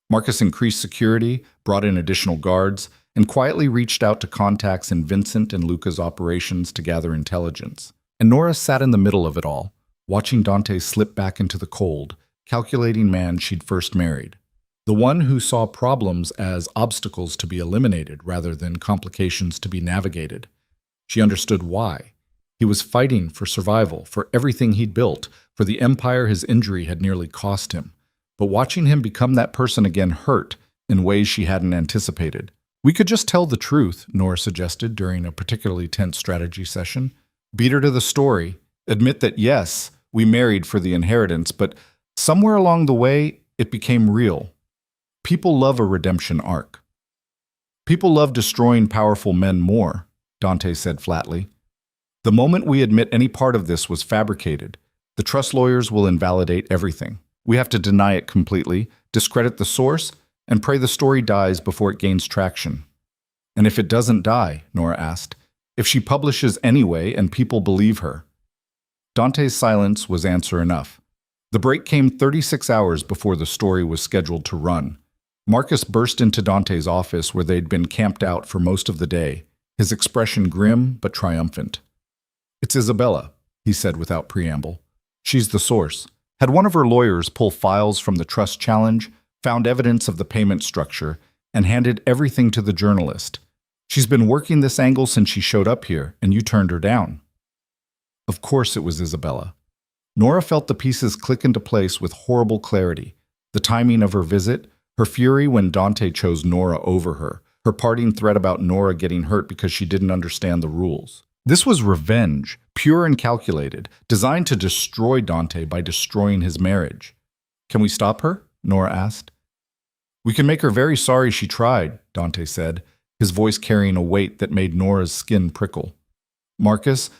Marcus increased security, brought in additional guards, and quietly reached out to contacts in Vincent and Luca's operations to gather intelligence. And Nora sat in the middle of it all, watching Dante slip back into the cold, calculating man she'd first married. The one who saw problems as obstacles to be eliminated rather than complications to be navigated. She understood why. He was fighting for survival, for everything he'd built, for the empire his injury had nearly cost him. But watching him become that person again hurt in ways she hadn't anticipated. "We could just tell the truth," Nora suggested during a particularly tense strategy session. "Beat her to the story. Admit that, yes, we married for the inheritance, but somewhere along the way, it became real. People love a redemption arc." "People love destroying powerful men more," Dante said flatly. "The moment we admit any part of this was fabricated, the trust lawyers will invalidate everything. We have to deny it completely, discredit the source, and pray the story dies before it gains traction." "And if it doesn't die," Nora asked, "if she publishes anyway and people believe her?" Dante's silence was answer enough. The break came 36 hours before the story was scheduled to run. Marcus burst into Dante's office where they'd been camped out for most of the day, his expression grim but triumphant. "It's Isabella," he said without preamble. "She's the source. Had one of her lawyers pull files from the trust challenge, found evidence of the payment structure, and handed everything to the journalist. She's been working this angle since she showed up here, and you turned her down." Of course it was Isabella. Nora felt the pieces click into place with horrible clarity. The timing of her visit, her fury when Dante chose Nora over her parting threat about Nora getting hurt because she didn't understand the rules. This was revenge, pure and calculated, designed to destroy Dante by destroying his marriage. "Can we stop her?" Nora asked. "We can make her very sorry she tried," Dante said, his voice carrying a weight that made Nora's skin prickle. "Marcus,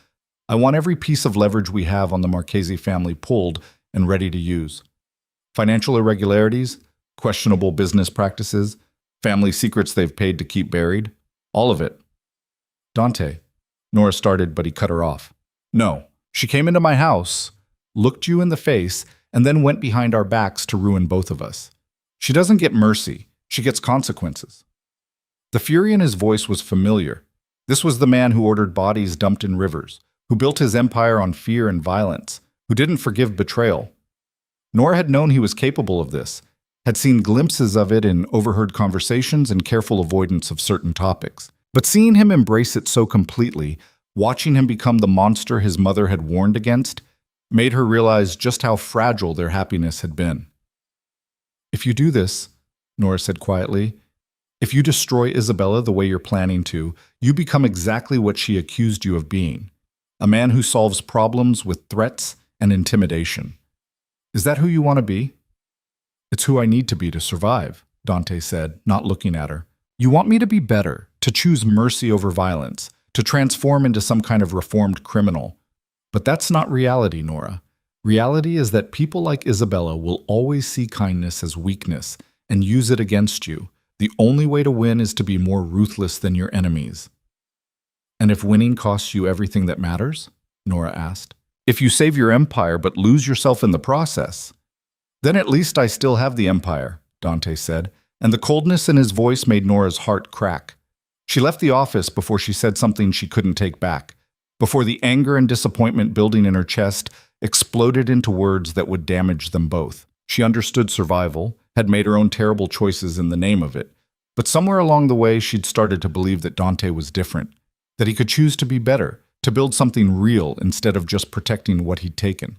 I want every piece of leverage we have on the Marchese family pulled and ready to use. Financial irregularities, questionable business practices, family secrets they've paid to keep buried, all of it." "Dante," Nora started, but he cut her off. "No, she came into my house. looked you in the face, and then went behind our backs to ruin both of us. She doesn't get mercy, she gets consequences." The fury in his voice was familiar. This was the man who ordered bodies dumped in rivers, who built his empire on fear and violence, who didn't forgive betrayal. Nora had known he was capable of this, had seen glimpses of it in overheard conversations and careful avoidance of certain topics. But seeing him embrace it so completely, watching him become the monster his mother had warned against, made her realize just how fragile their happiness had been. "If you do this," Nora said quietly, "if you destroy Isabella the way you're planning to, you become exactly what she accused you of being, a man who solves problems with threats and intimidation. Is that who you want to be?" "It's who I need to be to survive," Dante said, not looking at her. "You want me to be better, to choose mercy over violence, to transform into some kind of reformed criminal. But that's not reality, Nora. Reality is that people like Isabella will always see kindness as weakness and use it against you. The only way to win is to be more ruthless than your enemies." "And if winning costs you everything that matters?" Nora asked. "If you save your empire but lose yourself in the process?" "Then at least I still have the empire," Dante said, and the coldness in his voice made Nora's heart crack. She left the office before she said something she couldn't take back, before the anger and disappointment building in her chest exploded into words that would damage them both. She understood survival, had made her own terrible choices in the name of it, but somewhere along the way she'd started to believe that Dante was different, that he could choose to be better, to build something real instead of just protecting what he'd taken.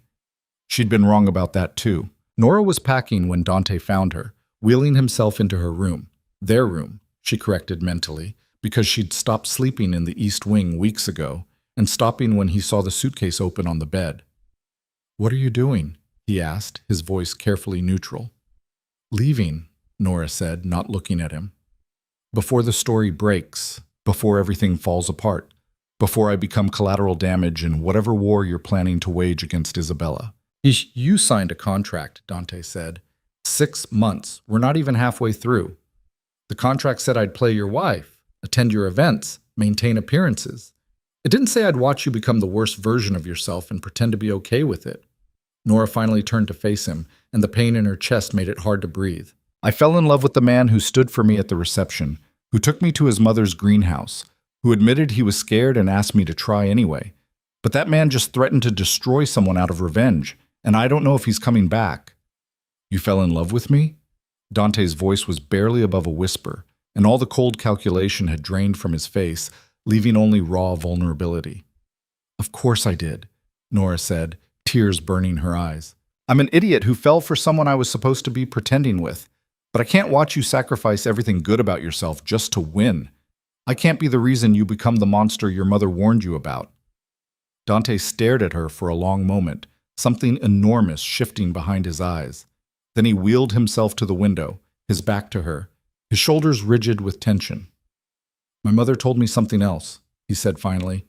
She'd been wrong about that too. Nora was packing when Dante found her, wheeling himself into her room. Their room, she corrected mentally, because she'd stopped sleeping in the East Wing weeks ago, and stopping when he saw the suitcase open on the bed. "What are you doing?" he asked, his voice carefully neutral. "Leaving," Nora said, not looking at him. "Before the story breaks, before everything falls apart, before I become collateral damage in whatever war you're planning to wage against Isabella." "You signed a contract," Dante said. 6 months. We're not even halfway through. The contract said I'd play your wife, attend your events, maintain appearances. It didn't say I'd watch you become the worst version of yourself and pretend to be okay with it." Nora finally turned to face him, and the pain in her chest made it hard to breathe. "I fell in love with the man who stood for me at the reception, who took me to his mother's greenhouse, who admitted he was scared and asked me to try anyway. But that man just threatened to destroy someone out of revenge, and I don't know if he's coming back." "You fell in love with me?" Dante's voice was barely above a whisper, and all the cold calculation had drained from his face, leaving only raw vulnerability. "Of course I did," Nora said, tears burning her eyes. "I'm an idiot who fell for someone I was supposed to be pretending with. But I can't watch you sacrifice everything good about yourself just to win. I can't be the reason you become the monster your mother warned you about." Dante stared at her for a long moment, something enormous shifting behind his eyes. Then he wheeled himself to the window, his back to her, his shoulders rigid with tension. "My mother told me something else," he said finally,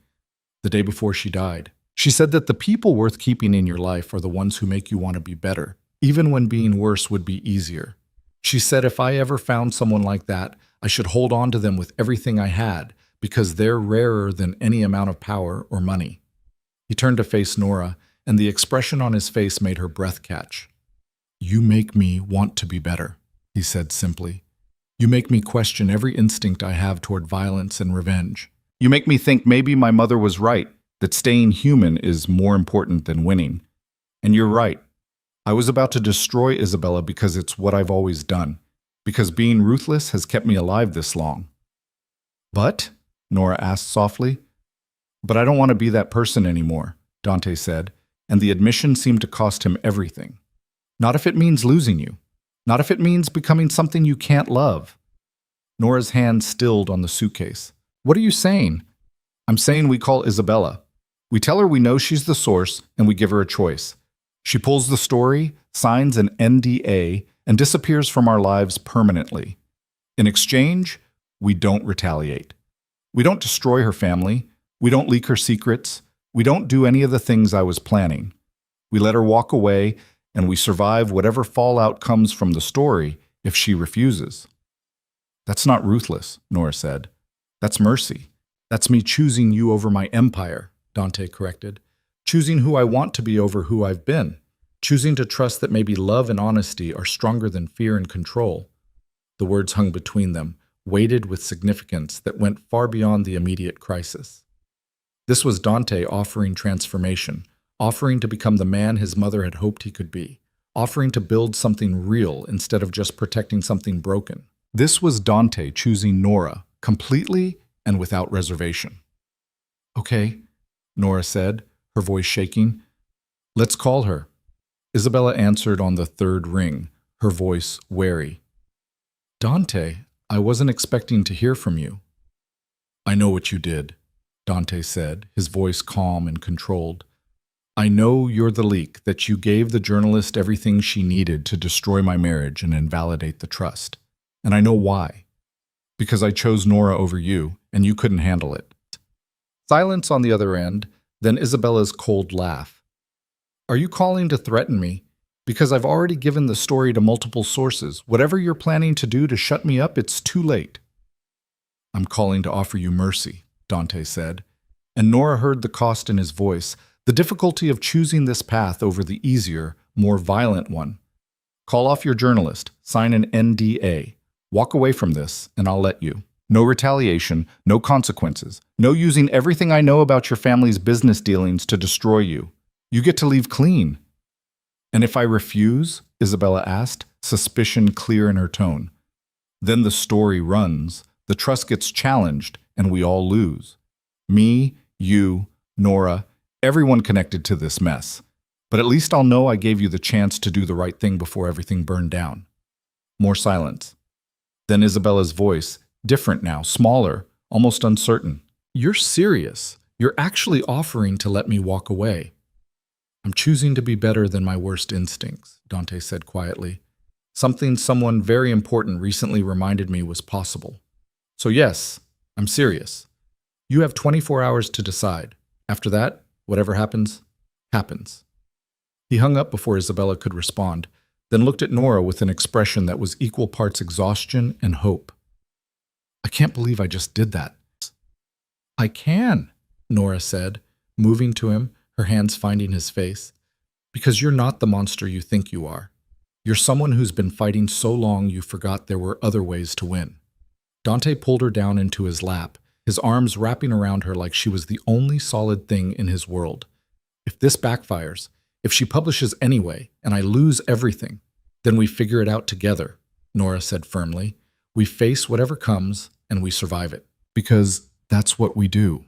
"the day before she died. She said that the people worth keeping in your life are the ones who make you want to be better, even when being worse would be easier. She said if I ever found someone like that, I should hold on to them with everything I had, because they're rarer than any amount of power or money." He turned to face Nora, and the expression on his face made her breath catch. "You make me want to be better," he said simply. "You make me question every instinct I have toward violence and revenge. You make me think maybe my mother was right, that staying human is more important than winning. And you're right. I was about to destroy Isabella because it's what I've always done, because being ruthless has kept me alive this long." "But?" Nora asked softly. "But I don't want to be that person anymore," Dante said, and the admission seemed to cost him everything. "Not if it means losing you. Not if it means becoming something you can't love." Nora's hand stilled on the suitcase. "What are you saying?" "I'm saying we call Isabella. We tell her we know she's the source, and we give her a choice. She pulls the story, signs an NDA, and disappears from our lives permanently. In exchange, we don't retaliate. We don't destroy her family. We don't leak her secrets. We don't do any of the things I was planning. We let her walk away, and we survive whatever fallout comes from the story if she refuses." "That's not ruthless," Nora said. "That's mercy. That's me choosing you over my empire," Dante corrected. choosing who I want to be over who I've been, choosing to trust that maybe love and honesty are stronger than fear and control. The words hung between them, weighted with significance that went far beyond the immediate crisis. This was Dante offering transformation, offering to become the man his mother had hoped he could be, offering to build something real instead of just protecting something broken. This was Dante choosing Nora, completely and without reservation. "Okay," Nora said, her voice shaking. "Let's call her." Isabella answered on the third ring, her voice wary. "Dante, I wasn't expecting to hear from you." "I know what you did," Dante said, his voice calm and controlled. "I know you're the leak, that you gave the journalist everything she needed to destroy my marriage and invalidate the trust. And I know why. Because I chose Nora over you, and you couldn't handle it." Silence on the other end, then Isabella's cold laugh. "Are you calling to threaten me? Because I've already given the story to multiple sources. Whatever you're planning to do to shut me up, it's too late." "I'm calling to offer you mercy," Dante said, and Nora heard the cost in his voice, the difficulty of choosing this path over the easier, more violent one. "Call off your journalist, sign an NDA. Walk away from this, and I'll let you. No retaliation, no consequences, no using everything I know about your family's business dealings to destroy you. You get to leave clean." "And if I refuse?" Isabella asked, suspicion clear in her tone. "Then the story runs, the trust gets challenged, and we all lose. Me, you, Nora, everyone connected to this mess. But at least I'll know I gave you the chance to do the right thing before everything burned down." More silence. Then Isabella's voice, different now, smaller, almost uncertain. "You're serious. You're actually offering to let me walk away." "I'm choosing to be better than my worst instincts," Dante said quietly. "Something someone very important recently reminded me was possible. So yes, I'm serious. You have 24 hours to decide. After that, whatever happens, happens." He hung up before Isabella could respond, then looked at Nora with an expression that was equal parts exhaustion and hope. "I can't believe I just did that." "I can," Nora said, moving to him, her hands finding his face. "Because you're not the monster you think you are. You're someone who's been fighting so long you forgot there were other ways to win." Dante pulled her down into his lap, his arms wrapping around her like she was the only solid thing in his world. "If this backfires, if she publishes anyway, and I lose everything, then we figure it out together," Nora said firmly. "We face whatever comes, and we survive it. Because that's what we do."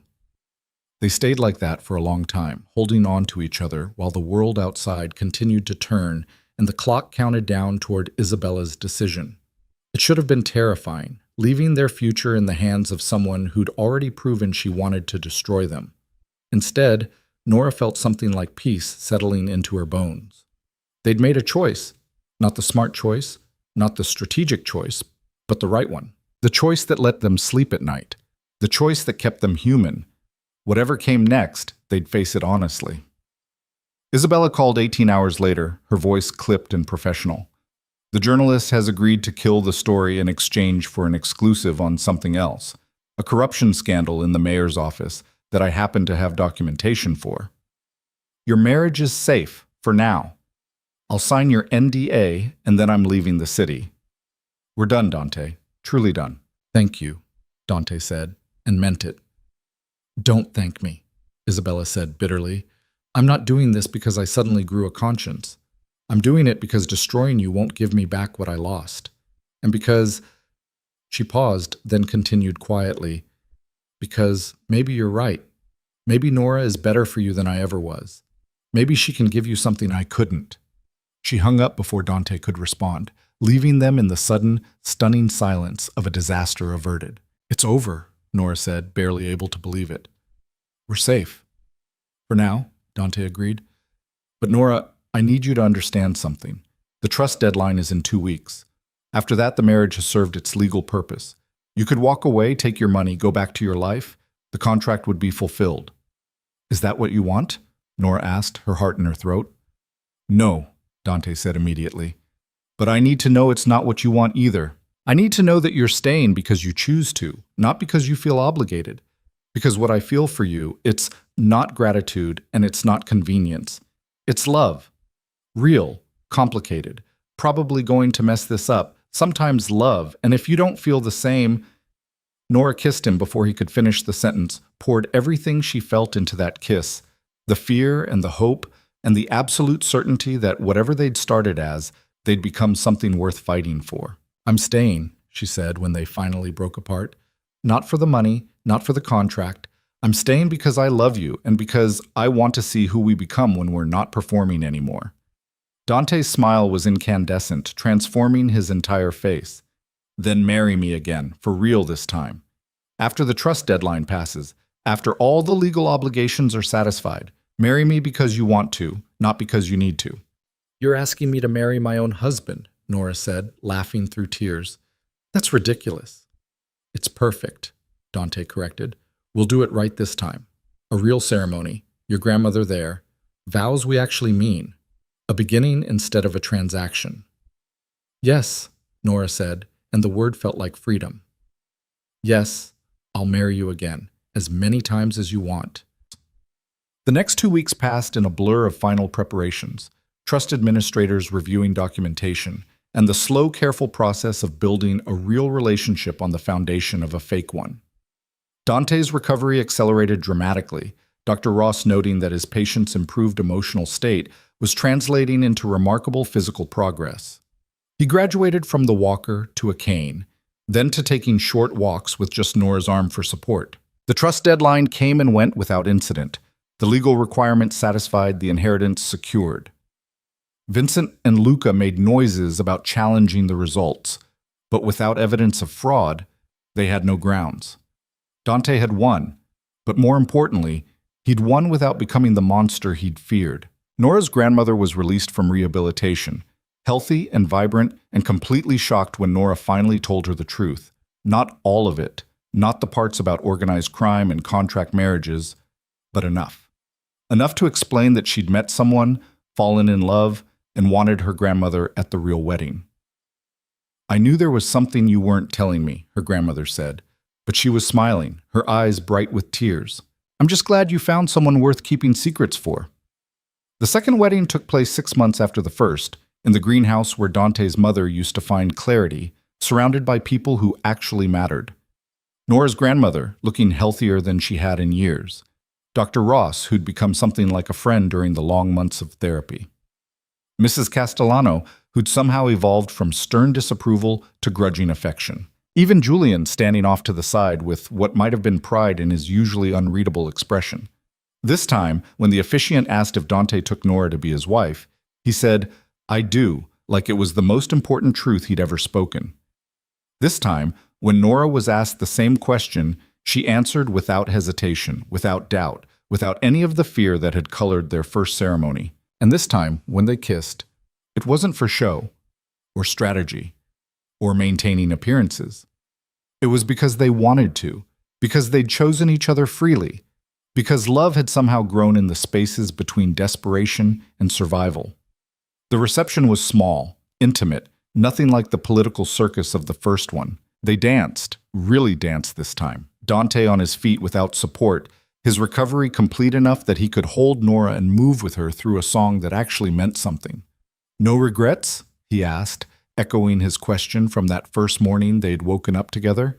They stayed like that for a long time, holding on to each other while the world outside continued to turn and the clock counted down toward Isabella's decision. It should have been terrifying, leaving their future in the hands of someone who'd already proven she wanted to destroy them. Instead, Nora felt something like peace settling into her bones. They'd made a choice, not the smart choice, not the strategic choice, but the right one. The choice that let them sleep at night, the choice that kept them human. Whatever came next, they'd face it honestly. Isabella called 18 hours later, her voice clipped and professional. "The journalist has agreed to kill the story in exchange for an exclusive on something else, a corruption scandal in the mayor's office that I happen to have documentation for. Your marriage is safe, for now. I'll sign your NDA, and then I'm leaving the city." "We're done, Dante. Truly done." "Thank you," Dante said, and meant it. "Don't thank me," Isabella said bitterly. "I'm not doing this because I suddenly grew a conscience. I'm doing it because destroying you won't give me back what I lost. And because—" She paused, then continued quietly, "because maybe you're right. Maybe Nora is better for you than I ever was. Maybe she can give you something I couldn't." She hung up before Dante could respond, leaving them in the sudden, stunning silence of a disaster averted. "It's over," Nora said, barely able to believe it. "We're safe." "For now," Dante agreed. "But Nora, I need you to understand something. The trust deadline is in 2 weeks. After that, the marriage has served its legal purpose. You could walk away, take your money, go back to your life. The contract would be fulfilled." "Is that what you want?" Nora asked, her heart in her throat. "No," Dante said immediately. "But I need to know it's not what you want either. I need to know that you're staying because you choose to, not because you feel obligated. Because what I feel for you, it's not gratitude, and it's not convenience. It's love. Real, complicated, probably going to mess this up. Sometimes love, and if you don't feel the same. Nora kissed him before he could finish the sentence, poured everything she felt into that kiss, the fear and the hope and the absolute certainty that whatever they'd started as, they'd become something worth fighting for. "I'm staying," she said when they finally broke apart. "Not for the money, not for the contract. I'm staying because I love you and because I want to see who we become when we're not performing anymore." Dante's smile was incandescent, transforming his entire face. "Then marry me again, for real this time. After the trust deadline passes, after all the legal obligations are satisfied, marry me because you want to, not because you need to." "You're asking me to marry my own husband," Nora said, laughing through tears. "That's ridiculous." "It's perfect," Dante corrected. "We'll do it right this time. A real ceremony, your grandmother there, vows we actually mean, a beginning instead of a transaction." "Yes," Nora said, and the word felt like freedom. "Yes, I'll marry you again, as many times as you want." The next 2 weeks passed in a blur of final preparations, trust administrators reviewing documentation, and the slow, careful process of building a real relationship on the foundation of a fake one. Dante's recovery accelerated dramatically, Dr. Ross noting that his patient's improved emotional state was translating into remarkable physical progress. He graduated from the walker to a cane, then to taking short walks with just Nora's arm for support. The trust deadline came and went without incident. The legal requirements satisfied, the inheritance secured. Vincent and Luca made noises about challenging the results, but without evidence of fraud, they had no grounds. Dante had won, but more importantly, he'd won without becoming the monster he'd feared. Nora's grandmother was released from rehabilitation, healthy and vibrant and completely shocked when Nora finally told her the truth. Not all of it, not the parts about organized crime and contract marriages, but enough. Enough to explain that she'd met someone, fallen in love, and wanted her grandmother at the real wedding. "I knew there was something you weren't telling me," her grandmother said, but she was smiling, her eyes bright with tears. "I'm just glad you found someone worth keeping secrets for." The second wedding took place 6 months after the first, in the greenhouse where Dante's mother used to find clarity, surrounded by people who actually mattered. Nora's grandmother, looking healthier than she had in years. Dr. Ross, who'd become something like a friend during the long months of therapy. Mrs. Castellano, who'd somehow evolved from stern disapproval to grudging affection. Even Julian standing off to the side with what might have been pride in his usually unreadable expression. This time, when the officiant asked if Dante took Nora to be his wife, he said, "I do," like it was the most important truth he'd ever spoken. This time, when Nora was asked the same question, she answered without hesitation, without doubt, without any of the fear that had colored their first ceremony. And this time, when they kissed, it wasn't for show, or strategy, or maintaining appearances. It was because they wanted to, because they'd chosen each other freely, because love had somehow grown in the spaces between desperation and survival. The reception was small, intimate, nothing like the political circus of the first one. They danced, really danced this time. Dante on his feet without support, his recovery complete enough that he could hold Nora and move with her through a song that actually meant something. "No regrets?" he asked, echoing his question from that first morning they'd woken up together.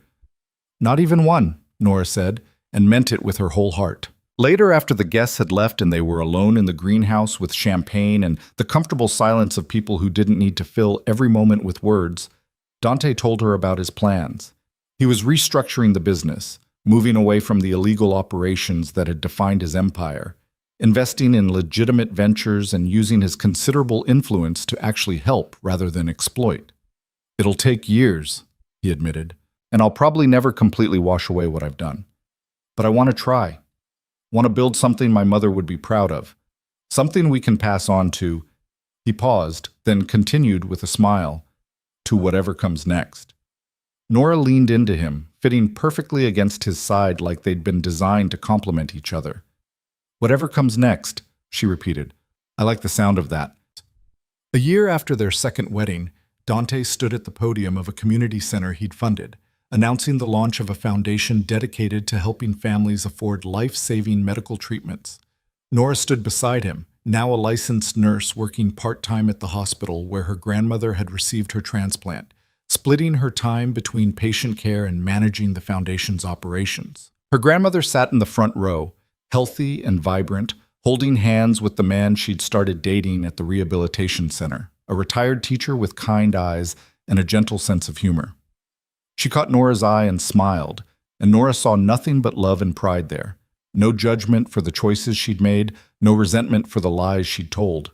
"Not even one," Nora said, and meant it with her whole heart. Later, after the guests had left and they were alone in the greenhouse with champagne and the comfortable silence of people who didn't need to fill every moment with words, Dante told her about his plans. He was restructuring the business, moving away from the illegal operations that had defined his empire, investing in legitimate ventures and using his considerable influence to actually help rather than exploit. "It'll take years," he admitted, "and I'll probably never completely wash away what I've done. But I want to try. Want to build something my mother would be proud of. Something we can pass on to." He paused, then continued with a smile, "to whatever comes next." Nora leaned into him, fitting perfectly against his side like they'd been designed to complement each other. "Whatever comes next," she repeated. "I like the sound of that." A year after their second wedding, Dante stood at the podium of a community center he'd funded, announcing the launch of a foundation dedicated to helping families afford life-saving medical treatments. Nora stood beside him, now a licensed nurse working part-time at the hospital where her grandmother had received her transplant, splitting her time between patient care and managing the foundation's operations. Her grandmother sat in the front row, healthy and vibrant, holding hands with the man she'd started dating at the rehabilitation center, a retired teacher with kind eyes and a gentle sense of humor. She caught Nora's eye and smiled, and Nora saw nothing but love and pride there. No judgment for the choices she'd made, no resentment for the lies she'd told.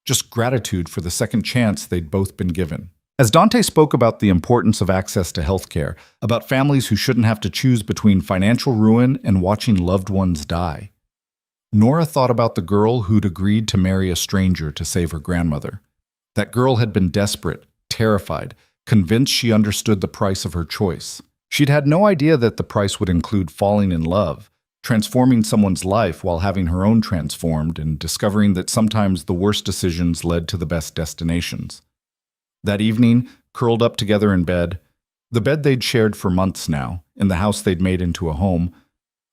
Just gratitude for the second chance they'd both been given. As Dante spoke about the importance of access to healthcare, about families who shouldn't have to choose between financial ruin and watching loved ones die, Nora thought about the girl who'd agreed to marry a stranger to save her grandmother. That girl had been desperate, terrified, convinced she understood the price of her choice. She'd had no idea that the price would include falling in love, transforming someone's life while having her own transformed, and discovering that sometimes the worst decisions led to the best destinations. That evening, curled up together in bed, the bed they'd shared for months now, in the house they'd made into a home,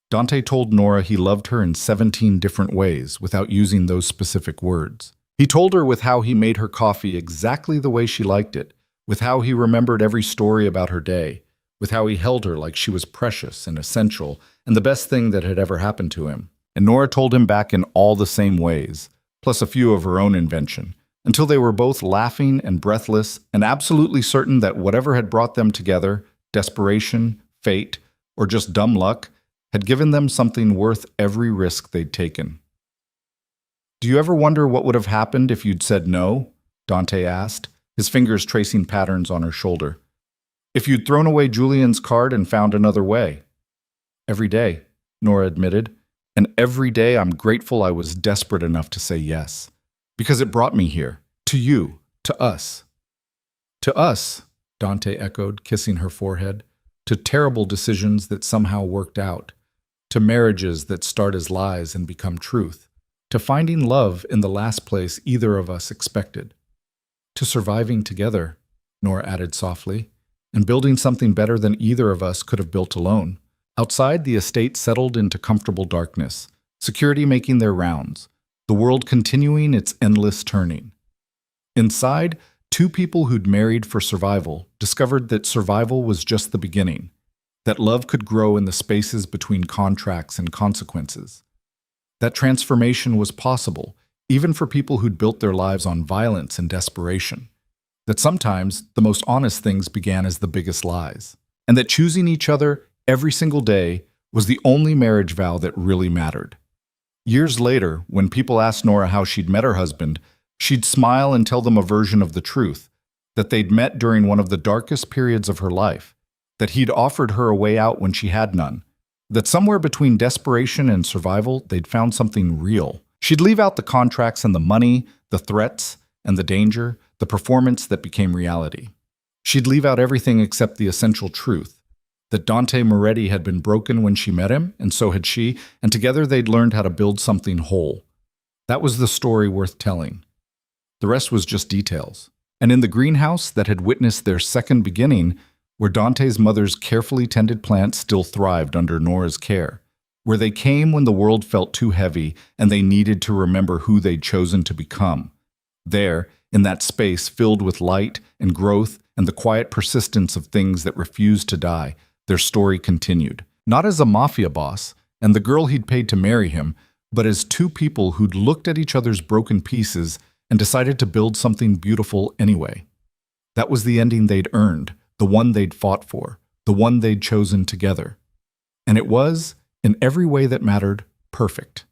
Dante told Nora he loved her in 17 different ways without using those specific words. He told her with how he made her coffee exactly the way she liked it, with how he remembered every story about her day, with how he held her like she was precious and essential and the best thing that had ever happened to him. And Nora told him back in all the same ways, plus a few of her own invention, until they were both laughing and breathless and absolutely certain that whatever had brought them together, desperation, fate, or just dumb luck, had given them something worth every risk they'd taken. "Do you ever wonder what would have happened if you'd said no?" Dante asked, his fingers tracing patterns on her shoulder. "If you'd thrown away Julian's card and found another way?" "Every day," Nora admitted, "and every day I'm grateful I was desperate enough to say yes. Because it brought me here, to you, to us." "To us," Dante echoed, kissing her forehead, "to terrible decisions that somehow worked out, to marriages that start as lies and become truth, to finding love in the last place either of us expected, to surviving together," Nora added softly, "and building something better than either of us could have built alone." Outside, the estate settled into comfortable darkness, security making their rounds, the world continuing its endless turning. Inside, two people who'd married for survival discovered that survival was just the beginning, that love could grow in the spaces between contracts and consequences. That transformation was possible, even for people who'd built their lives on violence and desperation. That sometimes the most honest things began as the biggest lies. And that choosing each other every single day was the only marriage vow that really mattered. Years later, when people asked Nora how she'd met her husband, she'd smile and tell them a version of the truth, that they'd met during one of the darkest periods of her life, that he'd offered her a way out when she had none, that somewhere between desperation and survival, they'd found something real. She'd leave out the contracts and the money, the threats and the danger, the performance that became reality. She'd leave out everything except the essential truth, that Dante Moretti had been broken when she met him, and so had she, and together they'd learned how to build something whole. That was the story worth telling. The rest was just details. And in the greenhouse that had witnessed their second beginning, where Dante's mother's carefully tended plants still thrived under Nora's care, where they came when the world felt too heavy and they needed to remember who they'd chosen to become. There, in that space filled with light and growth and the quiet persistence of things that refused to die, their story continued. Not as a mafia boss and the girl he'd paid to marry him, but as two people who'd looked at each other's broken pieces and decided to build something beautiful anyway. That was the ending they'd earned, the one they'd fought for, the one they'd chosen together. And it was, in every way that mattered, perfect.